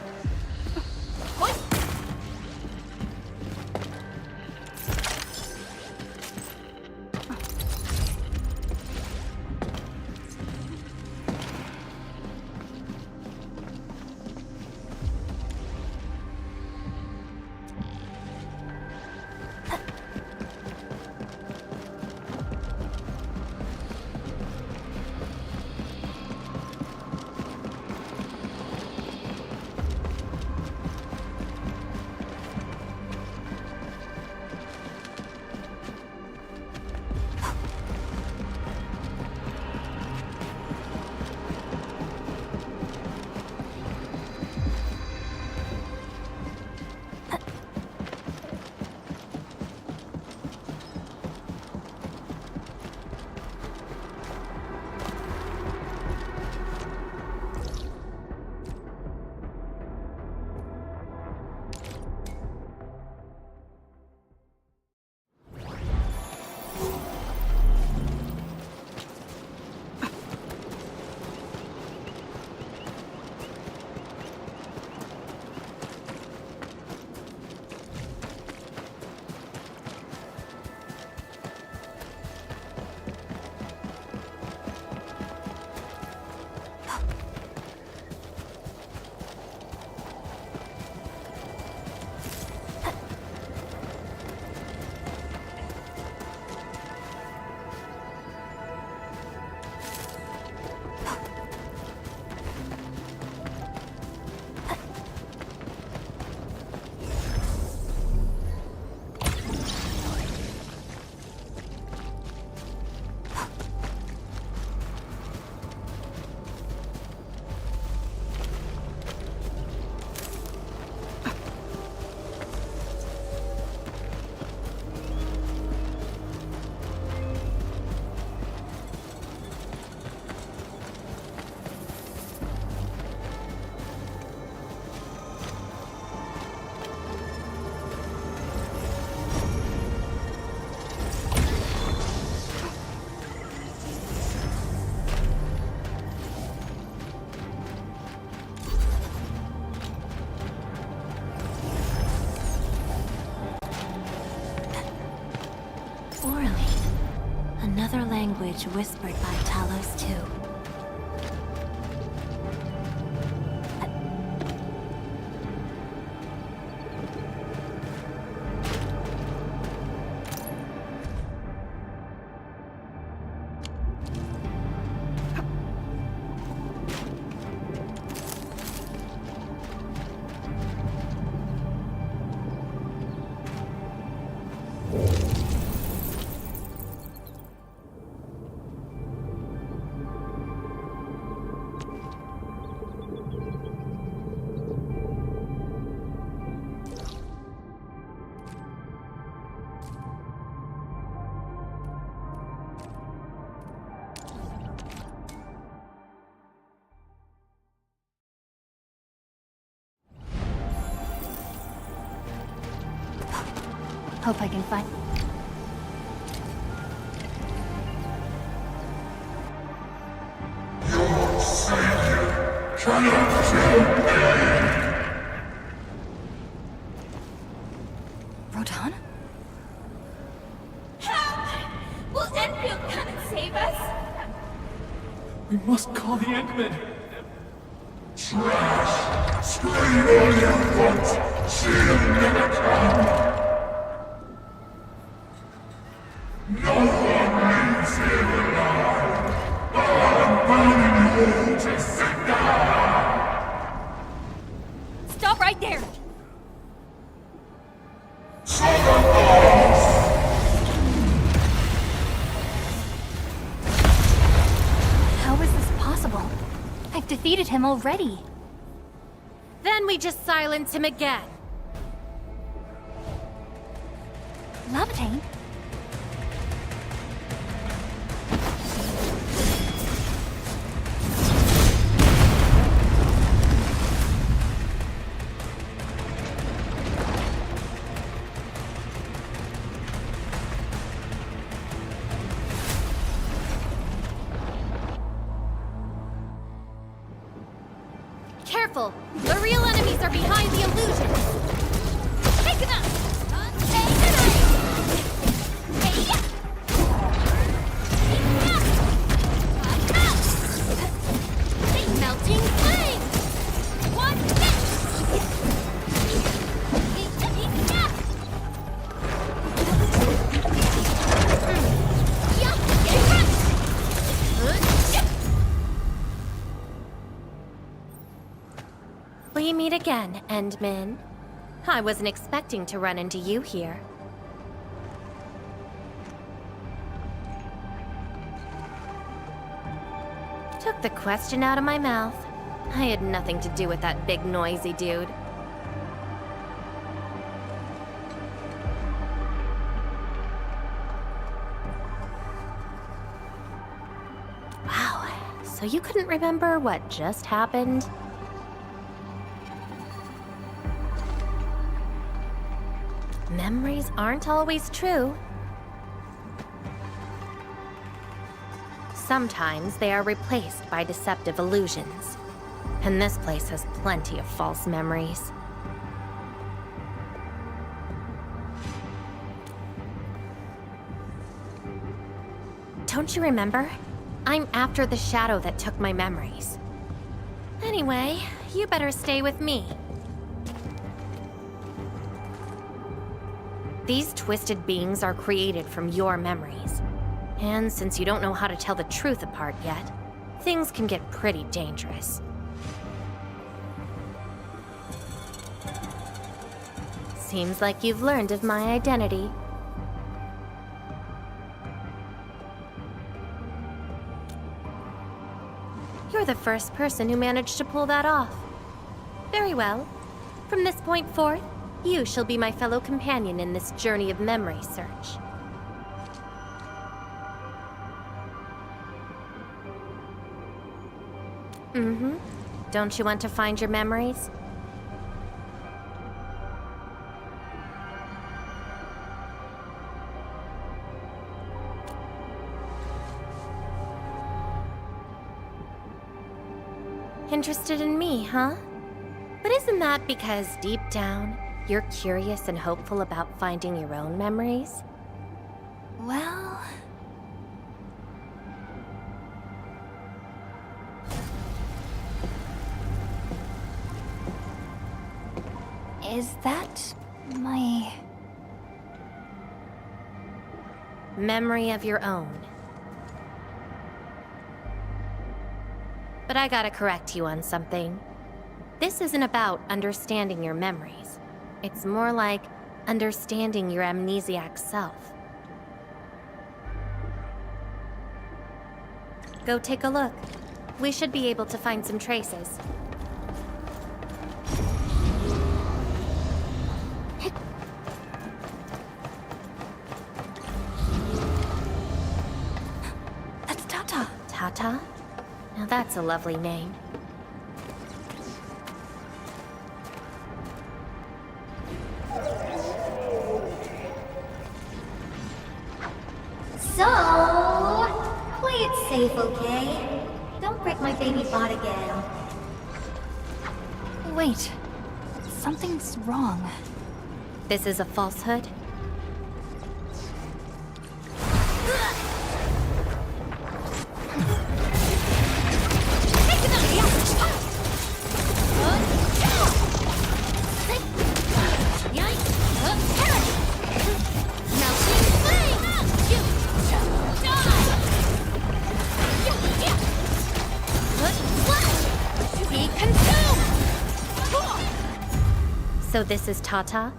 [SPEAKER 9] Another language whispered by Talos too.
[SPEAKER 1] Hope I can find...
[SPEAKER 15] Your savior cannot kill me!
[SPEAKER 1] Rodan?
[SPEAKER 6] Help! Will Enfield come and save us?
[SPEAKER 5] We must call the Eggman.
[SPEAKER 15] Trash! Scream all you want! She'll never come! No one leaves here alive! I'm burning you to cinder!
[SPEAKER 6] Stop right there!
[SPEAKER 1] How is this possible? I've defeated him already.
[SPEAKER 14] Then we just silence him again.
[SPEAKER 1] Levitate?
[SPEAKER 14] Careful! The real enemies are behind the illusions! Take them out! Melting flame! One We meet again, Endmin. I wasn't expecting to run into you here. Took the question out of my mouth. I had nothing to do with that big noisy dude. Wow, so you couldn't remember what just happened? Memories aren't always true. Sometimes they are replaced by deceptive illusions. And this place has plenty of false memories. Don't you remember? I'm after the shadow that took my memories. Anyway, you better stay with me. These twisted beings are created from your memories. And since you don't know how to tell the truth apart yet, things can get pretty dangerous. Seems like you've learned of my identity. You're the first person who managed to pull that off. Very well. From this point forth, you shall be my fellow companion in this journey of memory search. Mm-hmm. Don't you want to find your memories? Interested in me, huh? But isn't that because deep down, you're curious and hopeful about finding your own memories?
[SPEAKER 1] Well... Is that my...
[SPEAKER 14] Memory of your own. But I gotta correct you on something. This isn't about understanding your memories. It's more like understanding your amnesiac self. Go take a look. We should be able to find some traces.
[SPEAKER 1] That's Tata.
[SPEAKER 14] Tata? Now that's a lovely name.
[SPEAKER 7] So, play it safe, okay? Don't break my baby bot again.
[SPEAKER 1] Wait. Something's wrong.
[SPEAKER 14] This is a falsehood? So this is Tata?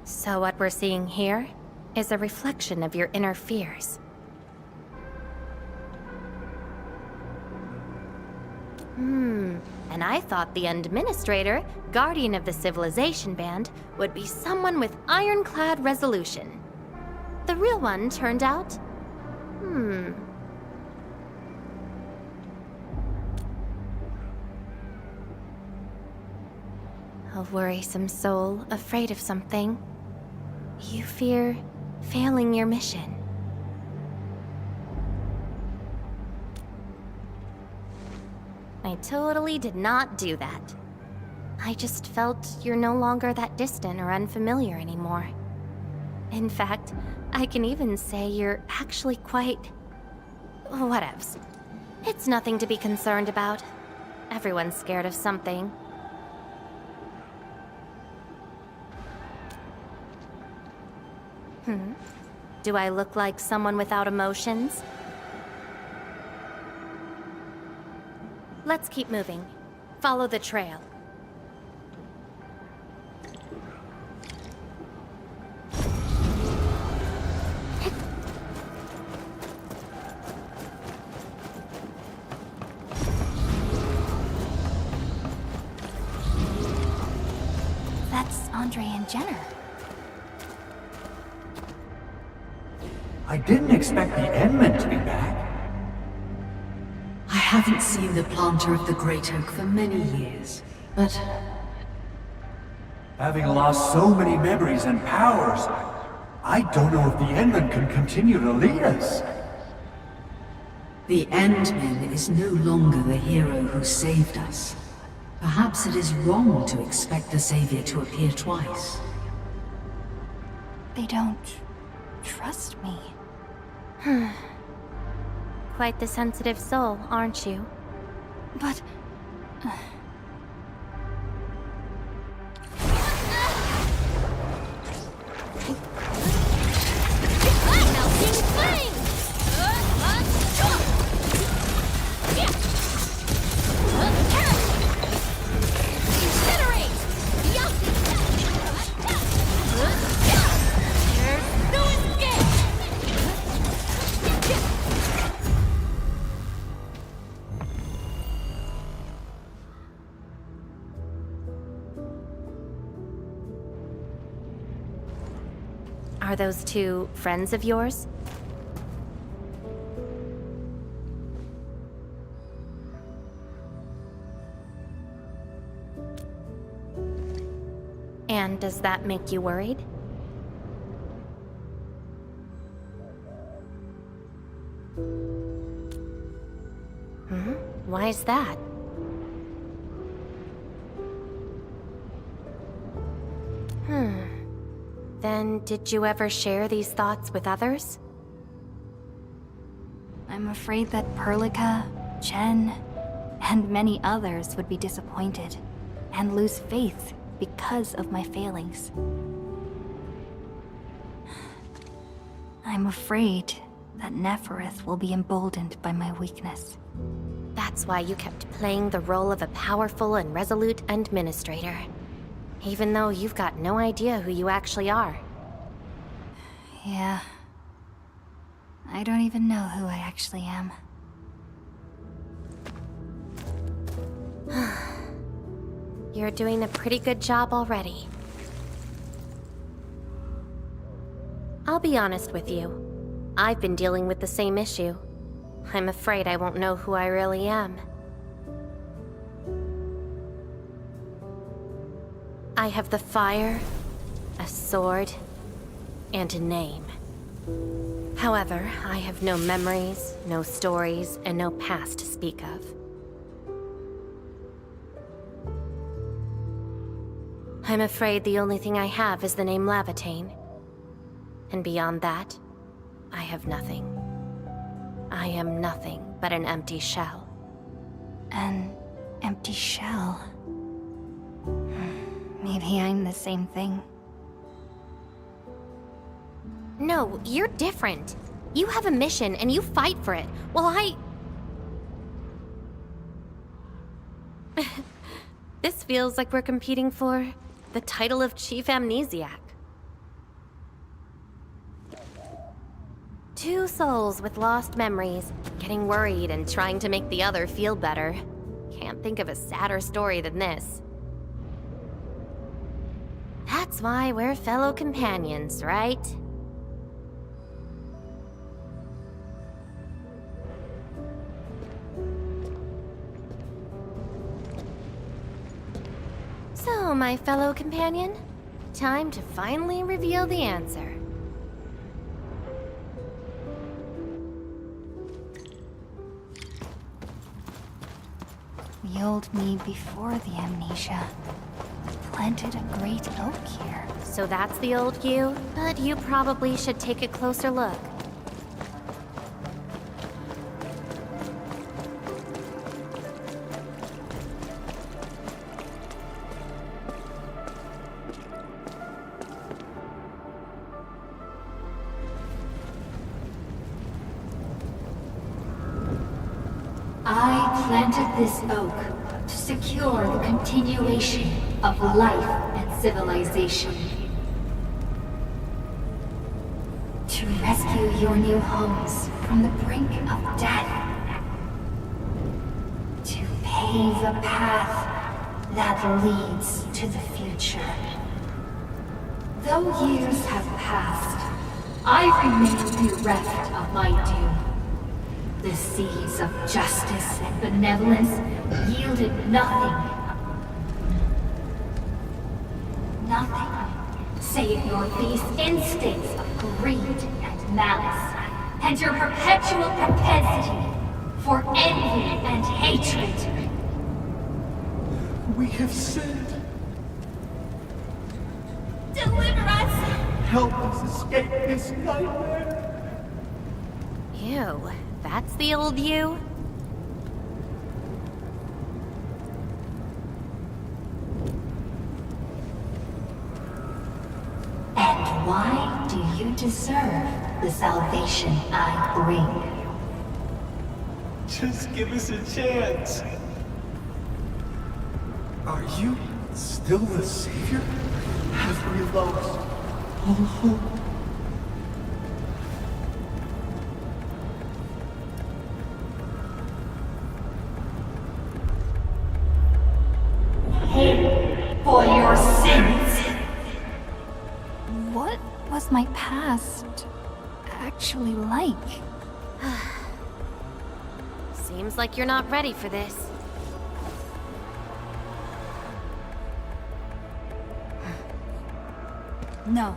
[SPEAKER 14] So what we're seeing here is a reflection of your inner fears. And I thought the administrator, guardian of the civilization band, would be someone with ironclad resolution. The real one turned out... A worrisome soul, afraid of something. You fear failing your mission. I totally did not do that. I just felt you're no longer that distant or unfamiliar anymore. In fact, I can even say you're actually quite... whatevs. It's nothing to be concerned about. Everyone's scared of something. Do I look like someone without emotions? Let's keep moving. Follow the trail.
[SPEAKER 1] That's Andre and Jenner.
[SPEAKER 18] I didn't expect the Endmen to be back.
[SPEAKER 11] I haven't seen the planter of the Great Oak for many years, but...
[SPEAKER 18] Having lost so many memories and powers, I don't know if the Endmen can continue to lead us.
[SPEAKER 11] The Endman is no longer the hero who saved us. Perhaps it is wrong to expect the Savior to appear twice.
[SPEAKER 1] They don't trust me.
[SPEAKER 14] Quite the sensitive soul, aren't you?
[SPEAKER 1] But...
[SPEAKER 14] Are those two friends of yours? And does that make you worried? Why is that? Then, did you ever share these thoughts with others?
[SPEAKER 1] I'm afraid that Perlica, Jen, And many others would be disappointed and lose faith because of my failings. I'm afraid that Neferith will be emboldened by my weakness.
[SPEAKER 14] That's why you kept playing the role of a powerful and resolute administrator. Even though you've got no idea who you actually are.
[SPEAKER 1] Yeah. I don't even know who I actually am.
[SPEAKER 14] You're doing a pretty good job already. I'll be honest with you. I've been dealing with the same issue. I'm afraid I won't know who I really am. I have the fire, a sword, and a name. However, I have no memories, no stories, and no past to speak of. I'm afraid the only thing I have is the name Lavitane. And beyond that, I have nothing. I am nothing but an empty shell.
[SPEAKER 1] An empty shell? Maybe I'm the same thing.
[SPEAKER 14] No, you're different. You have a mission and you fight for it, while This feels like we're competing for the title of Chief Amnesiac. Two souls with lost memories, getting worried and trying to make the other feel better. Can't think of a sadder story than this. That's why we're fellow companions, right? So, my fellow companion, time to finally reveal the answer.
[SPEAKER 1] The old me before the amnesia planted a great oak here.
[SPEAKER 14] So that's the old you? But you probably should take a closer look.
[SPEAKER 9] I planted this oak to secure the continuation of life and civilization. To rescue your new homes from the brink of death. To pave a path that leads to the future. Though years have passed, I remain bereft of my doom. The seeds of justice and benevolence yielded nothing. Nothing, save your base instincts of greed and malice, and your perpetual propensity for envy and hatred.
[SPEAKER 18] We have sinned.
[SPEAKER 9] Deliver us!
[SPEAKER 18] Help us escape this nightmare.
[SPEAKER 14] Ew, that's the old you?
[SPEAKER 9] And why do you deserve the salvation I bring?
[SPEAKER 18] Just give us a chance. Are you still the savior? Have we lost all hope?
[SPEAKER 9] Pay for your sins!
[SPEAKER 1] What was my past actually like?
[SPEAKER 14] Seems like you're not ready for this.
[SPEAKER 1] No.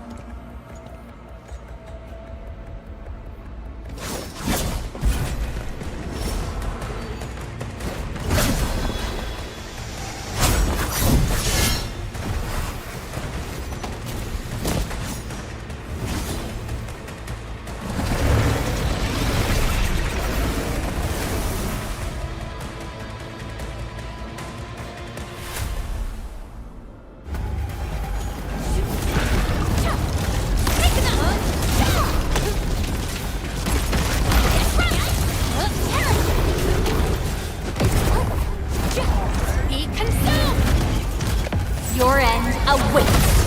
[SPEAKER 9] Your end awaits!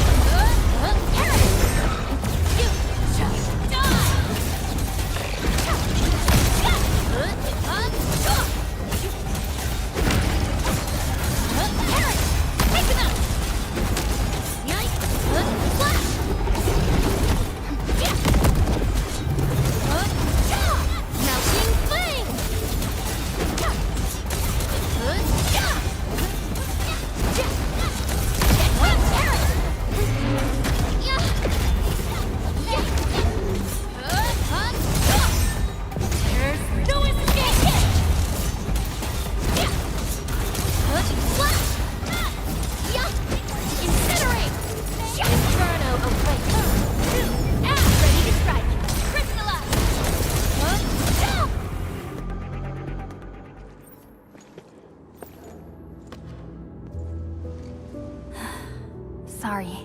[SPEAKER 9] Sorry,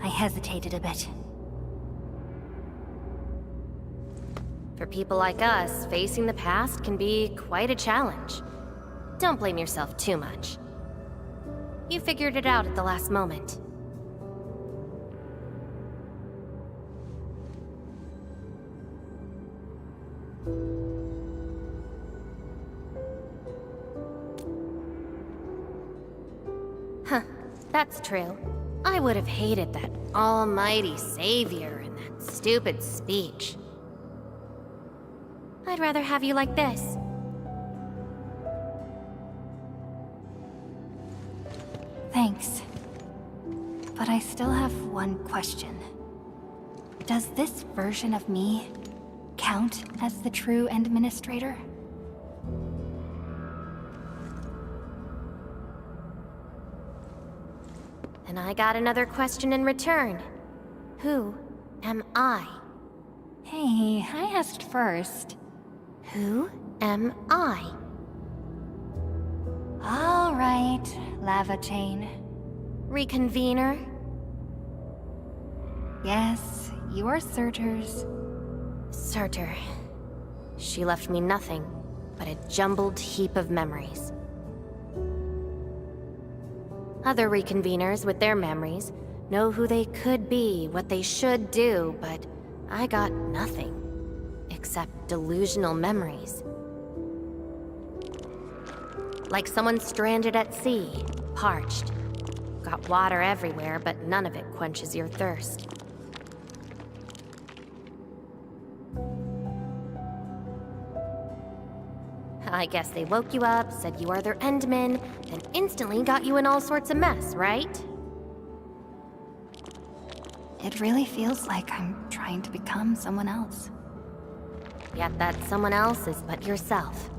[SPEAKER 9] I hesitated a bit.
[SPEAKER 14] For people like us, facing the past can be quite a challenge. Don't blame yourself too much. You figured it out at the last moment. Huh, that's true. I would have hated that almighty savior and that stupid speech. I'd rather have you like this.
[SPEAKER 9] Thanks. But I still have one question. Does this version of me count as the true administrator?
[SPEAKER 14] And I got another question in return. Who am I?
[SPEAKER 9] Hey, I asked first.
[SPEAKER 14] Who am I?
[SPEAKER 9] All right, Lava Chain.
[SPEAKER 14] Reconvener?
[SPEAKER 9] Yes, you are Surtur's.
[SPEAKER 14] Surtur. She left me nothing but a jumbled heap of memories. Other reconveners with their memories know who they could be, what they should do, but I got nothing except delusional memories. Like someone stranded at sea, parched. Got water everywhere, but none of it quenches your thirst. I guess they woke you up, said you are their endman, and instantly got you in all sorts of mess, right?
[SPEAKER 9] It really feels like I'm trying to become someone else.
[SPEAKER 14] Yet that someone else is but yourself.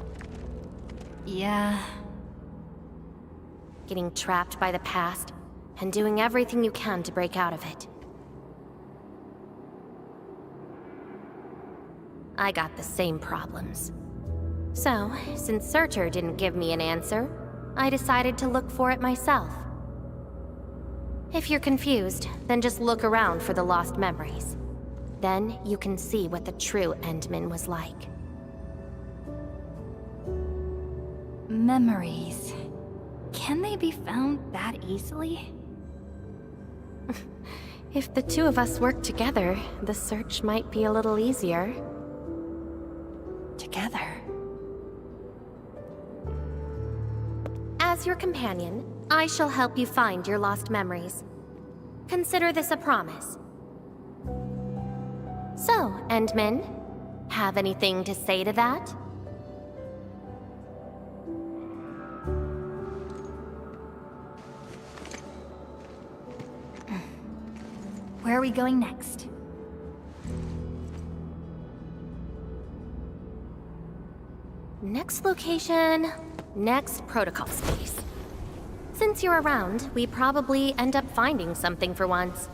[SPEAKER 9] Yeah.
[SPEAKER 14] Getting trapped by the past, and doing everything you can to break out of it. I got the same problems. So, since Surtur didn't give me an answer, I decided to look for it myself. If you're confused, then just look around for the lost memories. Then you can see what the true Endman was like.
[SPEAKER 9] Memories. Can they be found that easily?
[SPEAKER 14] If the two of us work together, the search might be a little easier.
[SPEAKER 9] Together?
[SPEAKER 14] As your companion, I shall help you find your lost memories. Consider this a promise. So, Endman, have anything to say to that?
[SPEAKER 9] Where are we going next?
[SPEAKER 14] Next location, next protocol space. Since you're around, we probably end up finding something for once.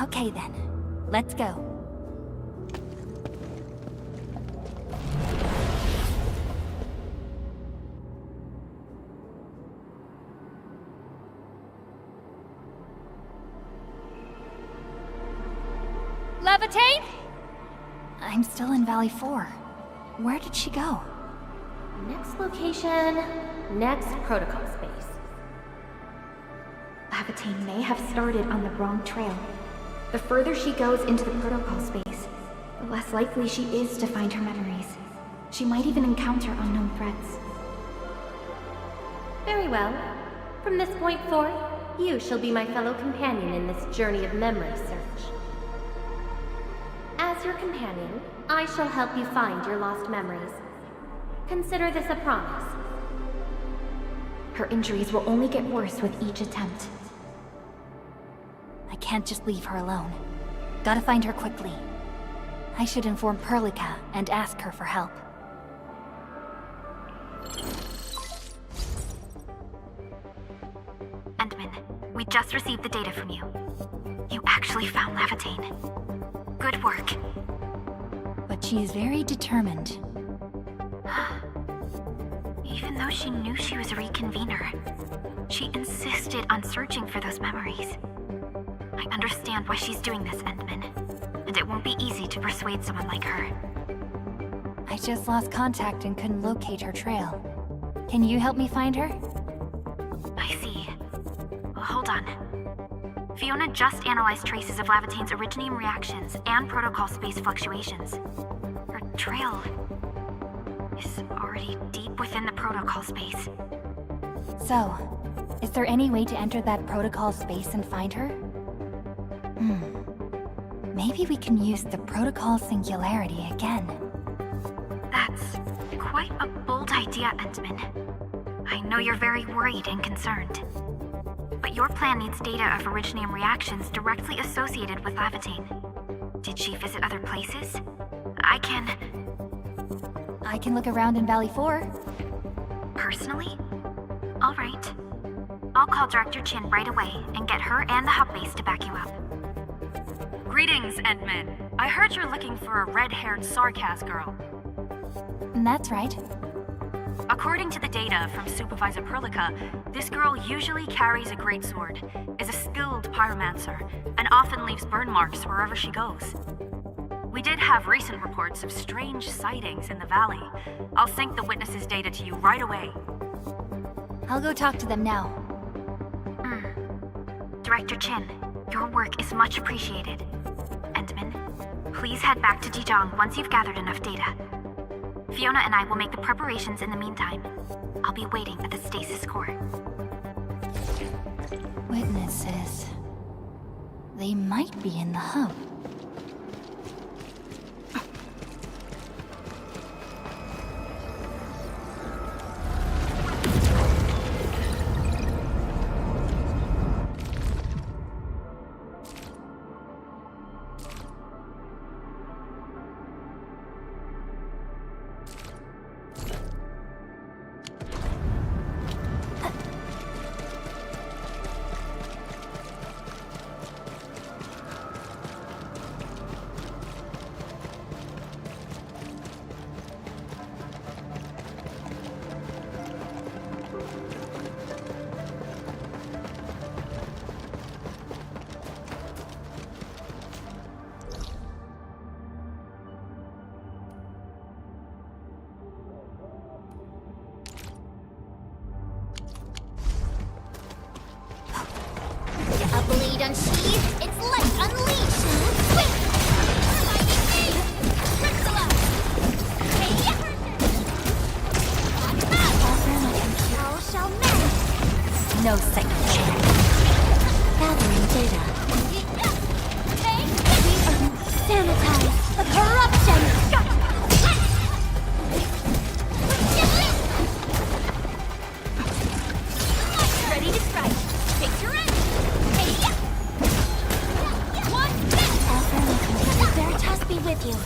[SPEAKER 9] Okay then, let's go. I'm still in Valley 4. Where did she go?
[SPEAKER 14] Next Next location, next protocol space.
[SPEAKER 1] Lavitane may have started on the wrong trail. The further she goes into the protocol space, the less likely she is to find her memories. She might even encounter unknown threats.
[SPEAKER 14] Very well. From this point forth, you shall be my fellow companion in this journey of memory search. As your companion, I shall help you find your lost memories. Consider this a promise.
[SPEAKER 1] Her injuries will only get worse with each attempt. I can't just leave her alone. Gotta find her quickly. I should inform Perlica and ask her for help.
[SPEAKER 3] Endman, we just received the data from you. You actually found Lavitane. Good work.
[SPEAKER 1] But she is very determined.
[SPEAKER 3] Even though she knew she was a reconvener, she insisted on searching for those memories. I understand why she's doing this, Endman, and it won't be easy to persuade someone like her.
[SPEAKER 1] I just lost contact and couldn't locate her trail. Can you help me find her?
[SPEAKER 3] I see. Well, hold on. Fiona just analyzed traces of Lavitane's originium reactions and protocol space fluctuations. Her trail is already deep within the protocol space.
[SPEAKER 1] So, is there any way to enter that protocol space and find her? Maybe we can use the protocol singularity again.
[SPEAKER 3] That's quite a bold idea, Endman. I know you're very worried and concerned. But your plan needs data of originium reactions directly associated with Lavitane. Did she visit other places? I can
[SPEAKER 1] look around in Valley 4.
[SPEAKER 3] Personally? All right. I'll call Director Chin right away and get her and the hub base to back you up.
[SPEAKER 19] Greetings, Endman. I heard you're looking for a red-haired Sarkaz girl.
[SPEAKER 1] That's right.
[SPEAKER 19] According to the data from Supervisor Perlica, this girl usually carries a greatsword, is a skilled pyromancer, and often leaves burn marks wherever she goes. We did have recent reports of strange sightings in the valley. I'll sync the witnesses' data to you right away.
[SPEAKER 1] I'll go talk to them now.
[SPEAKER 3] Director Chin, your work is much appreciated. Endman, please head back to Dijong once you've gathered enough data. Fiona and I will make the preparations in the meantime. I'll be waiting at the stasis core.
[SPEAKER 1] Witnesses. They might be in the hub.
[SPEAKER 7] Blade unsheathed, its light unleashed! Quick! All shall mend!
[SPEAKER 1] No second chance.
[SPEAKER 7] Gathering data. Sanitize the corruption!
[SPEAKER 2] Ready to strike. Picture it.
[SPEAKER 7] Veritas be with you.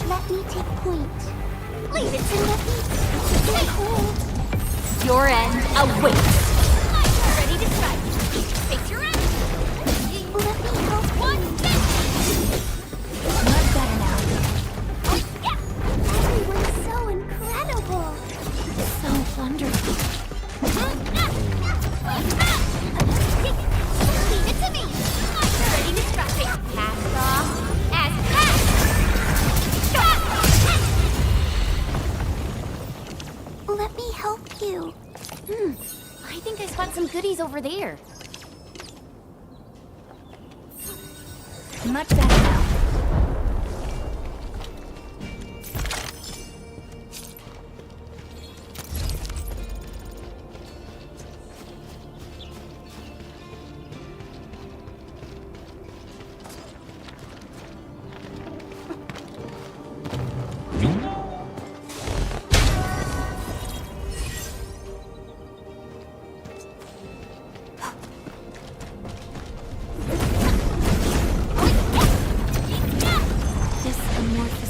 [SPEAKER 7] Let me take point. Leave it to Lucky. Stay hold.
[SPEAKER 9] Your end awaits.
[SPEAKER 2] Ready to strike. Face your end.
[SPEAKER 7] Let me help.
[SPEAKER 2] One,
[SPEAKER 9] Much better now.
[SPEAKER 7] Everyone's so incredible.
[SPEAKER 9] So wonderful.
[SPEAKER 2] leave it to me. Ready to strike. Pass off. As pass.
[SPEAKER 7] Let me help you.
[SPEAKER 2] I think I spot some goodies over there.
[SPEAKER 9] Much better now.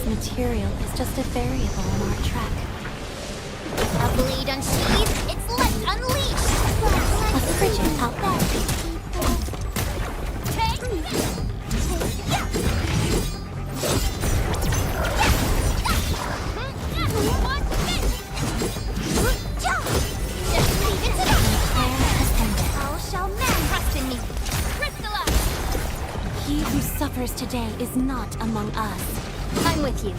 [SPEAKER 1] Material is just a variable on our track.
[SPEAKER 2] A blade unsheathed, it's left unleashed.
[SPEAKER 1] A frigid outlet.
[SPEAKER 7] How shall men
[SPEAKER 2] Trust in me. Crystallize.
[SPEAKER 1] He who suffers today is not among us.
[SPEAKER 2] I'm with you.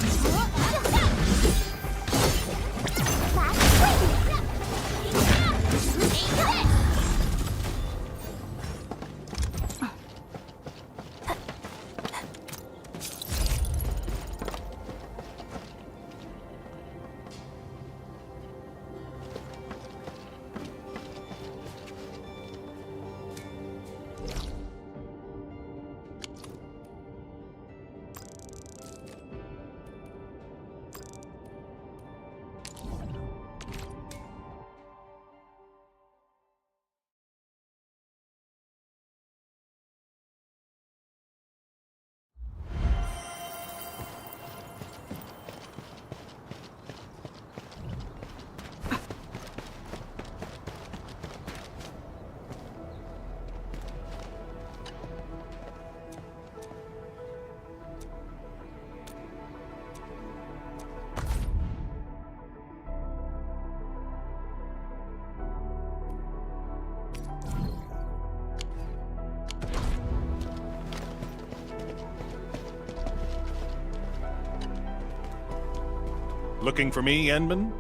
[SPEAKER 20] Looking for me, Enman?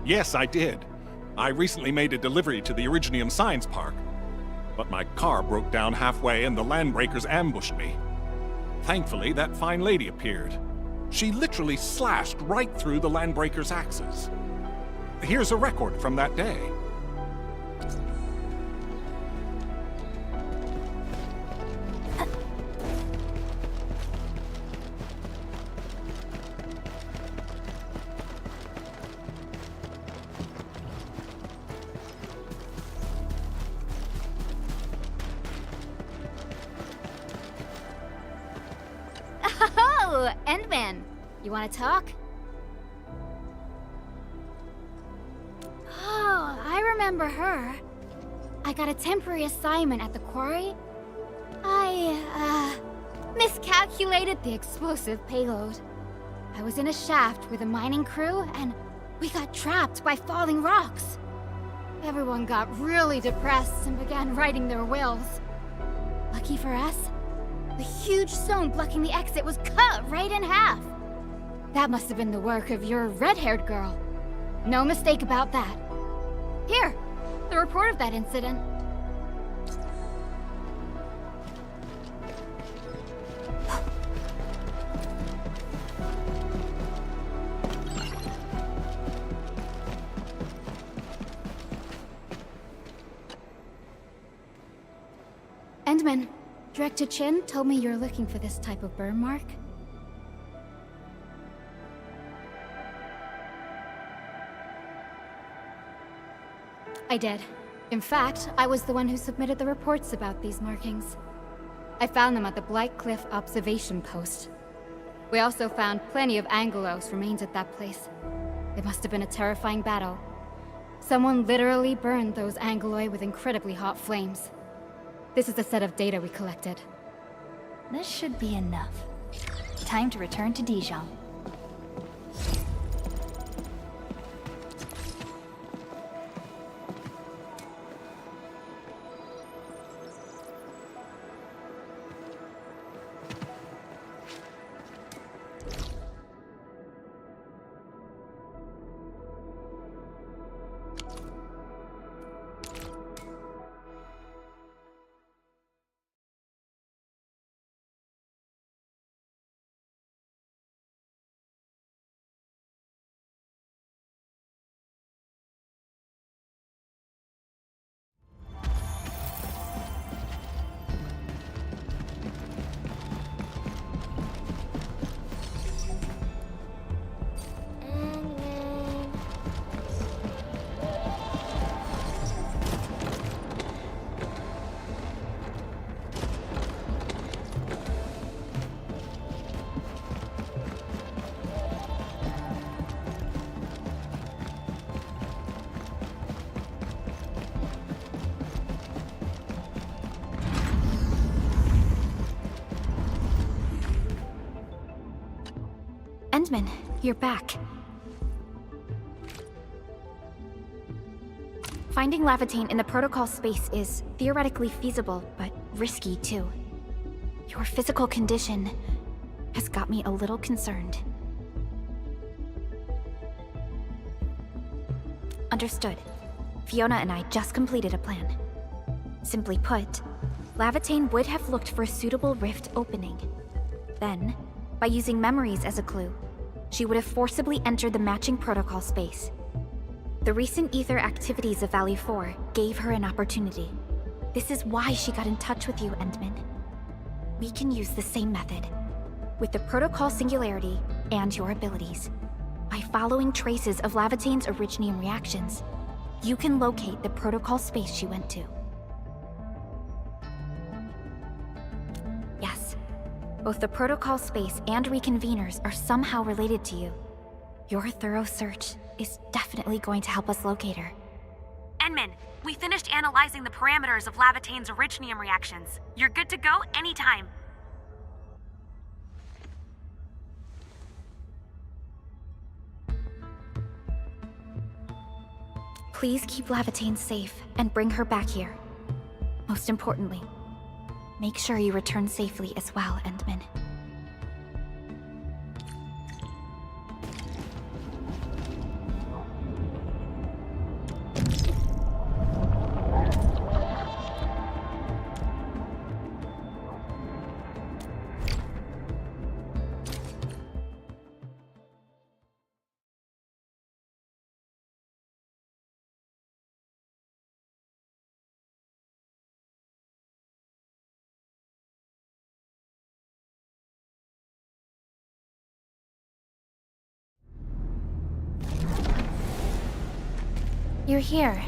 [SPEAKER 20] Yes, I did. I recently made a delivery to the Originium Science Park. But my car broke down halfway and the Landbreakers ambushed me. Thankfully, that fine lady appeared. She literally slashed right through the Landbreakers' axes. here's a record from that day.
[SPEAKER 1] Oh, Endman. You want to talk? Oh, I remember her. I got a temporary assignment at the quarry. I, miscalculated the explosive payload. I was in a shaft with a mining crew, and we got trapped by falling rocks. Everyone got really depressed and began writing their wills. Lucky for us, the huge stone blocking the exit was cut right in half. That must have been the work of your red-haired girl. No mistake about that. Here, the report of that incident. Endman, Director Chin told me you're looking for this type of burn mark. I did. In fact, I was the one who submitted the reports about these markings. I found them at the Blight Cliff observation post. We also found plenty of Angelos remains at that place. It must have been a terrifying battle. Someone literally burned those Angeloi with incredibly hot flames. This is the set of data we collected. This should be enough. Time to return to Dijon. Endman, you're back. Finding Lavitane in the protocol space is theoretically feasible, but risky too. Your physical condition has got me a little concerned. Understood. Fiona and I just completed a plan. Simply put, Lavitane would have looked for a suitable rift opening. Then, by using memories as a clue, she would have forcibly entered the matching protocol space. The recent ether activities of Valley 4 gave her an opportunity. This is why she got in touch with you, Endman. We can use the same method, with the protocol singularity and your abilities. By following traces of Lavitane's originium reactions, you can locate the protocol space she went to. Yes, both the protocol space and reconveners are somehow related to you. Your thorough search is definitely going to help us locate her.
[SPEAKER 3] Endman, we finished analyzing the parameters of Lavitane's originium reactions. You're good to go anytime.
[SPEAKER 1] Please keep Lavitane safe and bring her back here. Most importantly, make sure you return safely as well, Endman.
[SPEAKER 14] You're here,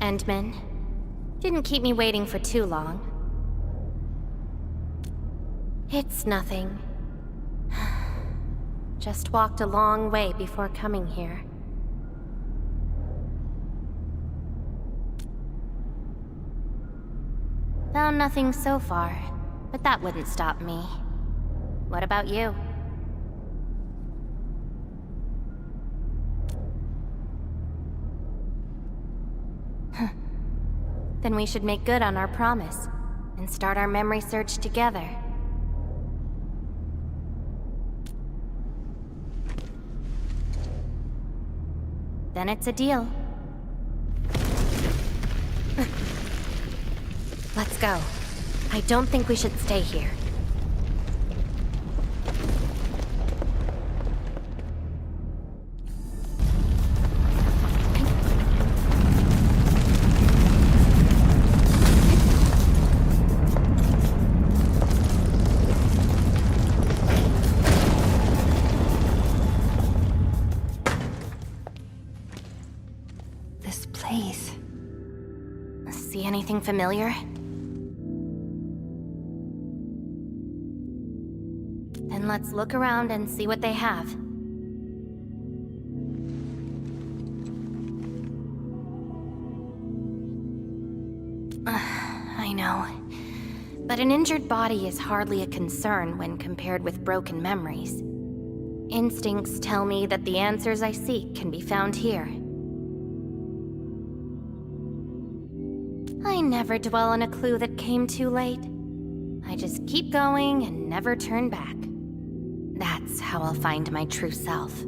[SPEAKER 14] Endman. Didn't keep me waiting for too long. It's nothing. Just walked a long way before coming here. Found nothing so far, but that wouldn't stop me. What about you? Then we should make good on our promise and start our memory search together. Then it's a deal. Let's go. I don't think we should stay here. This place. See anything familiar? Then let's look around and see what they have. I know. But an injured body is hardly a concern when compared with broken memories. Instincts tell me that the answers I seek can be found here. I never dwell on a clue that came too late. I just keep going and never turn back. That's how I'll find my true self.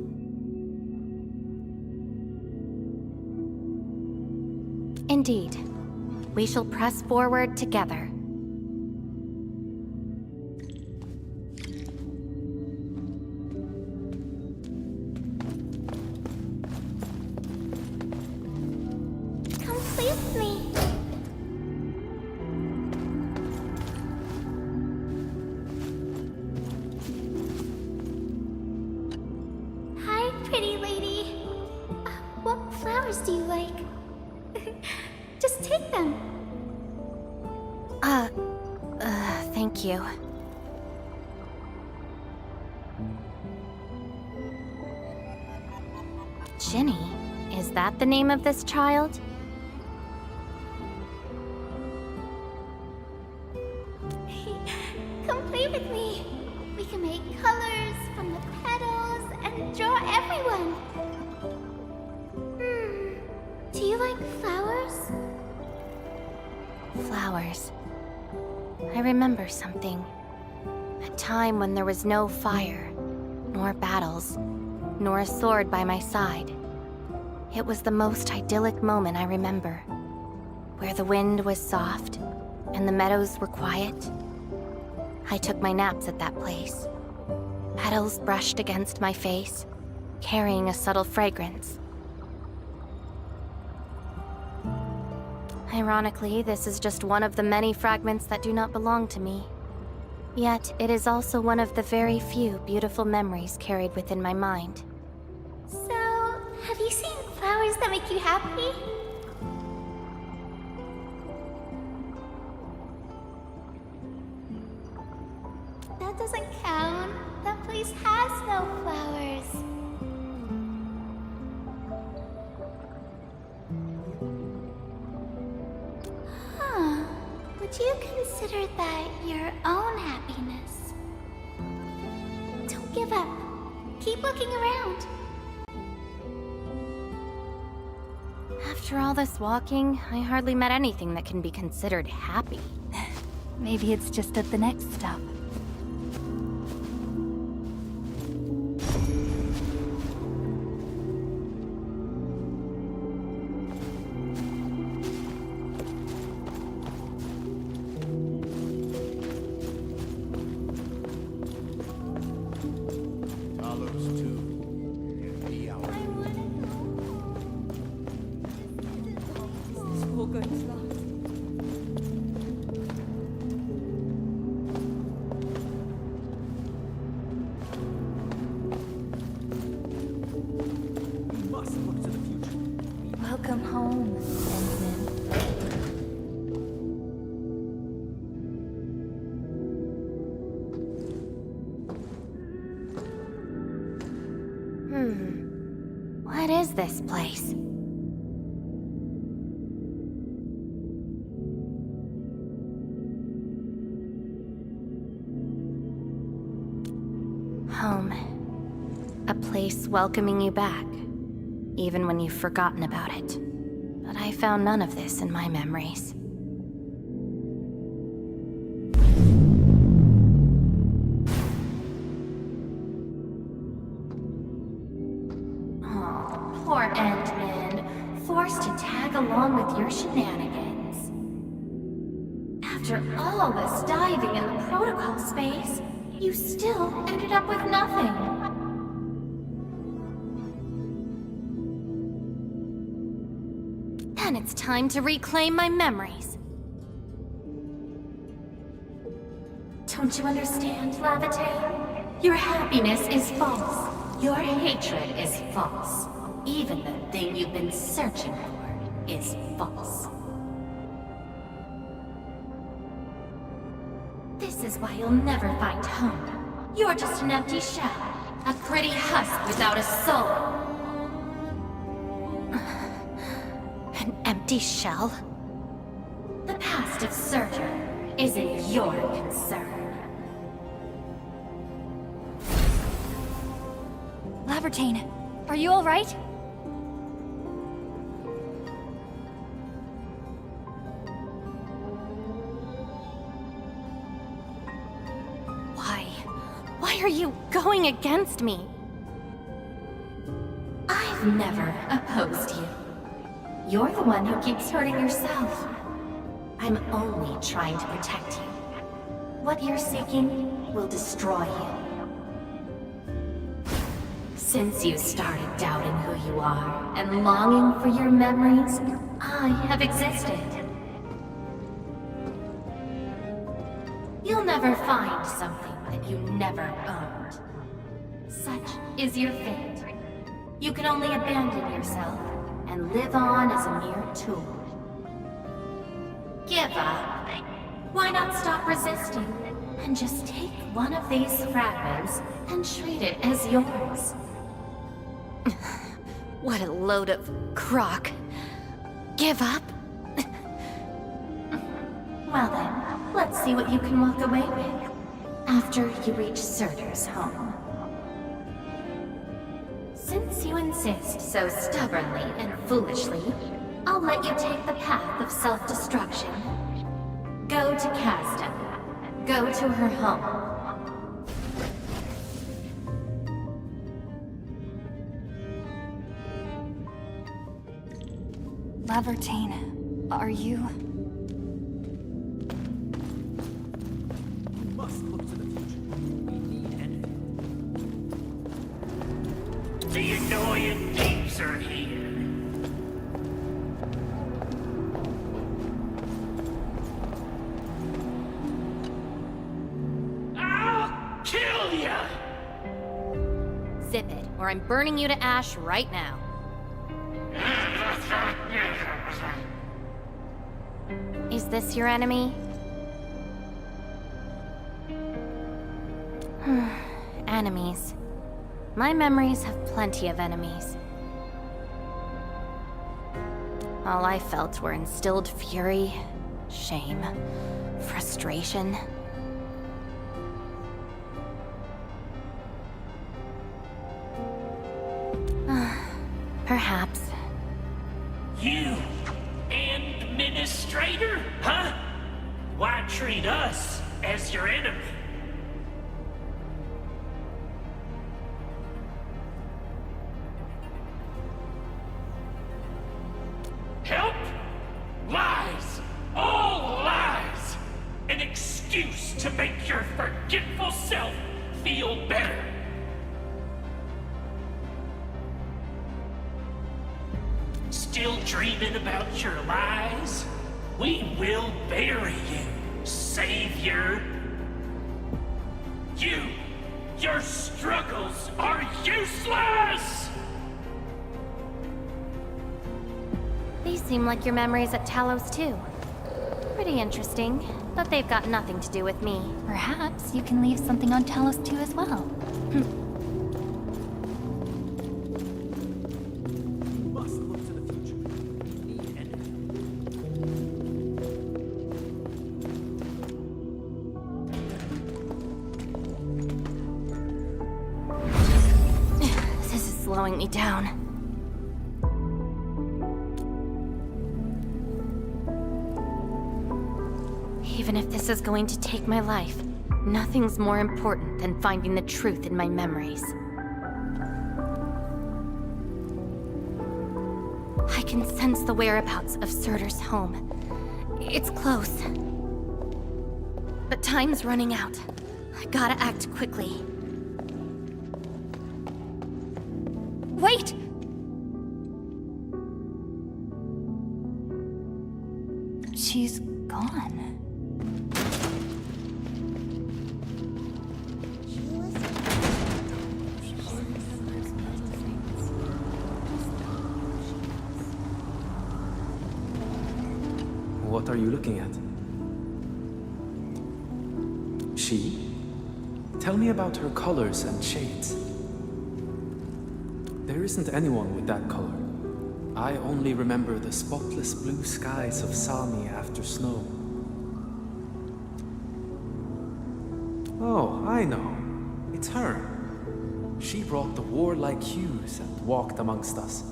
[SPEAKER 14] Indeed, we shall press forward together.
[SPEAKER 7] Come play with me. Hi, pretty lady. What flowers do you like? Just take them.
[SPEAKER 14] Thank you. Ginny, is that the name of this child?
[SPEAKER 7] Come play with me. We can make colors from the petals and draw everyone. Do you like flowers?
[SPEAKER 14] Flowers. I remember something. A time when there was no fire, nor battles, nor a sword by my side. It was the most idyllic moment I remember, where the wind was soft and the meadows were quiet. I took my naps at that place. Petals brushed against my face, carrying a subtle fragrance. Ironically, this is just one of the many fragments that do not belong to me. Yet, it is also one of the very few beautiful memories carried within my mind.
[SPEAKER 7] So, have you seen flowers that make you happy? That doesn't count. That place has no flowers. Huh. Would you consider that your own happiness? Don't give up. Keep looking around.
[SPEAKER 14] After all this walking, I hardly met anything that can be considered happy.
[SPEAKER 1] Maybe it's just at the next stop.
[SPEAKER 9] Welcome home, Ensign.
[SPEAKER 14] What is this place? Home. A place welcoming you back, even when you've forgotten about it. But I found none of this in my memories. Oh, poor Ant-Man, forced to tag along with your shenanigans. After all this diving in the protocol space, you still ended up with nothing. Then it's time to reclaim my memories. Don't you understand, Lavate? Your happiness is false. Your hatred is false. Even the thing you've been searching for is false. This is why you'll never find home. You're just an empty shell. A pretty husk without a soul. An empty shell? The past of Surtur isn't your concern.
[SPEAKER 1] Lavertine, are you all right?
[SPEAKER 14] Why are you going against me? I've never opposed you. You're the one who keeps hurting yourself. I'm only trying to protect you. What you're seeking will destroy you. Since you started doubting who you are and longing for your memories, I have existed. You'll never find something that you never owned. Such is your fate. You can only abandon yourself and live on as a mere tool. Give up. Why not stop resisting and just take one of these fragments and treat it as yours? What a load of crock. Give up? Well then, let's see what you can walk away with after you reach Surtur's home. Since you insist so stubbornly and foolishly, I'll let you take the path of self-destruction. Go to Caston. Go to her home.
[SPEAKER 1] Lavertine, are you...
[SPEAKER 21] The annoying peeps are here. I'll kill ya!
[SPEAKER 14] Zip it, or I'm burning you to ash right now. Is this your enemy? Enemies. My memories have plenty of enemies. All I felt were instilled fury, shame, frustration. Perhaps.
[SPEAKER 21] You, administrator, huh? Why treat us as your enemy? Help? Lies! All lies! An excuse to make your forgetful self feel better. Still dreaming about your lies? We will bury you, Savior. Your struggles are useless!
[SPEAKER 14] seem like your memories at Talos too. Pretty interesting, but they've got nothing to do with me.
[SPEAKER 1] Perhaps you can leave something on Talos too as well.
[SPEAKER 14] This is slowing me down. Even if this is going to take my life, nothing's more important than finding the truth in my memories. I can sense the whereabouts of Surtur's home. It's close. But time's running out. I gotta act quickly. Wait!
[SPEAKER 1] She's gone.
[SPEAKER 8] What are you looking at? She? Tell me about her colors and shades. There isn't anyone with that color. I only remember the spotless blue skies of Sami after snow. Oh, I know. It's her. She brought the warlike hues and walked amongst us.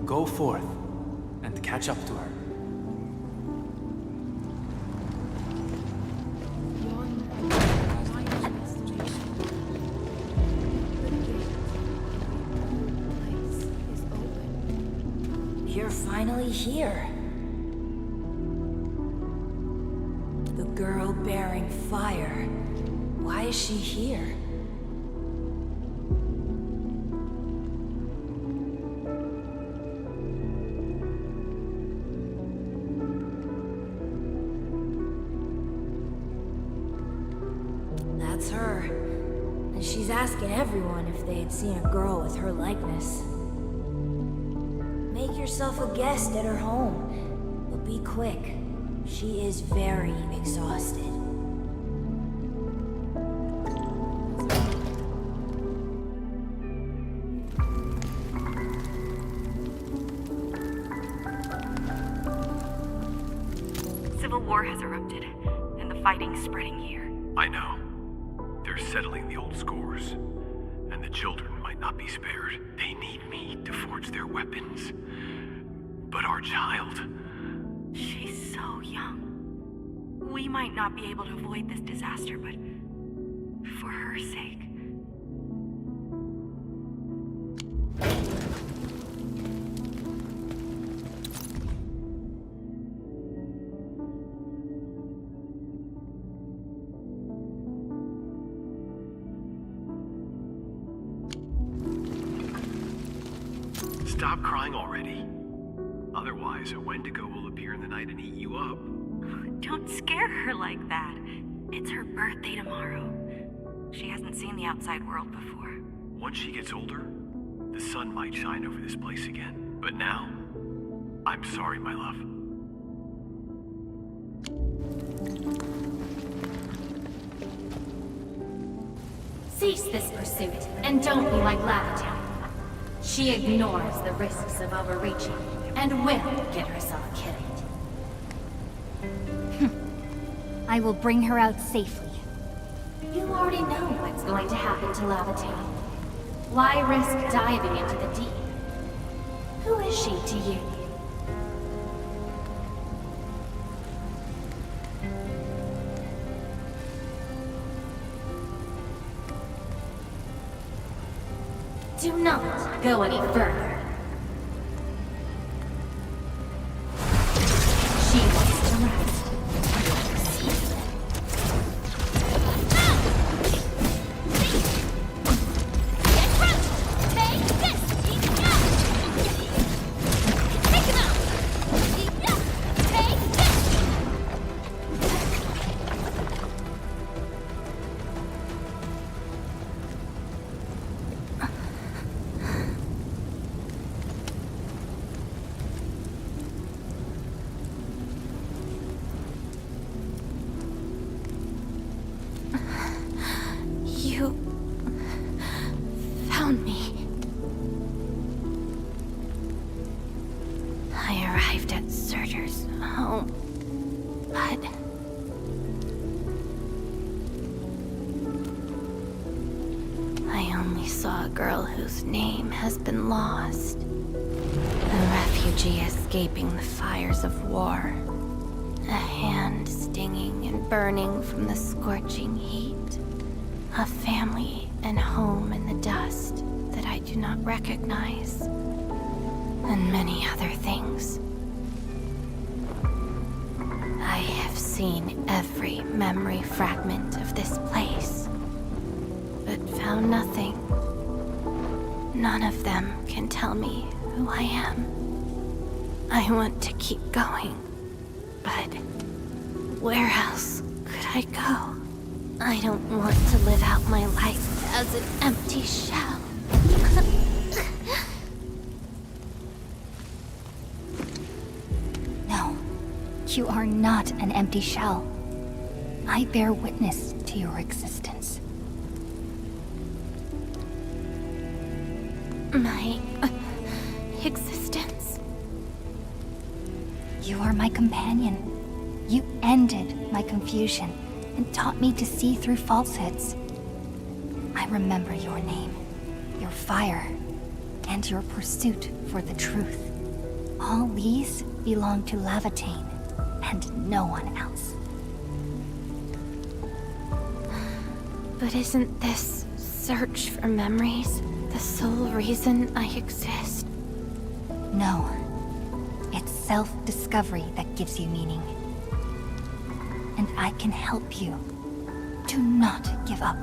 [SPEAKER 8] Go forth and catch up to her.
[SPEAKER 22] Finally here. The girl bearing fire. Why is she here? That's her. And she's asking everyone if they had seen a girl with her likeness. Make yourself a guest at her home, but be quick. She is very exhausted.
[SPEAKER 3] Civil war has erupted, and the fighting's spreading here.
[SPEAKER 13] I know. They're settling the old scores, and the children might not be spared. They need me to forge their weapons. But our child...
[SPEAKER 3] She's so young. We might not be able to avoid this disaster, but for her sake...
[SPEAKER 13] Stop crying already. Otherwise, a Wendigo will appear in the night and eat you up.
[SPEAKER 3] Don't scare her like that. It's her birthday tomorrow. She hasn't seen the outside world before.
[SPEAKER 13] Once she gets older, the sun might shine over this place again. But now, I'm sorry, my love.
[SPEAKER 14] Cease this pursuit, and don't be like Latino. She ignores the risks of overreaching, and will get herself killed.
[SPEAKER 1] I will bring her out safely.
[SPEAKER 14] You already know what's going to happen to Latino. Why risk diving into the deep? Who is she to you? Do not go any further. She wants to rest. arrived at Surtur's home, but... I only saw a girl whose name has been lost. A refugee escaping the fires of war. A hand stinging and burning from the scorching heat. A family and home in the dust that I do not recognize. And many other things. I have seen every memory fragment of this place, but found nothing. None of them can tell me who I am. I want to keep going, but where else could I go? I don't want to live out my life as an empty shell.
[SPEAKER 1] No, you are not an empty shell. I bear witness to your existence.
[SPEAKER 14] My existence?
[SPEAKER 1] You are my companion. You ended my confusion and taught me to see through falsehoods. I remember your name, your fire, and your pursuit for the truth. All these belong to Lavatane, and no one else.
[SPEAKER 14] But isn't this search for memories the sole reason I exist?
[SPEAKER 1] No. It's self-discovery that gives you meaning. And I can help you. Do not give up.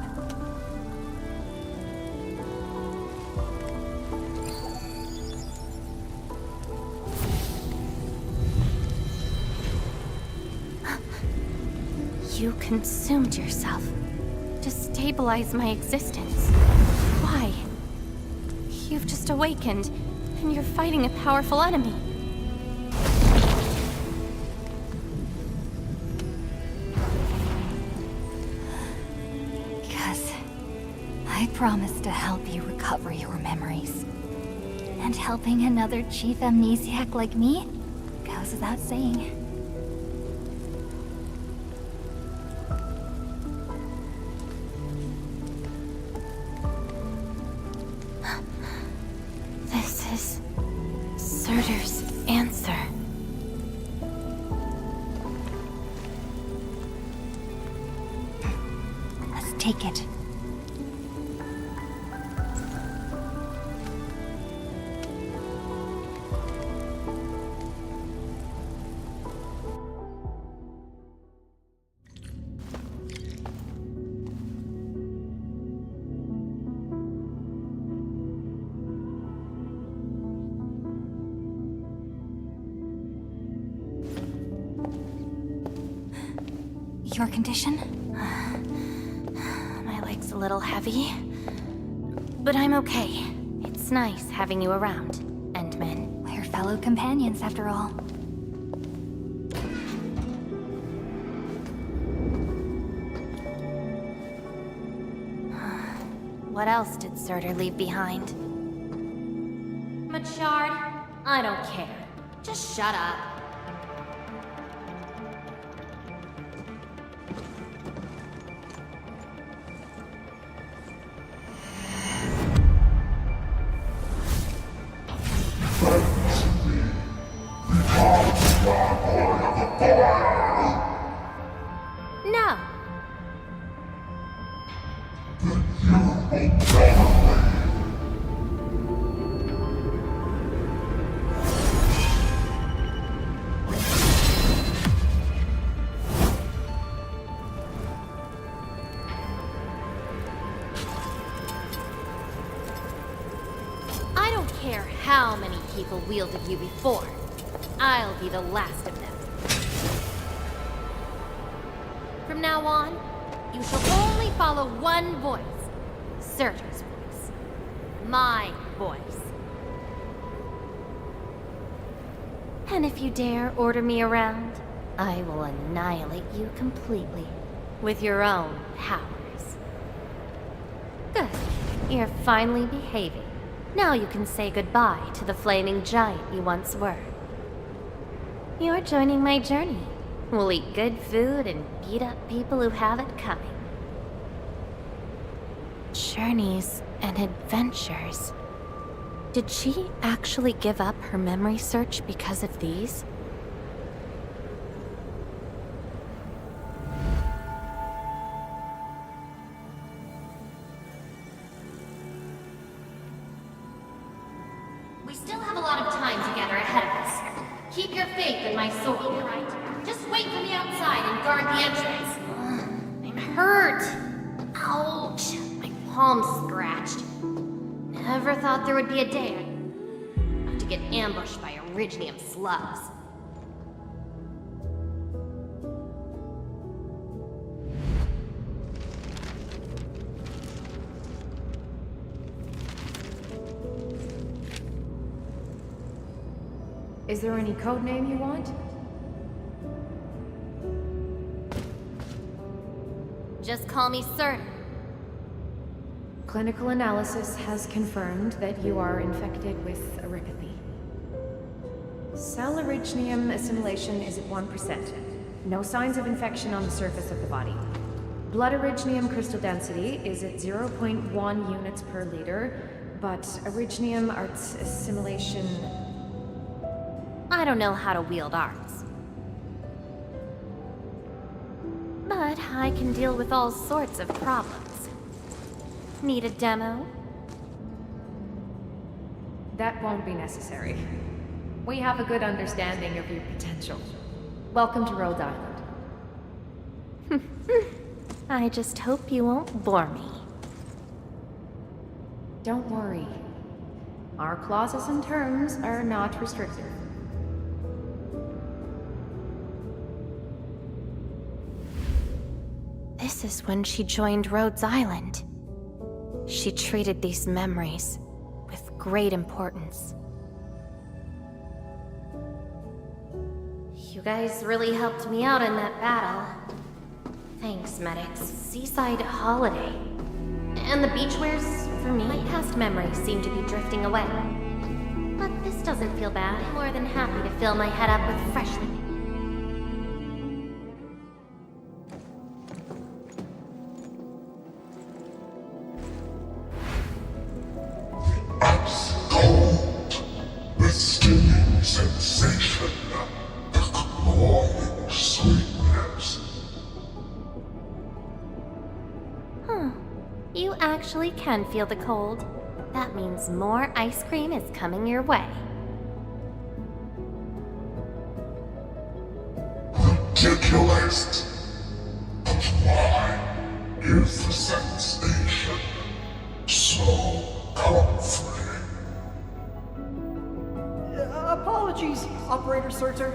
[SPEAKER 14] You consumed yourself to stabilize my existence. Why? You've just awakened, and you're fighting a powerful enemy.
[SPEAKER 1] Because I promised to help you recover your memories. And helping another chief amnesiac like me goes without saying.
[SPEAKER 14] This is Surtur's answer.
[SPEAKER 1] Let's take it. Your condition?
[SPEAKER 14] My leg's a little heavy, but I'm okay. It's nice having you around, Endman.
[SPEAKER 1] We're fellow companions, after all.
[SPEAKER 14] What else did Surtur leave behind?
[SPEAKER 2] Machard, I don't care. Just shut up.
[SPEAKER 14] No.
[SPEAKER 2] I don't care how many people wielded you before. I'll be the last of them. From now on, you shall only follow one voice. Surtur's voice. My voice.
[SPEAKER 14] And if you dare order me around, I will annihilate you completely. With your own powers. Good. You're finally behaving. Now you can say goodbye to the flaming giant you once were. You're joining my journey. We'll eat good food and beat up people who have it coming. Journeys and adventures. Did she actually give up her memory search because of these?
[SPEAKER 4] We still have a lot of time together ahead of us. Keep your faith in my soul, right? Just wait for me outside and guard the entrance.
[SPEAKER 14] I'm hurt. Ouch. My palm's scratched. Never thought there would be a day I'd have to get ambushed by Originium slugs.
[SPEAKER 16] Is there any code name you want?
[SPEAKER 14] Just call me Sir.
[SPEAKER 16] Clinical analysis has confirmed that you are infected with erypathy. Cell originium assimilation is at 1%. No signs of infection on the surface of the body. Blood originium crystal density is at 0.1 units per liter, but originium arts assimilation...
[SPEAKER 14] I don't know how to wield arts. But I can deal with all sorts of problems. Need a demo?
[SPEAKER 16] That won't be necessary. We have a good understanding of your potential. Welcome to Rhode Island.
[SPEAKER 14] I just hope you won't bore me.
[SPEAKER 16] Don't worry. Our clauses and terms are not restrictive.
[SPEAKER 14] This is when she joined Rhodes Island. She treated these memories with great importance. You guys really helped me out in that battle. Thanks, medics. Seaside holiday. And the beachwares, for me, my past memories seem to be drifting away. But this doesn't feel bad. I'm more than happy to fill my head up with freshly.
[SPEAKER 15] Sensation, the cloying sweetness.
[SPEAKER 14] Huh. You actually can feel the cold. That means more ice cream is coming your way.
[SPEAKER 15] Ridiculous. But why is the sensation so comforting?
[SPEAKER 23] Apologies, Operator Surtur.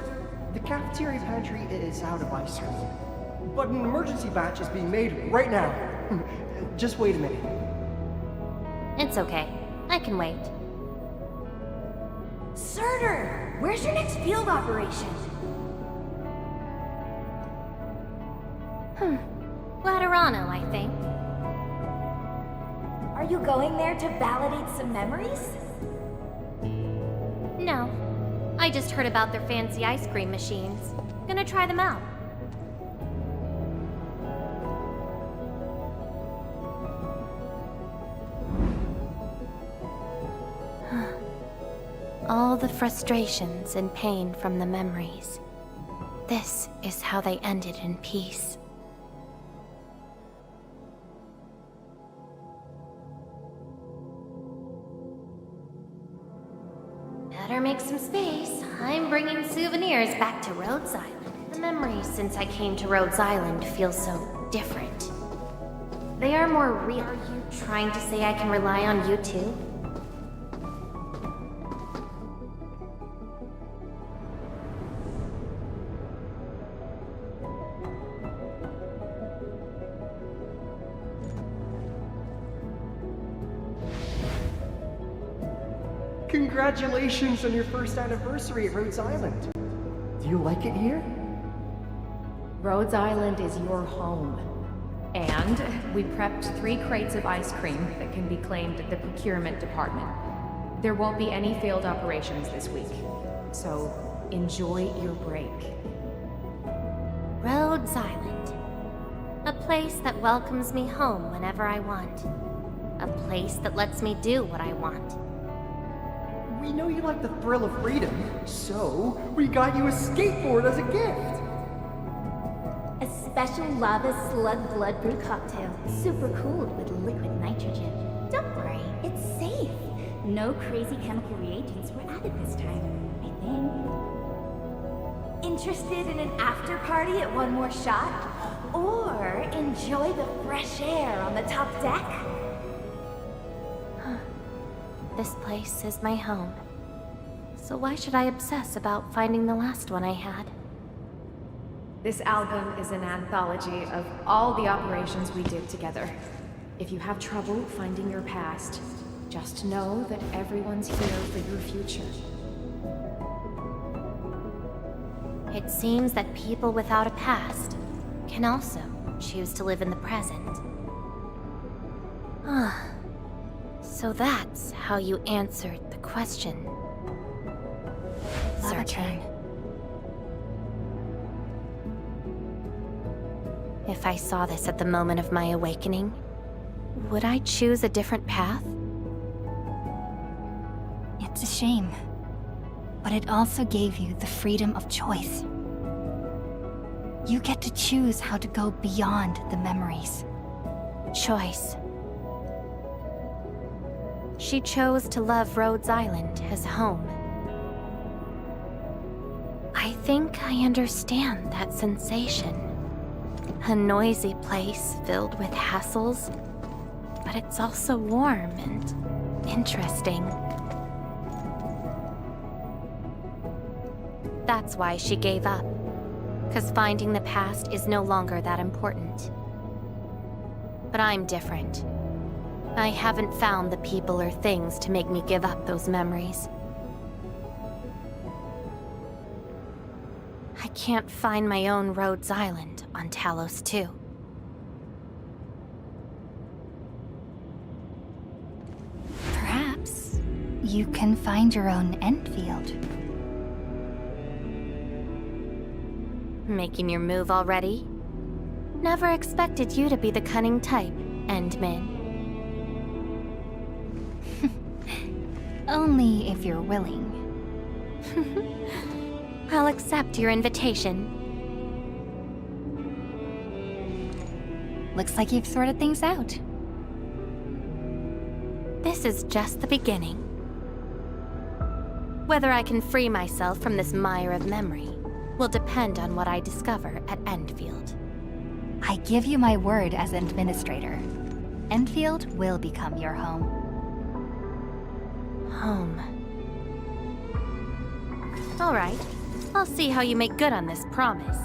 [SPEAKER 23] The cafeteria pantry is out of ice cream. But an emergency batch is being made right now. Just wait a minute.
[SPEAKER 14] It's okay. I can wait.
[SPEAKER 22] Surtur! Where's your next field operation?
[SPEAKER 14] Laterano, I think.
[SPEAKER 22] Are you going there to validate some memories?
[SPEAKER 14] No. I just heard about their fancy ice cream machines. Gonna try them out. All the frustrations and pain from the memories. This is how they ended in peace. Better make some space. I'm bringing souvenirs back to Rhodes Island. The memories since I came to Rhodes Island feel so different. They are more real. Are you trying to say I can rely on you too?
[SPEAKER 23] Congratulations on your first anniversary at Rhodes Island. Do you like it here?
[SPEAKER 16] Rhodes Island is your home. And we prepped 3 crates of ice cream that can be claimed at the procurement department. There won't be any failed operations this week. So, enjoy your break.
[SPEAKER 14] Rhodes Island. A place that welcomes me home whenever I want. A place that lets me do what I want.
[SPEAKER 23] We know you like the thrill of freedom, so we got you a skateboard as a gift.
[SPEAKER 4] A special lava slug blood brew cocktail, super cooled with liquid nitrogen. Don't worry, it's safe. No crazy chemical reagents were added this time, I think. Interested in an after party at One More Shot? Or enjoy the fresh air on the top deck?
[SPEAKER 14] This place is my home. So why should I obsess about finding the last one I had?
[SPEAKER 16] This album is an anthology of all the operations we did together. If you have trouble finding your past, just know that everyone's here for your future.
[SPEAKER 14] It seems that people without a past can also choose to live in the present. Ah. So that's how you answered the question. Searcher. If I saw this at the moment of my awakening, would I choose a different path?
[SPEAKER 1] It's a shame, but it also gave you the freedom of choice. You get to choose how to go beyond the memories.
[SPEAKER 14] Choice. She chose to love Rhodes Island as home. I think I understand that sensation. A noisy place filled with hassles, but it's also warm and interesting. That's why she gave up, 'cause finding the past is no longer that important. But I'm different. I haven't found the people or things to make me give up those memories. I can't find my own Rhodes Island on Talos 2.
[SPEAKER 1] Perhaps you can find your own Endfield.
[SPEAKER 14] Making your move already? Never expected you to be the cunning type, Endmin.
[SPEAKER 1] Only if you're willing.
[SPEAKER 14] I'll accept your invitation.
[SPEAKER 1] Looks like you've sorted things out.
[SPEAKER 14] This is just the beginning. Whether I can free myself from this mire of memory will depend on what I discover at Endfield.
[SPEAKER 1] I give you my word as administrator. Endfield will become your home.
[SPEAKER 14] Home. All right. I'll see how you make good on this promise.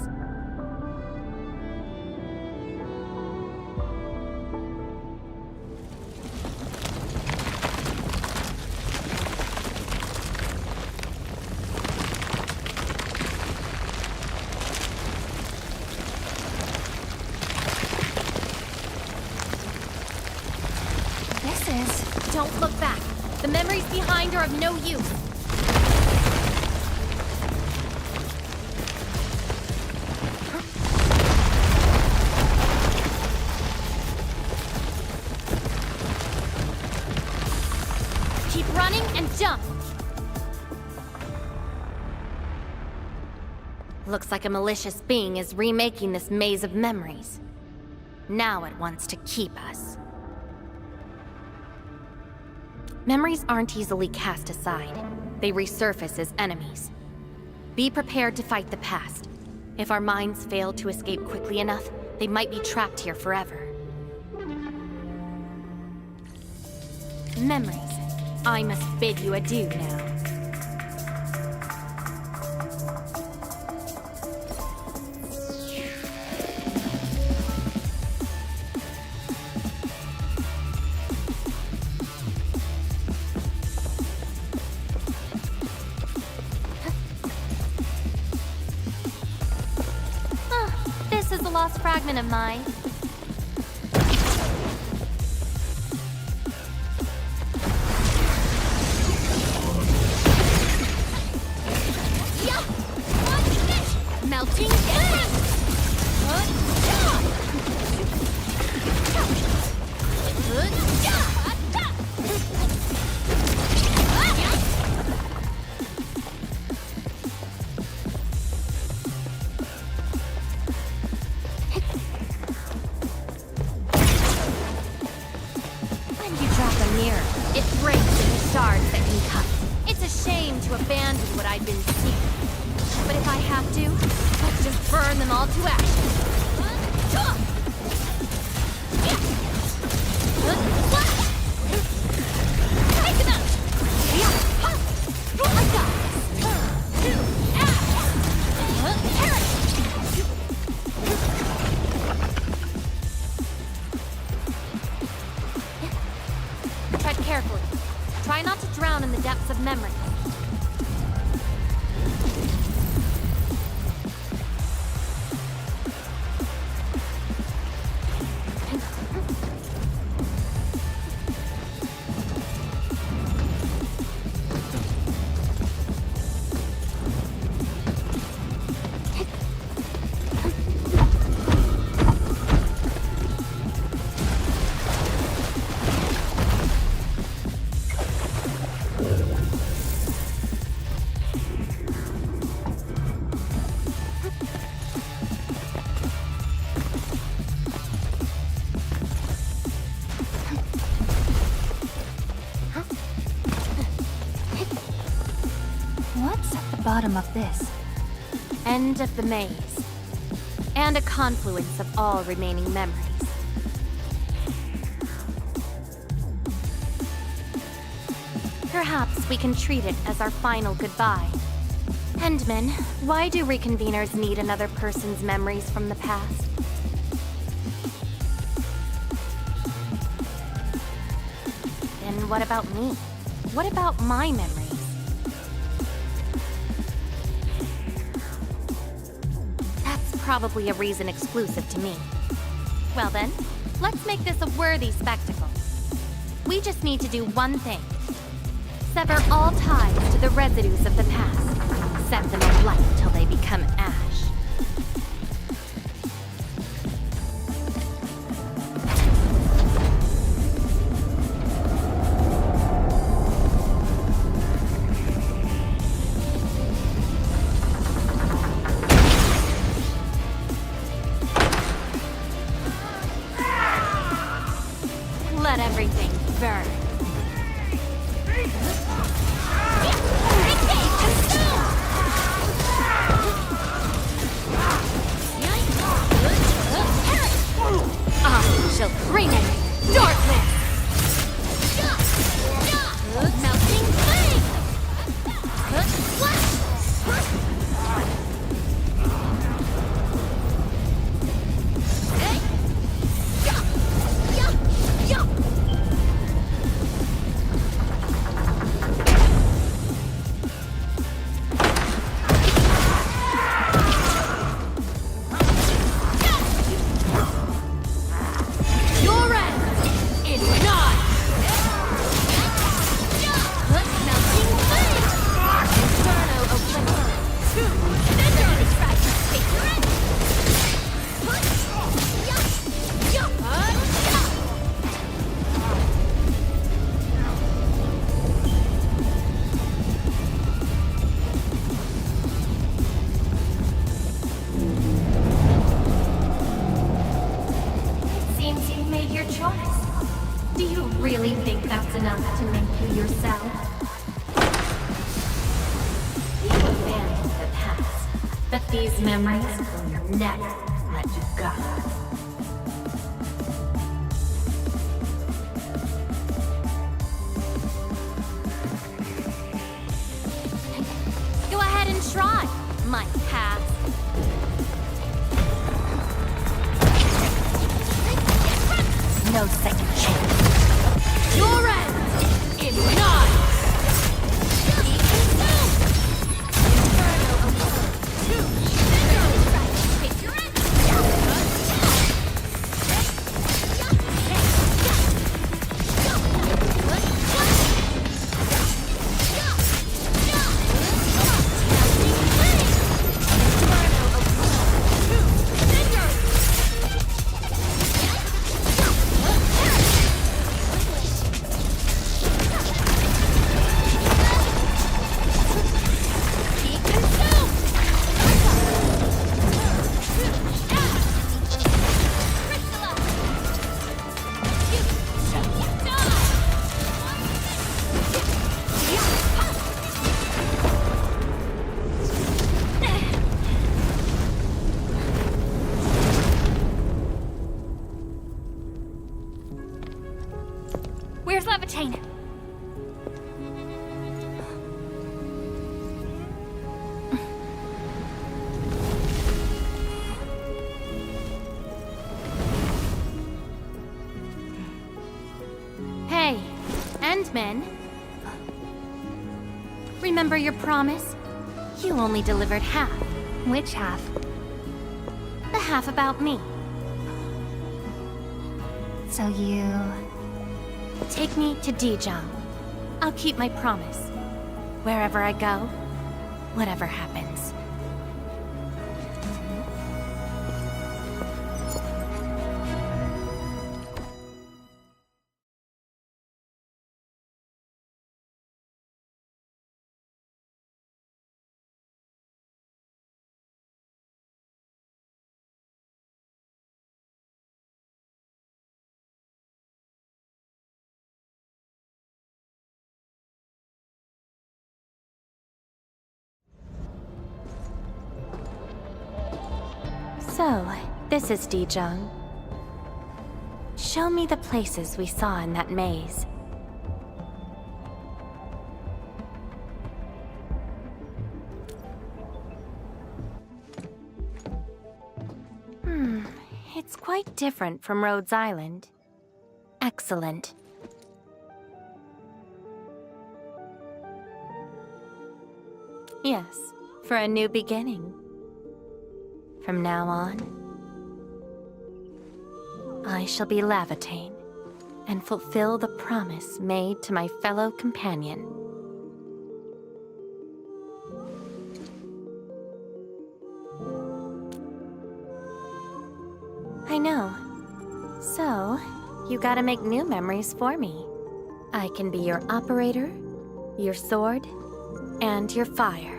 [SPEAKER 14] Don't look back. The memories behind are of no use. Keep running and jump. Looks like a malicious being is remaking this maze of memories. Now it wants to keep us. Memories aren't easily cast aside. They resurface as enemies. Be prepared to fight the past. If our minds fail to escape quickly enough, they might be trapped here forever. Memories, I must bid you adieu now. This is a lost fragment of mine. Yup! to abandon what I'd been seeking. But if I have to, let's just burn them all to ashes. Take them out! I got tread carefully. Try not to drown in the depths of memory.
[SPEAKER 1] Bottom of this.
[SPEAKER 14] End of the maze. And a confluence of all remaining memories. Perhaps we can treat it as our final goodbye. Endman, why do reconveners need another person's memories from the past? Then what about me? What about my memories? Probably a reason exclusive to me. Well then, let's make this a worthy spectacle. We just need to do one thing. Sever all ties to the residues of the past. Set them alight till they become ash. Let everything burn. I shall bring it darkness. Melting flame. These memories will never let you go. Go ahead and try, my past. No second chance. Your end is not.
[SPEAKER 1] Levitain!
[SPEAKER 14] Hey, Endmen. Remember your promise? You only delivered half.
[SPEAKER 1] Which half?
[SPEAKER 14] The half about me.
[SPEAKER 1] So you...
[SPEAKER 14] Take me to Dijong. I'll keep my promise. Wherever I go, whatever happens. So, this is Dijong. Show me the places we saw in that maze. It's quite different from Rhodes Island. Excellent. Yes, for a new beginning. From now on, I shall be Levitain and fulfill the promise made to my fellow companion. I know. So, you gotta make new memories for me. I can be your operator, your sword, and your fire.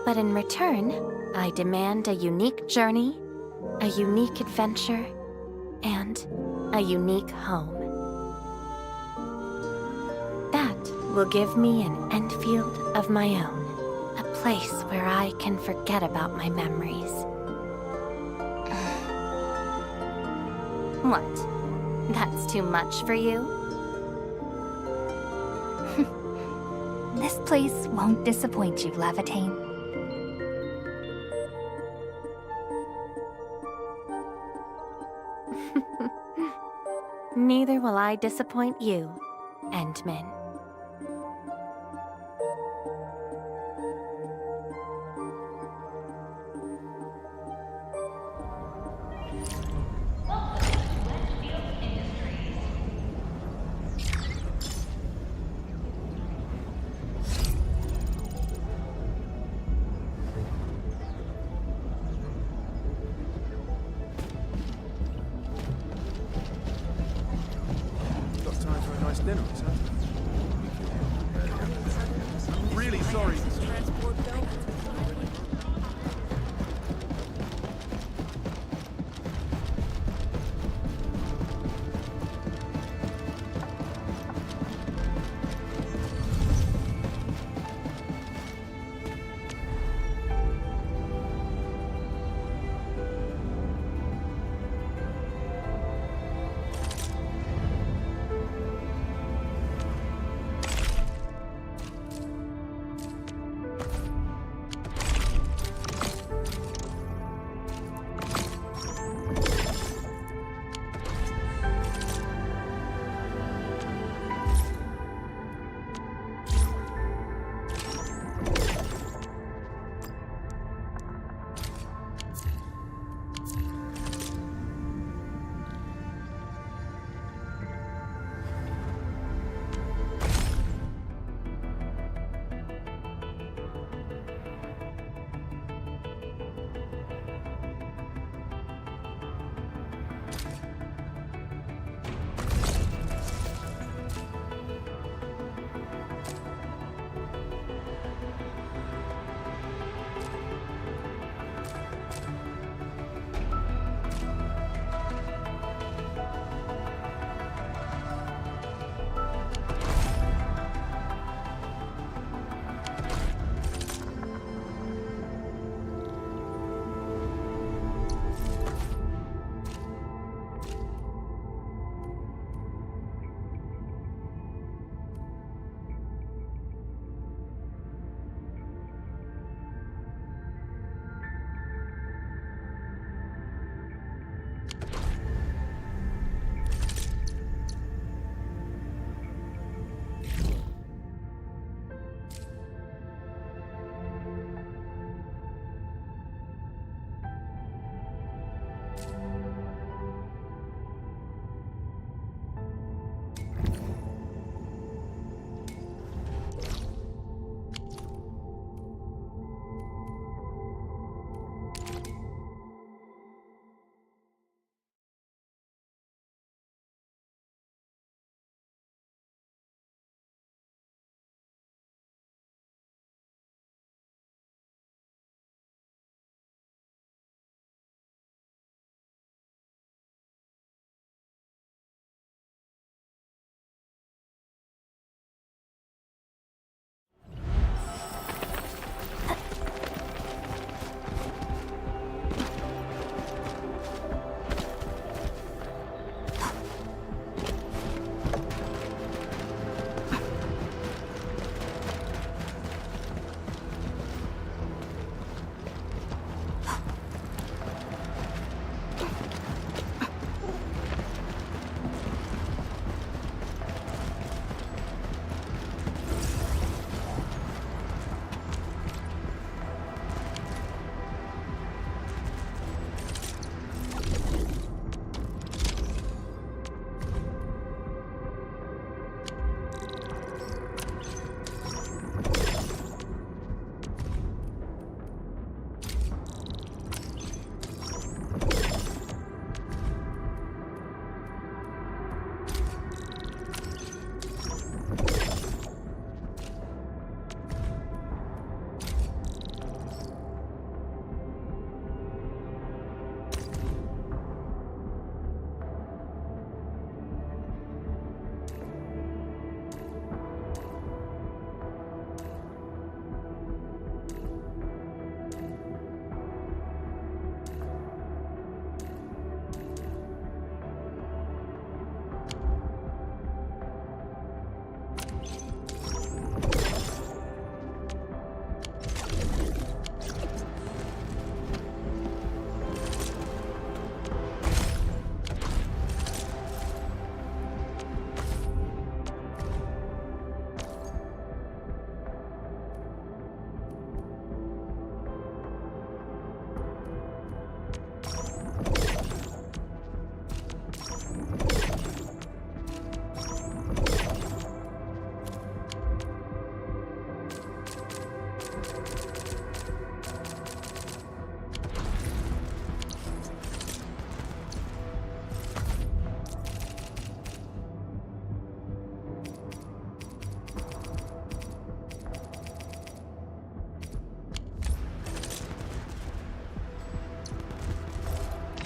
[SPEAKER 14] But in return, I demand a unique journey, a unique adventure, and a unique home. That will give me an Endfield of my own, a place where I can forget about my memories. What? That's too much for you?
[SPEAKER 1] This place won't disappoint you, Levitain.
[SPEAKER 14] Neither will I disappoint you, Endman.
[SPEAKER 10] Really sorry.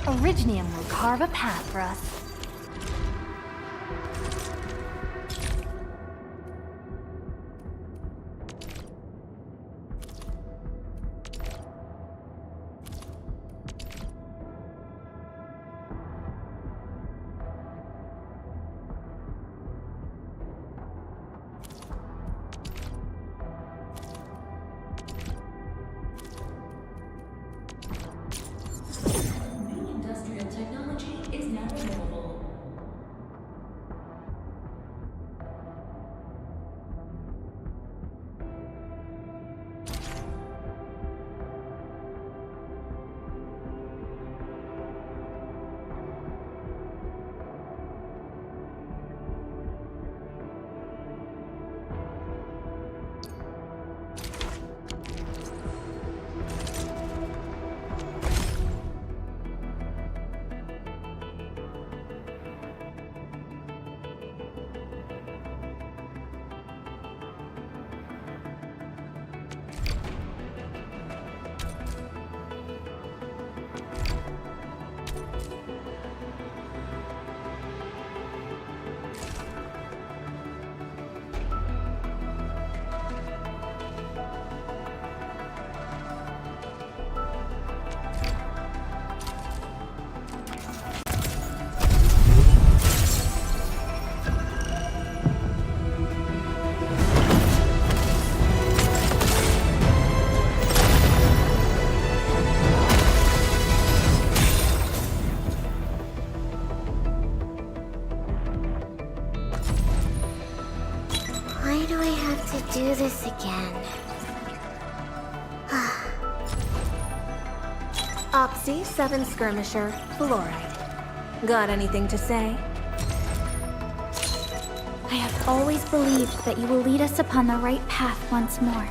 [SPEAKER 9] Originium will carve a path for us.
[SPEAKER 10] Do this again.
[SPEAKER 6] Opsy 7 Skirmisher, Fluoride. Got anything to say?
[SPEAKER 1] I have always believed that you will lead us upon the right path once more.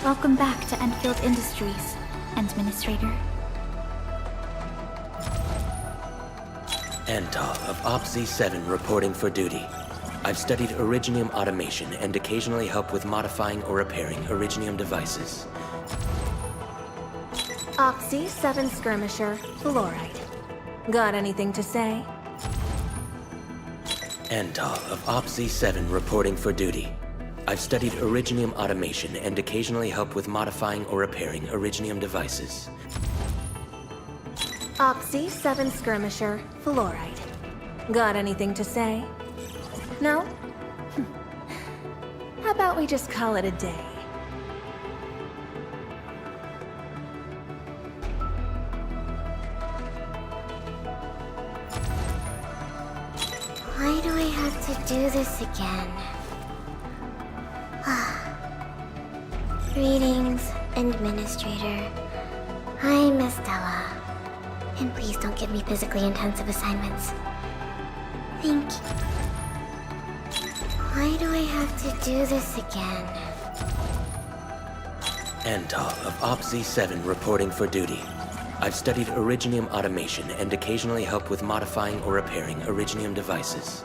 [SPEAKER 1] Welcome back to Endfield Industries, Administrator.
[SPEAKER 12] Antal of Opsy 7 reporting for duty. I've studied Originium automation and occasionally help with modifying or repairing Originium devices.
[SPEAKER 6] Opsy 7 Skirmisher, Fluoride. Got anything to say?
[SPEAKER 12] Antal of Opsy 7 reporting for duty. I've studied Originium automation and occasionally help with modifying or repairing Originium devices.
[SPEAKER 6] Opsy 7 Skirmisher, Fluoride. Got anything to say? No? How about we just call it a day?
[SPEAKER 10] Why do I have to do this again? Greetings, Administrator. I'm Estella. And please don't give me physically intensive assignments. Thank you. Why do I have to do this again?
[SPEAKER 12] Antal of Opsy 7 reporting for duty. I've studied Originium automation and occasionally help with modifying or repairing Originium devices.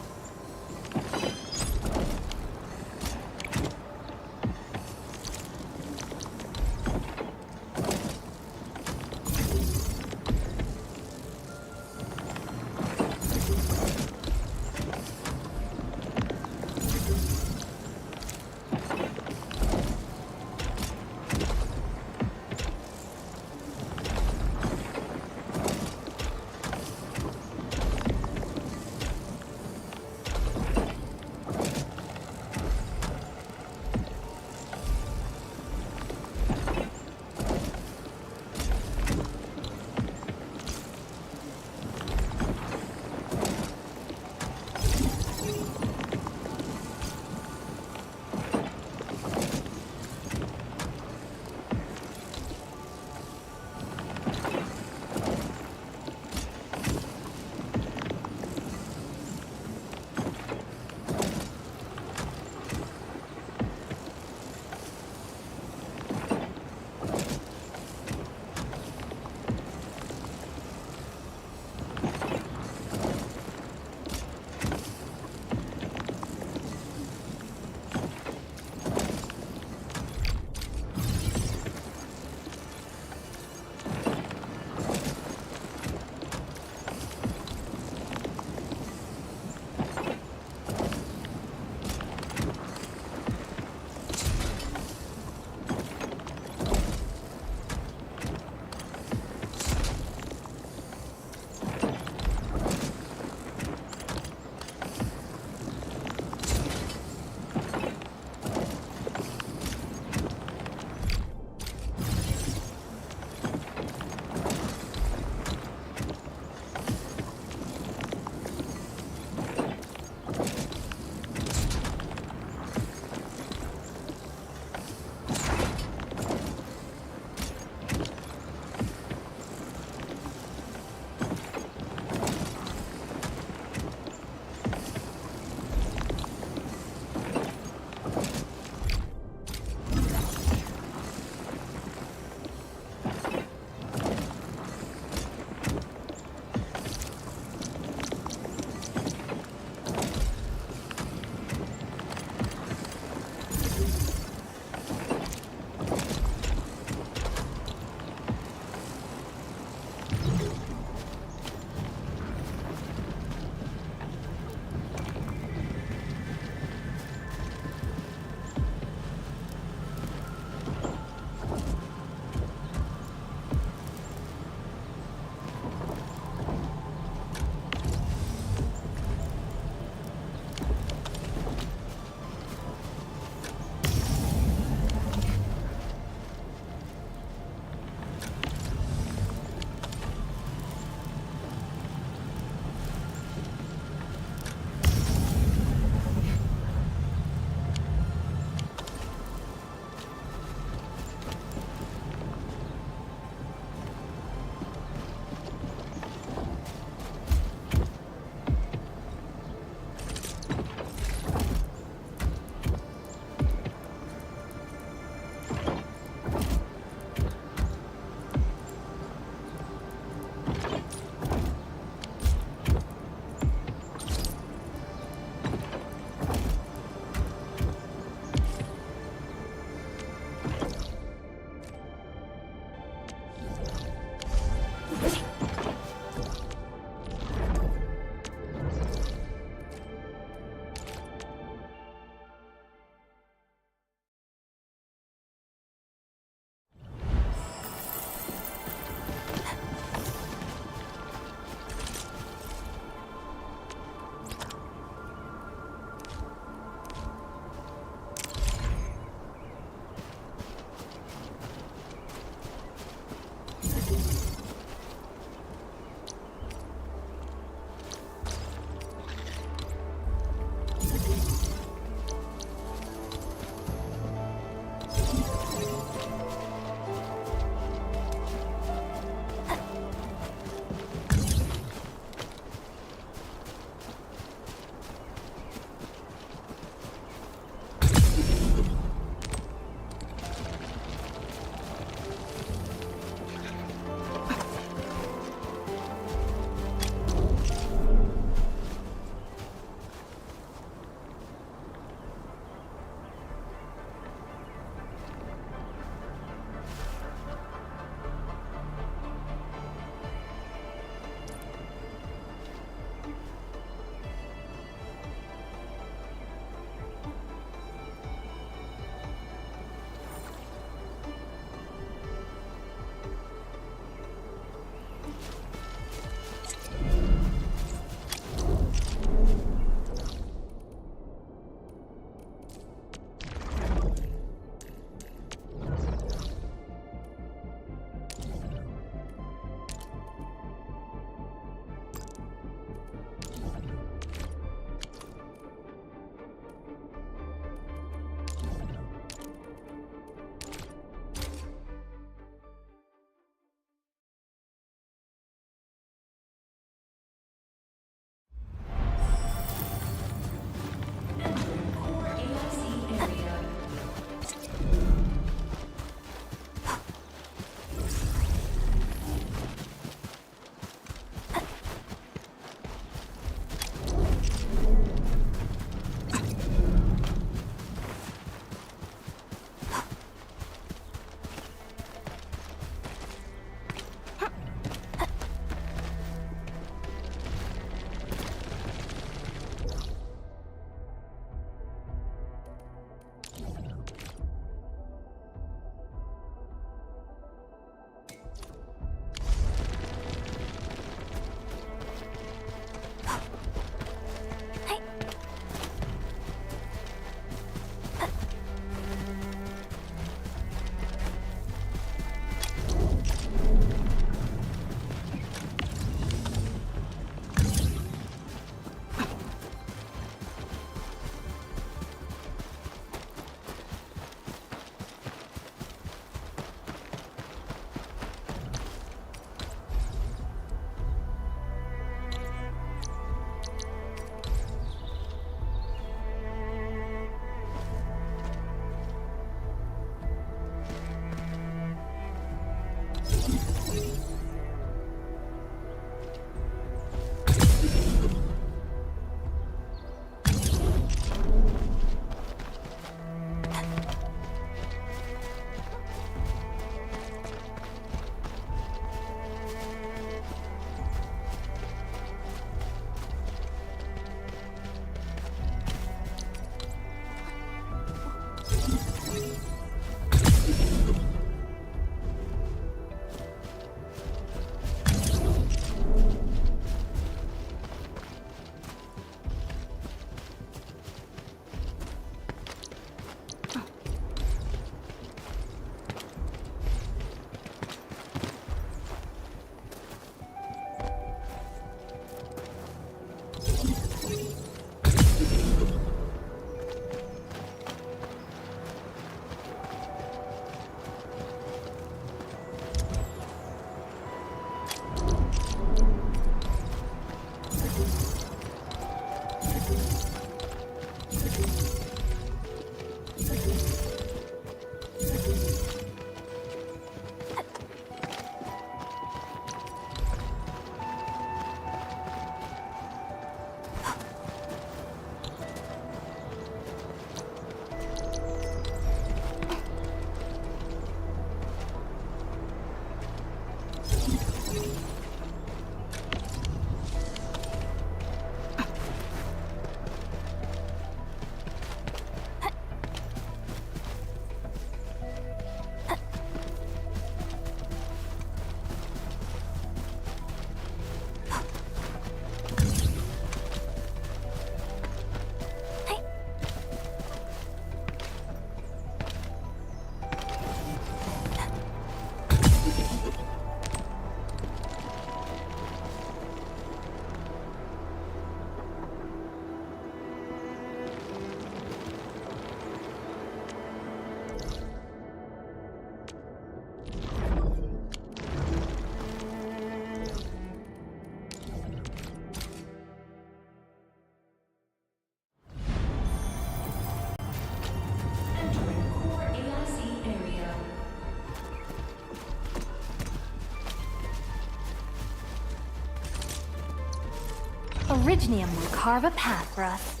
[SPEAKER 9] Originium will carve a path for us.